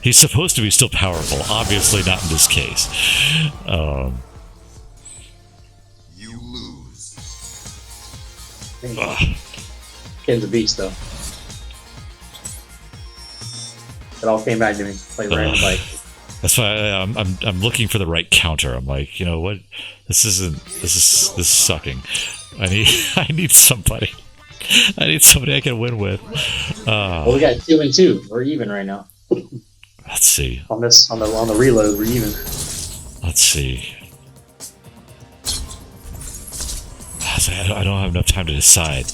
He's supposed to be still powerful. Obviously not in this case. You lose. Ken's a beast, though. It all came back to me. Like random, like. That's why I'm looking for the right counter. I'm like, you know what? This is sucking. I need somebody. I need somebody I can win with. Well, we got 2 and 2. We're even right now. Let's see. On the reload, we're even. Let's see. I don't have enough time to decide.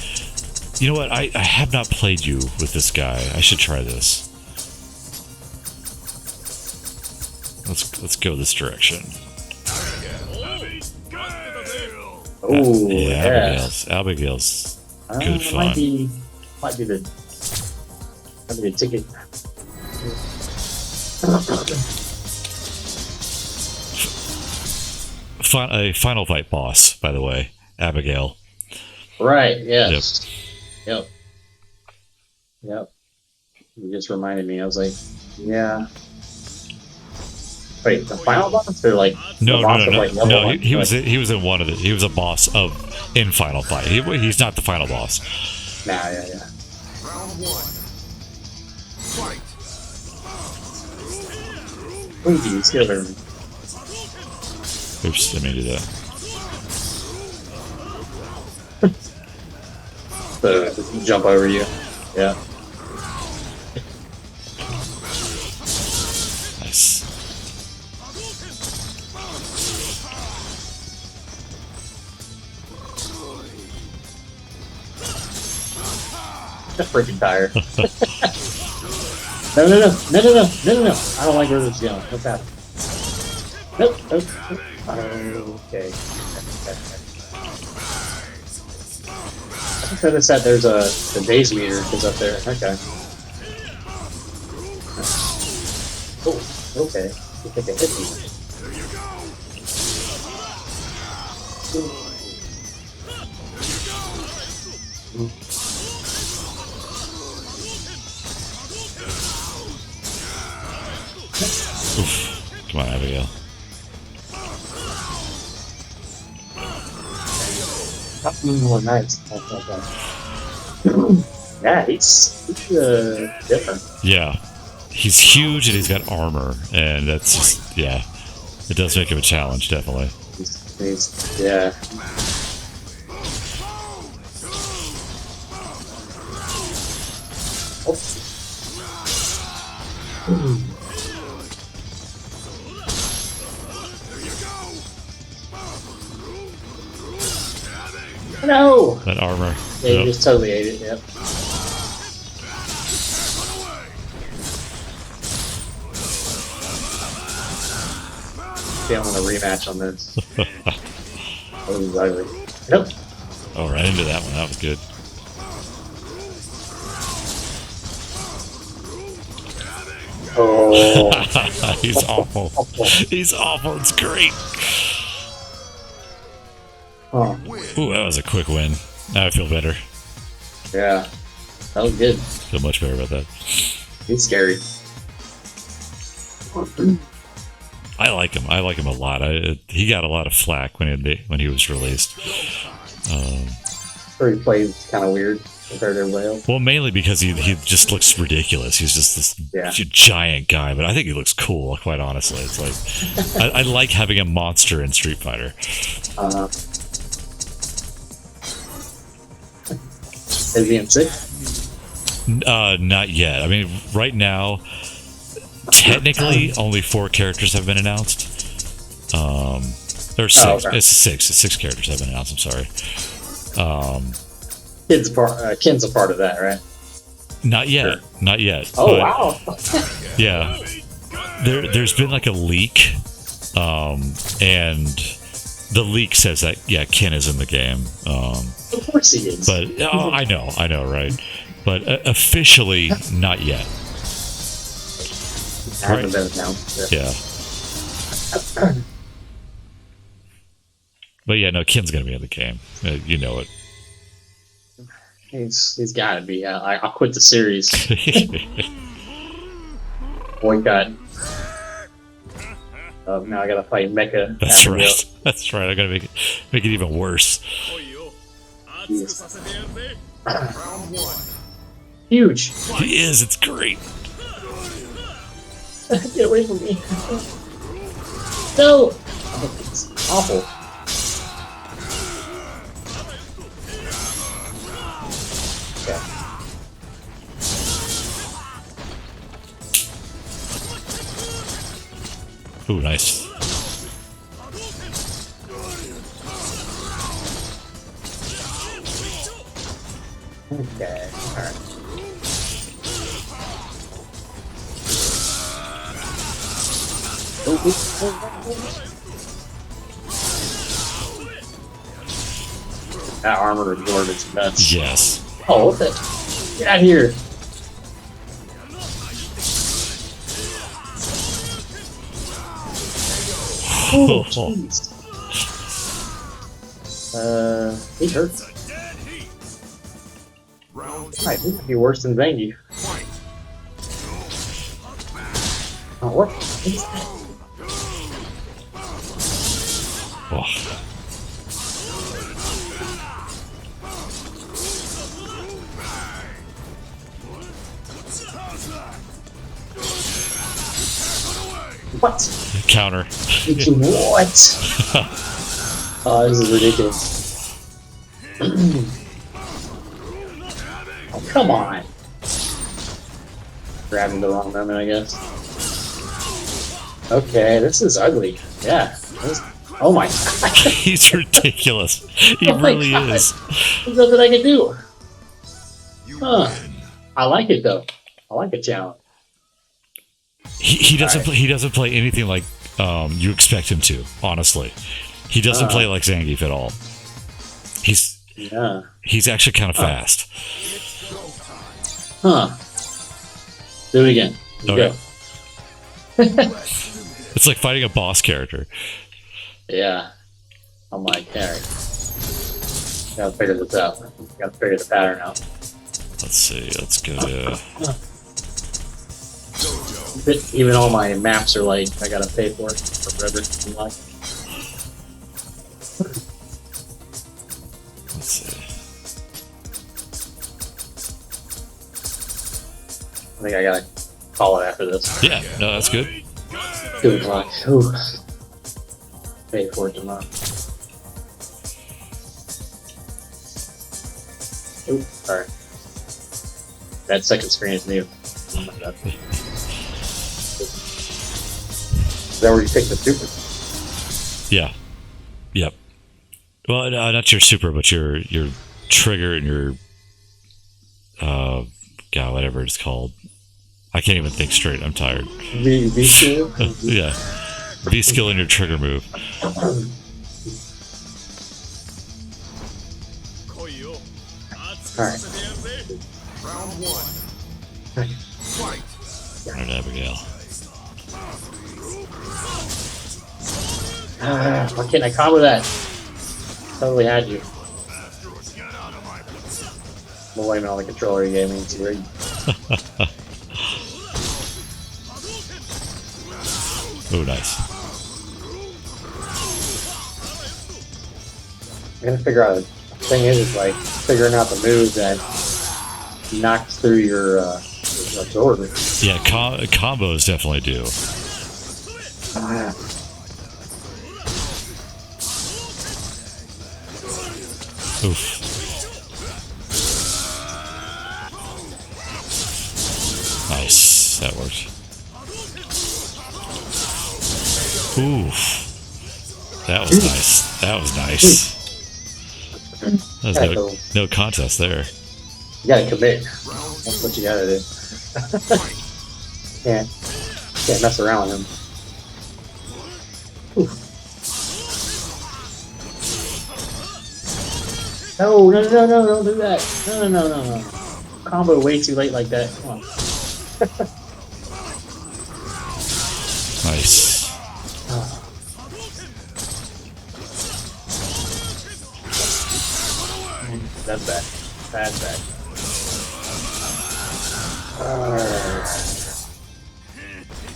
You know what? I have not played you with this guy. I should try this. let's go this direction. Oh, Yeah, yeah. Abigail's good It fun. might be the ticket. A final fight boss, by the way, Abigail. Right. Yes. Yep. You just reminded me. I was like, yeah. Wait, the final boss or like No, the no, boss no, of, no, like, level no. one? He was in one of the. He was a boss in Final Fight. He's not the final boss. Nah, yeah. Round one. Fight. Ooh, skill there. Oops, I mean to do that. Jump over you. Yeah. Nice. Freaking tired. No. I don't like where this is going. What's happening? Nope. Okay. I should have said there's the days meter is up there. Okay. Oh, okay. You think it hit me. Oof. Come on, Abigail. Oh, nice. Yeah, he's different. Yeah, he's huge and he's got armor, and that's just it does make him a challenge, definitely. Yeah. No! That armor. Yeah, you Yep. just totally ate it, yep. Yeah, I'm gonna rematch on this. That was ugly. Nope. Oh, right into that one. That was good. Oh. He's awful. He's awful. It's great. Oh, Ooh, that was a quick win. Now I feel better. yeah. That was good. Feel much better about that. He's scary. I like him. I like him a lot. He got a lot of flack when he was released. Or he plays kind of weird compared to everybody else. Well, mainly because he just looks ridiculous. He's just this giant guy, but I think he looks cool. Quite honestly, it's like I like having a monster in Street Fighter. Is he in 6? Not yet. I mean, right now, technically, only 4 characters have been announced. There's 6. Oh, okay. It's 6. 6 characters have been announced. I'm sorry. Ken's a part of that, right? Not yet. Sure. Not yet. Oh, but, wow. Yeah. There's been like a leak, and the leak says that Ken is in the game. Of course he is. But I know, right? But officially, not yet. Hasn't been announced. Yeah. But yeah, no, Ken's gonna be in the game. You know it. He's got to be. I'll quit the series. Boycott. Now I gotta fight Mecha. That's Abigail. right. That's right. I'm gonna make it even worse. Round one. Huge. He is. It's great. Get away from me. No. It's awful. Okay. Ooh, nice. Okay. Alright. That armor absorb is nuts. Yes. Oh, what the? Get out of here! Oh, jeez. He hurts. Alright, this could be worse than Zangief. Oh, what? What's that? Oh. What? Counter. What? Oh, this is ridiculous. Oh, come on. Grabbing the wrong moment, I guess. Okay, this is ugly. Yeah. Oh my god. He's ridiculous. He Oh my really God. is. There's nothing I can do. Huh. I like it though. I like the challenge. He doesn't Alright. play. He doesn't play anything like you expect him to. Honestly, he doesn't play like Zangief at all. Yeah. He's actually kind of fast. Huh. Do it again. Okay. Go. It's like fighting a boss character. Yeah. I'm like, alright. Gotta figure this out. Gotta figure the pattern out. Let's see. Let's go to. Even all my maps are like, I gotta pay for it for forever. I'm like, Let's see. I think I gotta call it after this. Yeah. No, that's good. 2 o'clock. Ooh. Pay for it tomorrow. Ooh, sorry. That second screen is new. Oh my god. Is that where you pick the super? Yeah. Yep. Well, not your super, but your trigger and your God, whatever it's called. I can't even think straight. I'm tired. V2? Yeah. V skill in your trigger move. Alright. Alright, Abigail. Why can't I combo that? Totally had you. I'm blaming on the controller you gave me. It's rigged. Oh, nice. I gotta figure out. The thing is like figuring out the move that knocks through your absorber. Yeah, combos definitely do. Oof. Nice. That worked. Oof. That was nice. That was nice. There's no contest there. You gotta commit. That's what you gotta do. Can't mess around with him. Oof. No, don't do that. No. Combo way too late like that. Come on. Nice. That's bad. That's bad.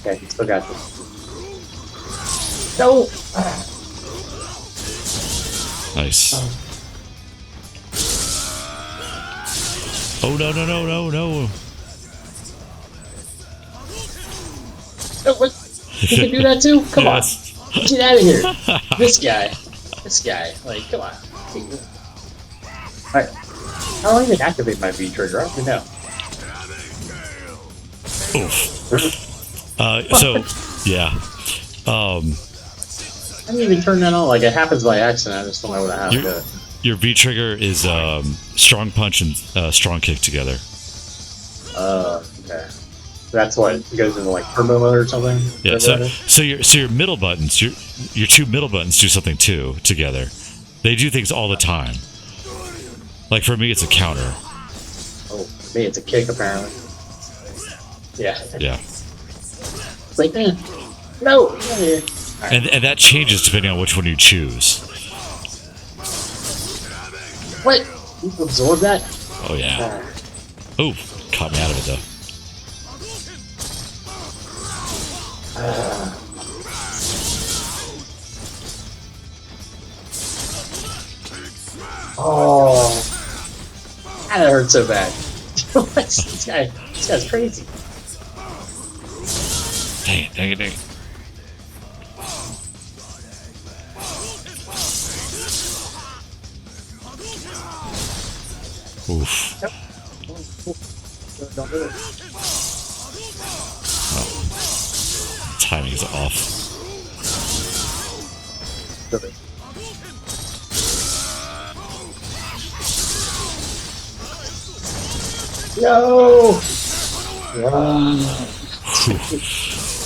Okay, he still got this. No! Nice. Oh, no. No, what? You can do that too? Come Yes. on. Get out of here. This guy. Like, come on. Alright. How do I even activate my V trigger? I don't even know. Oof. Yeah. I didn't even turn that on. Like, it happens by accident. I just don't know what I have to do. Your V trigger is strong punch and strong kick together. Okay. That's what it goes into like turbo mode or something. Yeah. Whatever that is. So your middle buttons, your two middle buttons do something too together. They do things all the time. Like for me, it's a counter. Oh, for me, it's a kick apparently. Yeah. Yeah. It's like, no, get out of here. And that changes depending on which one you choose. What? You absorb that? Oh yeah. Oh, caught me out of it though. Oh, that hurt so bad. This guy's crazy. Dang it. Oof. Don't do it. Timing is off. No!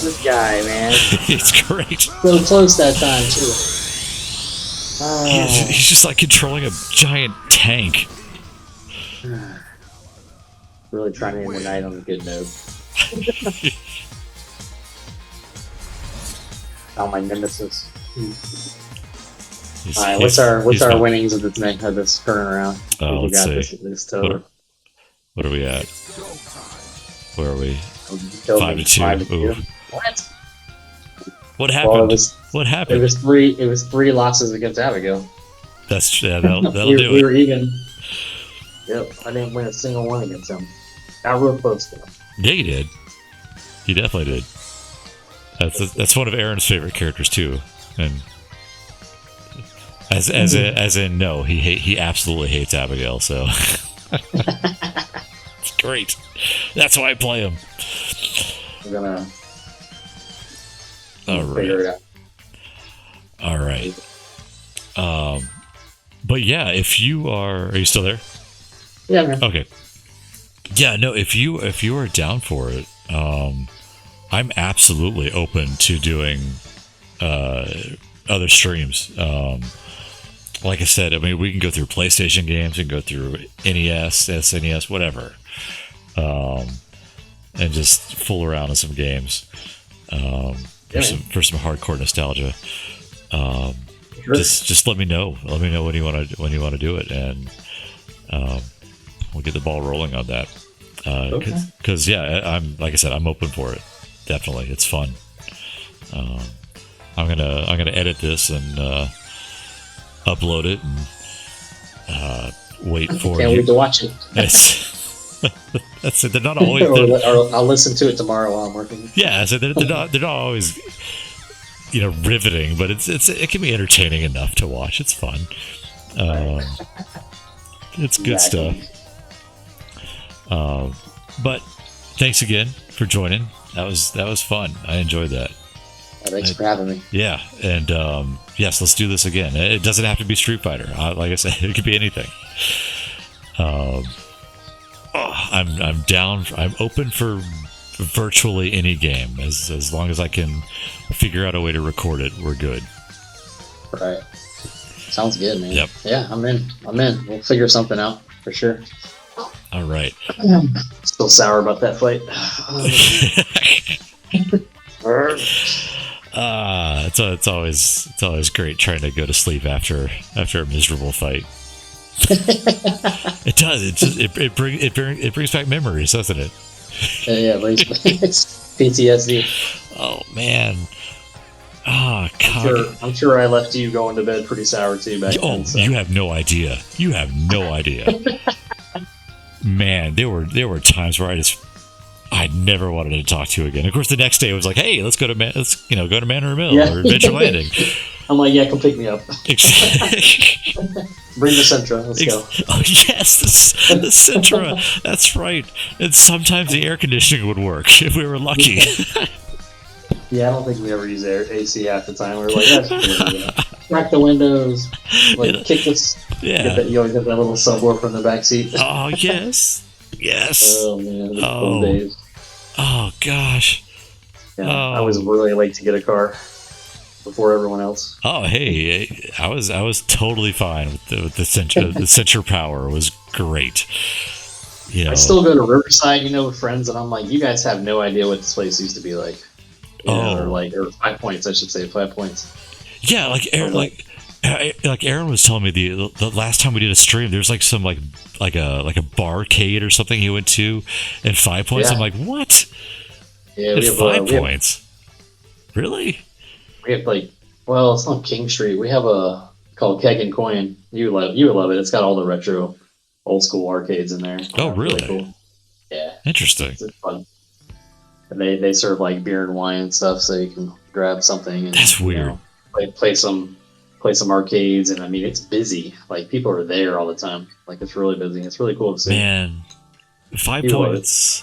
This guy, man. It's great. So close that time, too. He's just like controlling a giant tank. Really trying to end the night on a good note. Oh, my nemesis. Alright, what's our winnings of this current round? Oh, We let's got see. this total. What are we at? Where are we? Killed 5-2. me. Ooh. What? What Well, happened? What it happened? was three losses against Abigail. That'll we do we it. were even. Yep, I didn't win a single one against him. Got real close to him. Yeah, you did. You definitely did. That's one of Aaron's favorite characters too, and as in no, he absolutely hates Abigail. So it's great. That's why I play him. We're gonna All figure right. it out. All right. But yeah, if you are you still there? Yeah, man. Okay. Yeah, no, if you are down for it, I'm absolutely open to doing other streams. Like I said, I mean, we can go through PlayStation games, we can go through NES, SNES, whatever, and just fool around in some games for some hardcore nostalgia. Sure. Just let me know. Let me know when you want to do it, and we'll get the ball rolling on that. Okay. Because yeah, I'm like I said, I'm open for it. Definitely, it's fun. I'm gonna edit this and upload it and wait for Can't you. wait to watch it. That's it. They're not always. or I'll listen to it tomorrow while I'm working. Yeah, so they're not always, riveting, but it can be entertaining enough to watch. It's fun. It's good stuff. But thanks again for joining. That was fun. I enjoyed that. Thanks for having me. Yeah, and yes, let's do this again. It doesn't have to be Street Fighter. Like I said, it could be anything. I'm down. I'm open for virtually any game as long as I can figure out a way to record it. We're good. Right. Sounds good, man. Yep. Yeah, I'm in. We'll figure something out for sure. All right. Still sour about that fight. It's always great trying to go to sleep after a miserable fight. It does. It brings back memories, doesn't it? Yeah, but it's PTSD. Oh man. Oh God. I'm sure I left you going to bed pretty sour too back then. So. You have no idea. You have no idea. Man, there were times where I never wanted to talk to you again. Of course, the next day it was like, hey, let's go to Manor Mill or Adventure Landing. I'm like, yeah, come pick me up. Bring the Sentra. Let's go. Oh yes, the Sentra. That's right. And sometimes the air conditioning would work if we were lucky. Yeah, I don't think we ever use AC half the time. We were like, yeah, crack the windows, like kick this. Yeah. You always have that little subwoofer in the back seat. Oh yes, yes. Oh man, those days. Oh gosh. Yeah, I was really late to get a car before everyone else. Oh, hey, I was totally fine with the Sentra. The Sentra Power was great. You know, I still go to Riverside, with friends, and I'm like, you guys have no idea what this place used to be like. Or 5 Points, I should say, 5 Points. Yeah, like Aaron was telling me the last time we did a stream, there's like some like a barcade or something he went to, and 5 Points. Yeah. I'm like, what? Yeah, It's 5 Points. Really? We have it's not King Street. We have a called Keg and Coin. You would love it. It's got all the retro, old school arcades in there. Oh, really? Cool. Yeah, Interesting. it's fun. And they serve like beer and wine and stuff, so you can grab something. And, That's weird. Play some arcades, and I mean it's busy. Like people are there all the time. Like it's really busy. It's really cool to see. Man, 5 You love Points.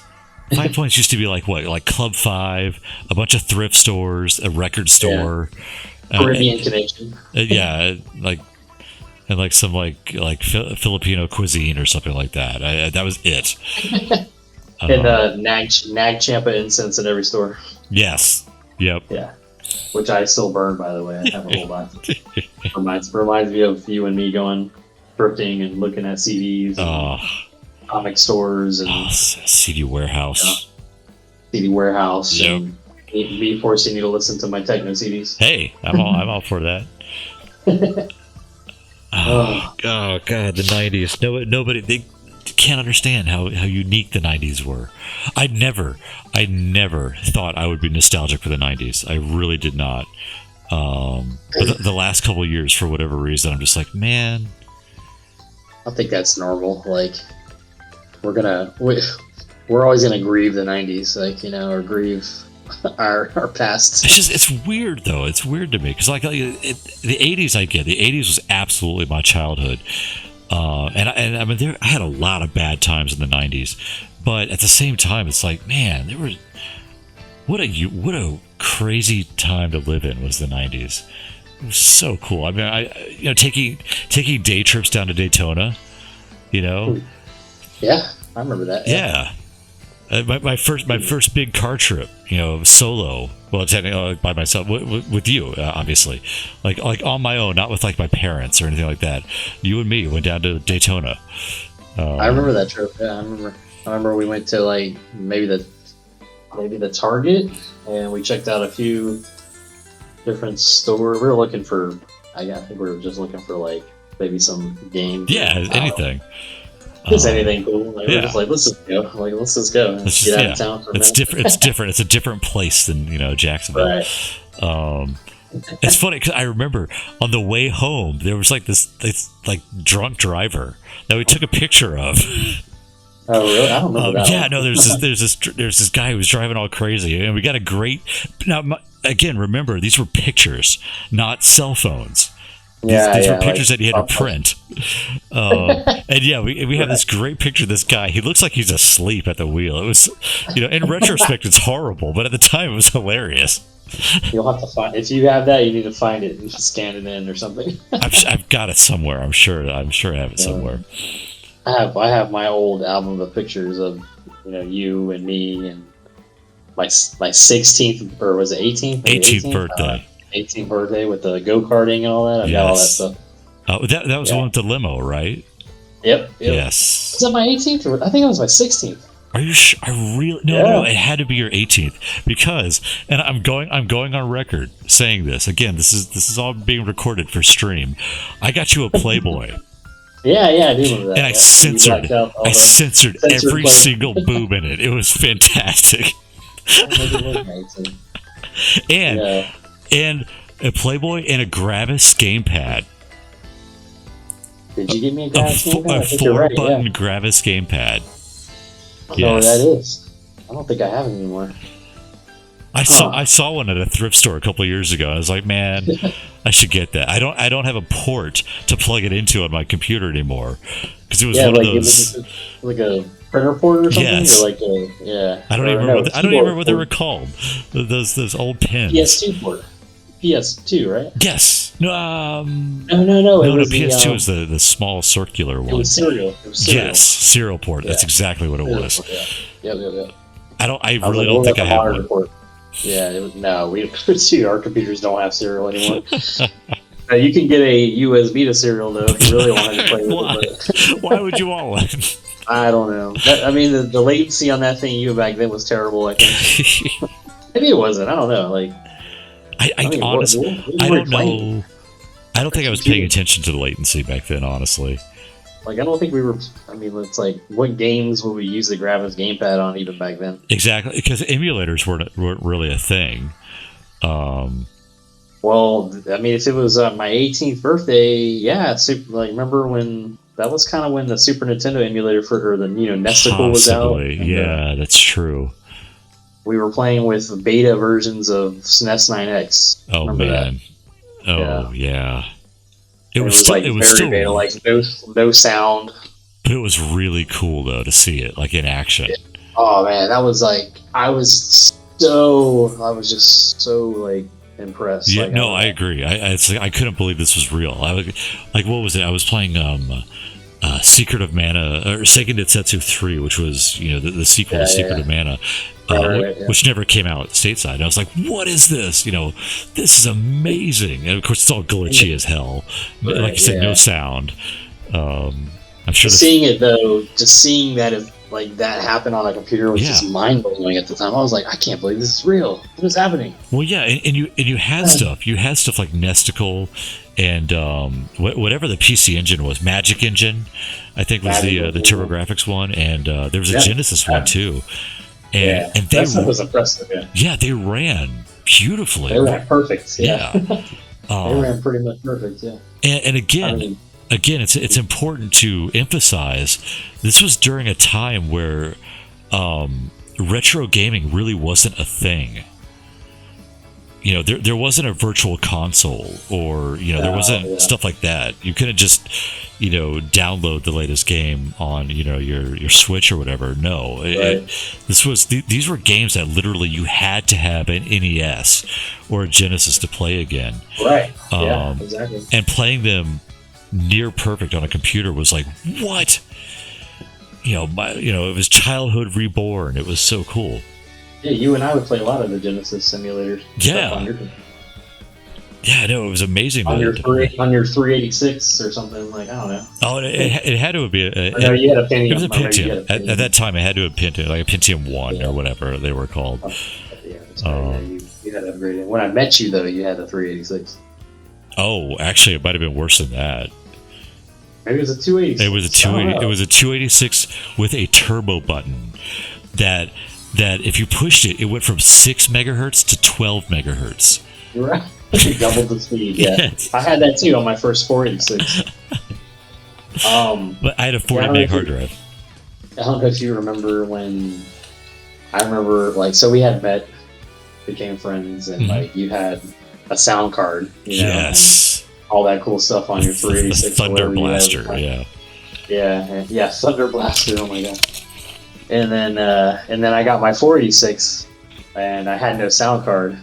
5 Points used to be like what? Like Club 5, a bunch of thrift stores, a record store. Caribbean connection. Yeah, like some like Filipino cuisine or something like that. That was it. And Nag Champa incense in every store. Yes. Yep. Yeah. Which I still burn, by the way. I have a whole box. Reminds me of you and me going thrifting and looking at CDs and comic stores and CD warehouse. CD warehouse Yep. and me forcing you to listen to my techno CDs. Hey, I'm all for that. Oh god, the 90s. Nobody they can't understand how unique the 90s were. I never thought I would be nostalgic for the 90s. I really did not. But the last couple of years, for whatever reason, I'm just like, man. I think that's normal. Like we're always gonna grieve the 90s, or grieve our past. It's weird though. It's weird to me because the 80s I get. The 80s was absolutely my childhood. And I mean, I had a lot of bad times in the 90s, but at the same time, it's like, man, what a crazy time to live in was the 90s. It was so cool. I mean, taking day trips down to Daytona, Yeah, I remember that. Yeah. My first big car trip, solo. Well, technically by myself, with you, obviously, like on my own, not with like my parents or anything like that. You and me went down to Daytona. I remember that trip. Yeah, I remember we went to like maybe the Target, and we checked out a few different stores. We were looking for, I think we were just looking for like maybe some games. Yeah, anything. Just anything cool. Like, yeah. We're just like, let's just go. Like, let's just go. And get out of town for a minute. Different. It's different. It's a different place than Jacksonville. Right. It's funny because I remember on the way home there was like this like drunk driver that we took a picture of. Oh really? I don't remember that. Yeah, one. no. There's this guy who was driving all crazy, and we got a great. Now again, remember these were pictures, not cell phones. These were pictures that he had to print. And yeah, we have this great picture of this guy. He looks like he's asleep at the wheel. It was, in retrospect, it's horrible, but at the time it was hilarious. You'll have to find, if you have that, you need to find it and scan it in or something. I've got it somewhere. I'm sure I have it somewhere. I have my old album of pictures of, you and me and my 16th, or was it 18th? 18th birthday. 18th birthday with the go-karting and all that. I've got all that stuff. That was the one with the limo, right? Yep. Yes. Was that my 18th? I think it was my 16th. Are you sure? No, it had to be your 18th because, and I'm going on record saying this again. This is all being recorded for stream. I got you a Playboy. Yeah, I do remember that. And I censored every Playboy. single boob in it. It was fantastic. And a Playboy and a Gravis gamepad. Did you give me a Gravis gamepad? A 4-button Gravis gamepad. I don't know what that is. I don't think I have it anymore. I saw one at a thrift store a couple of years ago. I was like, man, I should get that. I don't have a port to plug it into on my computer anymore because it was one of those like a printer port or something. Yes. Or like a, I don't even remember what they were called. Those old pins. PS2 port. PS2, right? Yes. No. No. PS2 was the small circular one. It was serial. Yes, serial port. That's exactly what it was. Yeah. I was really like, don't what think I about the have monitor one. port? Yeah, no, we see our computers don't have serial anymore. You can get a USB to serial though if you really wanted to play with Why? it. Why would you want one? But I don't know. I mean, the latency on that thing back then was terrible. I think maybe it wasn't. I don't know. Like, I mean, honestly, what I were we don't playing? know. I don't think I was paying attention to the latency back then, honestly. Like, I don't think we were. I mean, it's like, what games would we use the Gravis gamepad on even back then? Exactly, because emulators weren't really a thing. Well, I mean, if it was my 18th birthday, yeah, like remember when that was kind of when the Super Nintendo emulator or the Nesticle was out. Possibly, yeah, that's true. We were playing with beta versions of SNES 9X. Oh Remember man, that? oh yeah. It And was still, like it was very still, beta, like no sound. but it was really cool though to see it like in action. Oh man, that was like I was just so like impressed. Yeah, like, no, I agree. It's like, I couldn't believe this was real. Like, what was it? I was playing Secret of Mana or Seiken Densetsu 3, which was the sequel to Secret of Mana, which never came out stateside. And I was like, what is this? This is amazing. And of course, it's all glitchy as hell. Like you said, no sound. I'm sure. Seeing it though, just seeing that like that happen on a computer was just mind blowing at the time. I was like, I can't believe this is real. What is happening? Well, yeah, and you had stuff. You had stuff like Nesticle and whatever the PC engine was, Magic Engine, I think was the TurboGrafx one, and there was a Genesis one too. And they that stuff was impressive. Yeah, they ran beautifully. They ran perfect. Yeah, they ran pretty much perfect. Yeah, and again. It's important to emphasize this was during a time where retro gaming really wasn't a thing. There wasn't a virtual console or there wasn't stuff like that. You couldn't just download the latest game on your Switch or whatever. No, these were games that literally you had to have an NES or a Genesis to play again. Right. Yeah. Exactly. And playing them near perfect on a computer was like, what? It was childhood reborn. It was so cool. Yeah, you and I would play a lot of the Genesis simulators. Yeah, I know, it was amazing. On your 386 or something, like, I don't know. Oh, it had to be. No, you had a Pentium. It was a Pentium. At that time, it had to have been Pentium, like a Pentium 1 or whatever they were called. You had to upgrade it. When I met you, though, you had a 386. Oh, actually, it might have been worse than that. Maybe it was a 286. It was a 280. It was a 286 with a turbo button that if you pushed it, it went from 6 megahertz to 12 megahertz. You're right. You doubled the speed. Yeah, Yes. I had that too on my first 486. But I had a 40 meg hard drive. I don't know if you remember when. I remember, like, so we had met, became friends, and like you had a sound card. Yes. All that cool stuff on your 386. Thunder Blaster. Yeah, Thunder Blaster. Oh my god. And then I got my 486, and I had no sound card.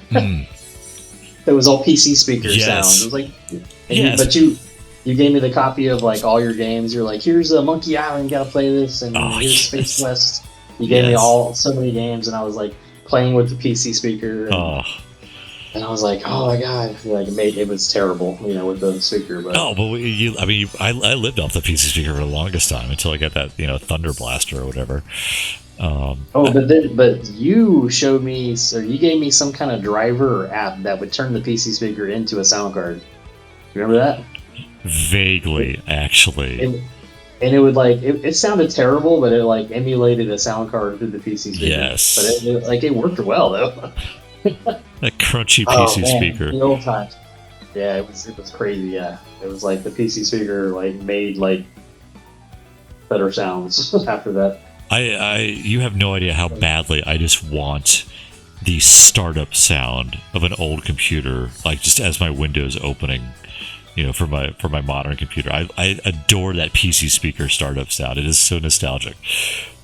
It was all PC speaker sound. It was like, but you gave me the copy of like all your games. You're like, here's Monkey Island, you gotta play this, and here's Space West. You gave me so many games, and I was like playing with the PC speaker. And I was like, oh my god, like it was terrible, with the speaker. But I lived off the PC speaker for the longest time until I got that Thunder Blaster or whatever. But you showed me, or you gave me some kind of driver or app that would turn the PC speaker into a sound card. Remember that? Vaguely, actually. And it would it sounded terrible, but it like emulated a sound card through the PC speaker. Yes. But it worked well though. That crunchy PC speaker. The old times. Yeah, it was crazy. Yeah, it was like the PC speaker like made like better sounds after that. You have no idea how badly I just want the startup sound of an old computer, like just as my Windows opening, for my modern computer. I adore that PC speaker startup sound. It is so nostalgic.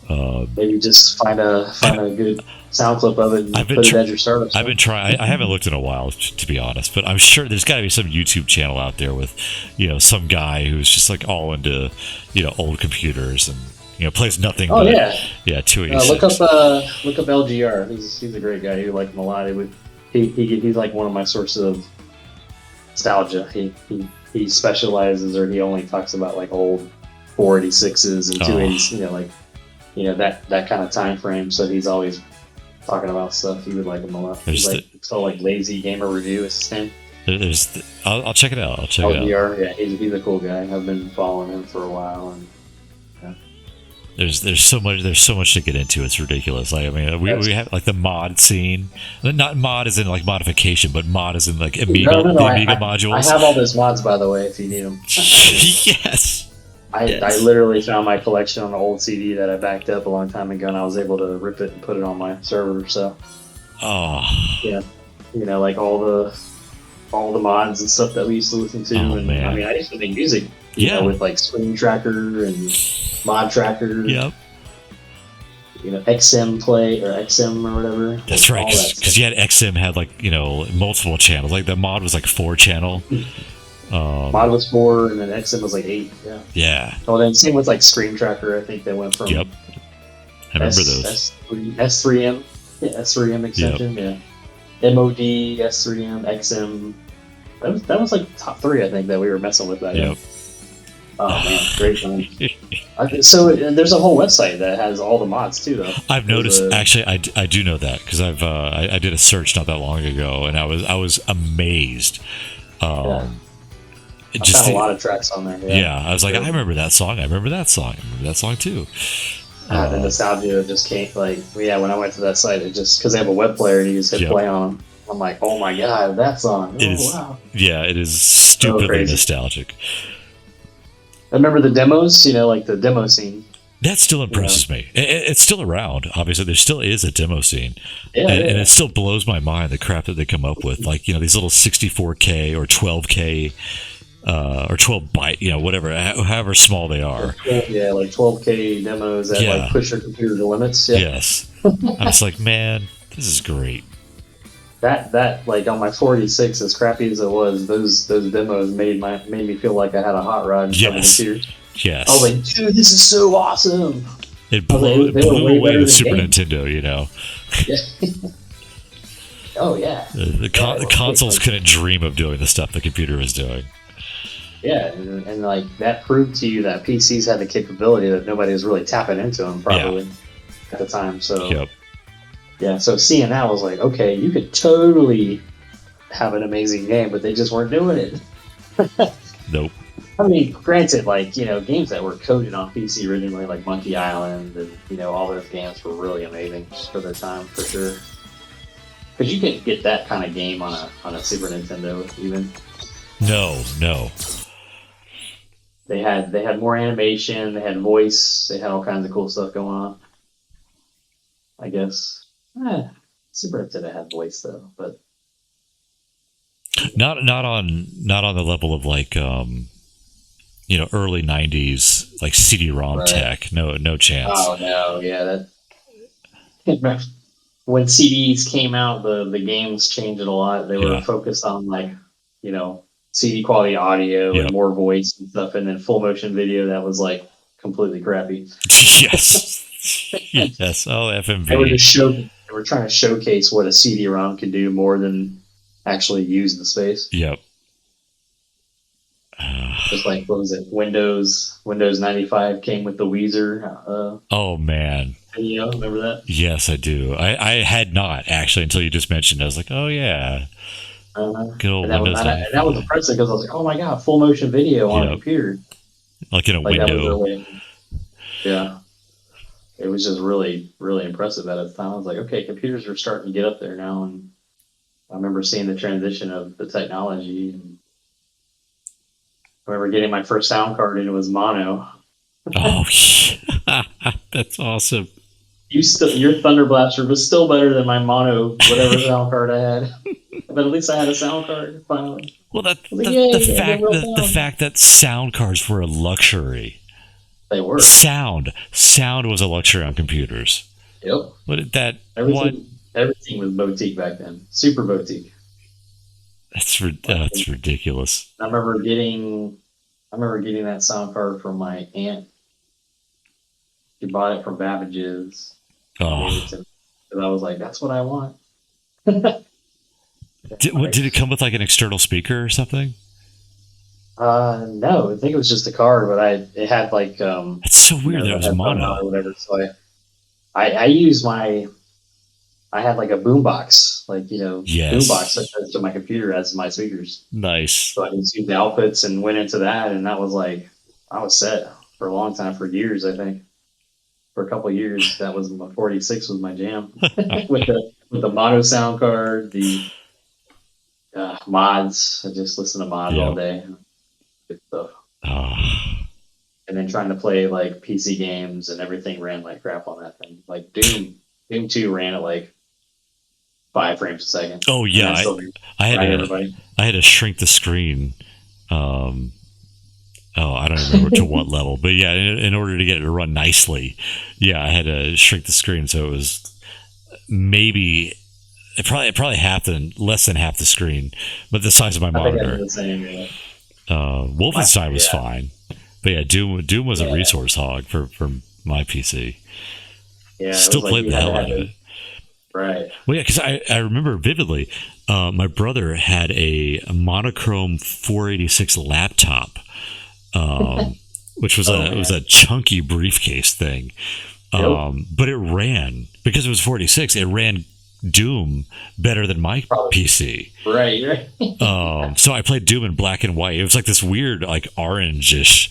Maybe just find a good sound clip of it and put it as your startup. I've been trying. I haven't looked in a while, to be honest, but I'm sure there's got to be some YouTube channel out there with, some guy who's just like all into, old computers and plays nothing. Oh but, yeah. yeah, 286. Look up LGR. He's a great guy. He like him a lot. He's like one of my sources of nostalgia. He specializes, or he only talks about like old 486s and 280s. That kind of time frame. So he's always talking about stuff. He would like him a lot. He's like Lazy Gamer Review is his name. I'll check it out. LGR, yeah, he's a cool guy. I've been following him for a while, and there's so much to get into. It's ridiculous. Like, I mean, we have like the mod scene. Not mod as in like modification, but mod as in like Amiga, the Amiga modules. I have all those mods, by the way, if you need them. Yes. I literally found my collection on an old CD that I backed up a long time ago, and I was able to rip it and put it on my server. So, yeah, like all the mods and stuff that we used to listen to. Man. I mean, I used to make music, with like Screen Tracker and Mod Tracker. Yep. XM Play or XM or whatever. That's right, because you had XM had like multiple channels. Like the mod was like 4-channel. Mod was 4, and then XM was like 8. Yeah. Yeah. Well, then same with like Screen Tracker. I think they went from. Yep. I remember those. S3M. Yeah, S3M extension. Yep. Yeah. MOD, S3M, XM. That was like top 3, I think, that we were messing with back then. Oh man, great fun. So there's a whole website that has all the mods too, though. I've noticed. Actually, I do know that because I did a search not that long ago, and I was amazed. I found a lot of tracks on there. Yeah, I was like, I remember that song. I remember that song. I remember that song too. The nostalgia just came. Like, when I went to that site, it just because they have a web player and you just hit play on them. I'm like, oh my god, that song! Wow. Yeah, it is stupidly nostalgic. I remember the demos, like the demo scene. That still impresses me. It's still around. Obviously, there still is a demo scene. And it still blows my mind, the crap that they come up with. Like, these little 64K or 12K or 12 byte, whatever, however small they are. Yeah, like 12K demos that like push your computer to limits. Yeah. Yes. I was like, man, this is great. That like on my 46, as crappy as it was, those demos made me feel like I had a hot rod in the computer. Yes. I was like, dude, this is so awesome. It blew away the Super Nintendo, Yeah. Oh yeah. The consoles couldn't dream of doing the stuff the computer was doing. Yeah, and like that proved to you that PCs had the capability that nobody was really tapping into them properly at the time. So. Yep. Yeah, so seeing that was like, okay, you could totally have an amazing game, but they just weren't doing it. Nope. I mean, granted, like, games that were coded on PC originally, like Monkey Island, and, all those games were really amazing for their time, for sure. Because you couldn't get that kind of game on a Super Nintendo, even. No. They had more animation, they had voice, they had all kinds of cool stuff going on. I guess. Super Nintendo had voice though, but not on the level of like early 90s like CD-ROM tech. No chance. Oh no, yeah, that when CDs came out, the games changed a lot. They were focused on like CD quality audio and more voice and stuff, and then full motion video that was like completely crappy. Yes. Yes. Oh, FMV. They were trying to showcase what a CD-ROM could do more than actually use the space. Yep. Just like, what was it? Windows 95 came with the Weezer. Oh man. Video, remember that? Yes, I do. I had not actually until you just mentioned it. I was like, oh yeah. Good old Windows 95. And that was impressive because I was like, oh my god, full motion video on a computer. Like in a window. Yeah. It was just really, really impressive at the time. I was like, okay, computers are starting to get up there now. And I remember seeing the transition of the technology. And I remember getting my first sound card and it was mono. Oh, that's awesome. Your Thunder Blaster was still better than my mono, whatever sound card I had. But at least I had a sound card finally. Well, the fact that sound cards were a luxury. They were. Sound was a luxury on computers. Yep. Everything was boutique back then. Super boutique. That's ridiculous. I remember getting that sound card from my aunt. She bought it from Babbage's. Oh, And I was like, that's what I want. did it come with like an external speaker or something? No, I think it was just a card, but it had like It's so weird that it was headphone mono. or whatever. So I used I had like a boombox, like Yes. boombox attached to my computer as my speakers. Nice. So I just used the outputs and went into that, and that was like I was set for a long time, for years. I think for a couple of years, that was my 46 was my jam with the mono sound card, the mods. I just listen to mods all day. Good stuff. And then trying to play like PC games, and everything ran like crap on that thing. Like Doom 2 ran at like 5 frames a second. Oh yeah, I had to shrink the screen. I don't remember to what level, but yeah, in order to get it to run nicely, yeah, I had to shrink the screen so it was maybe probably less than half the screen, but the size of my monitor. Wolfenstein was fine, but yeah, Doom was a resource hog for my PC. Yeah, still played the hell out of it. Right. Well, yeah, because I remember vividly, my brother had a monochrome 486 laptop, which was it was a chunky briefcase thing, but it ran, because it was 46. It ran Doom better than my PC. Right. So I played Doom in black and white. It was like this weird, like orangish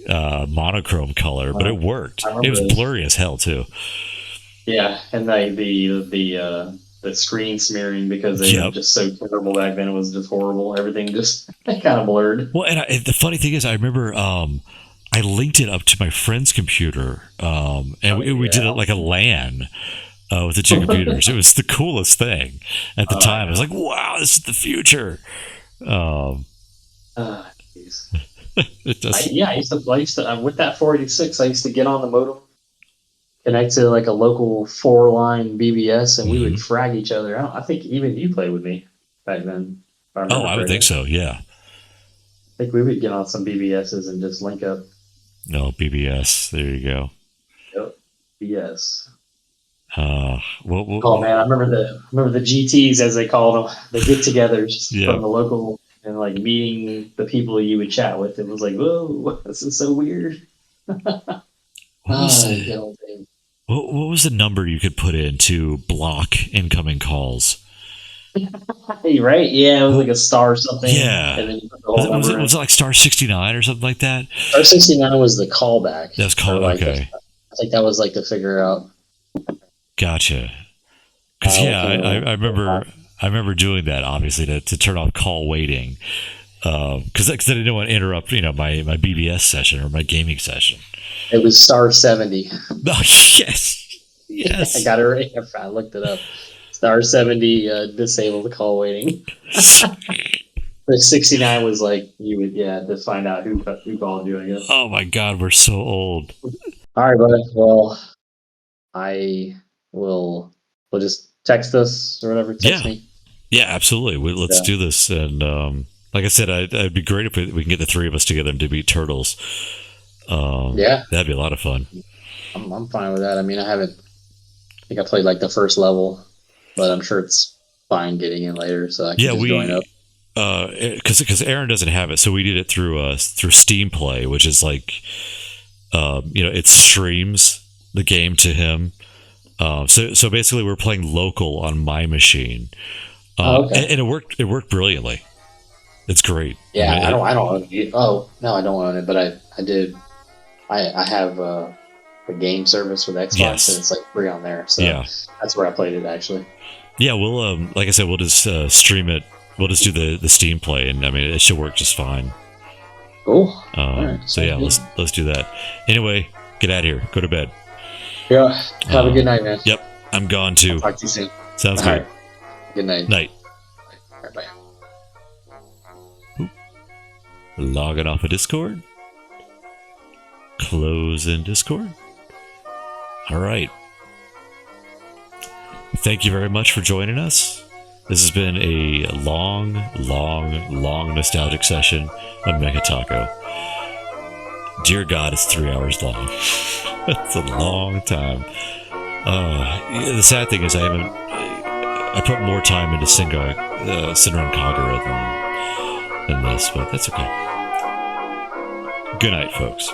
monochrome color, but it worked. It was blurry as hell too. Yeah, and the screen smearing, because they were just so terrible back then. It was just horrible. Everything just kind of blurred. Well, and the funny thing is, I remember I linked it up to my friend's computer, and we did it like a LAN with the two computers. It was the coolest thing at the time. I was like, "Wow, this is the future." It does. I used to with that 486. I used to get on the modem, connect to like a local 4-line BBS, and we would frag each other. I think even you played with me back then. I would think so. Yeah. I think we would get on some BBSs and just link up. No, BBS. There you go. Yep. BS. Oh man, I remember the GTs, as they called them, the get-togethers from the local, and like meeting the people you would chat with. It was like, whoa, this is so weird. What was the number you could put in to block incoming calls? Right? Yeah, it was like a star something. Yeah. And then you put the whole was it like star 69 or something like that? Star 69 was the callback. That's callback. Okay. I think that was like to figure out. Gotcha. Because I remember doing that, obviously, to turn off call waiting. Because I didn't want to interrupt, my BBS session or my gaming session. It was star 70. Oh, yes. I got it right. I looked it up. Star 70 disabled the call waiting. The 69 was like you would to find out who called you, I guess. Oh my God, we're so old. All right, buddy. Well, we'll just text us or whatever. Text me. Yeah, absolutely. Let's do this. And like I said, it'd be great if we can get the three of us together to beat Turtles. That'd be a lot of fun. I'm fine with that. I mean, I think I played like the first level, but I'm sure it's fine getting in later. So I can just join up. Because Aaron doesn't have it, so we did it through Steam Play, which is like, it streams the game to him. So basically, we're playing local on my machine, and it worked brilliantly. It's great. Yeah, I don't own it. Oh no, I don't own it, but I did. I have a game service with Xbox, and it's like free on there. So that's where I played it actually. Yeah, we'll like I said, we'll just stream it. We'll just do the Steam Play, and I mean it should work just fine. Cool. Right. So yeah, let's do that. Anyway, get out of here. Go to bed. Yeah. Have a good night, man. Yep. I'm gone too. I'll talk to you soon. Sounds good. Right. Good night. Night. All right, bye. Logging off of Discord. Close in Discord. All right. Thank you very much for joining us. This has been a long nostalgic session of Mecha Taco. Dear God, it's 3 hours long. That's a long time. The sad thing is I put more time into Sinran Kagura than this, but that's okay. Good night, folks.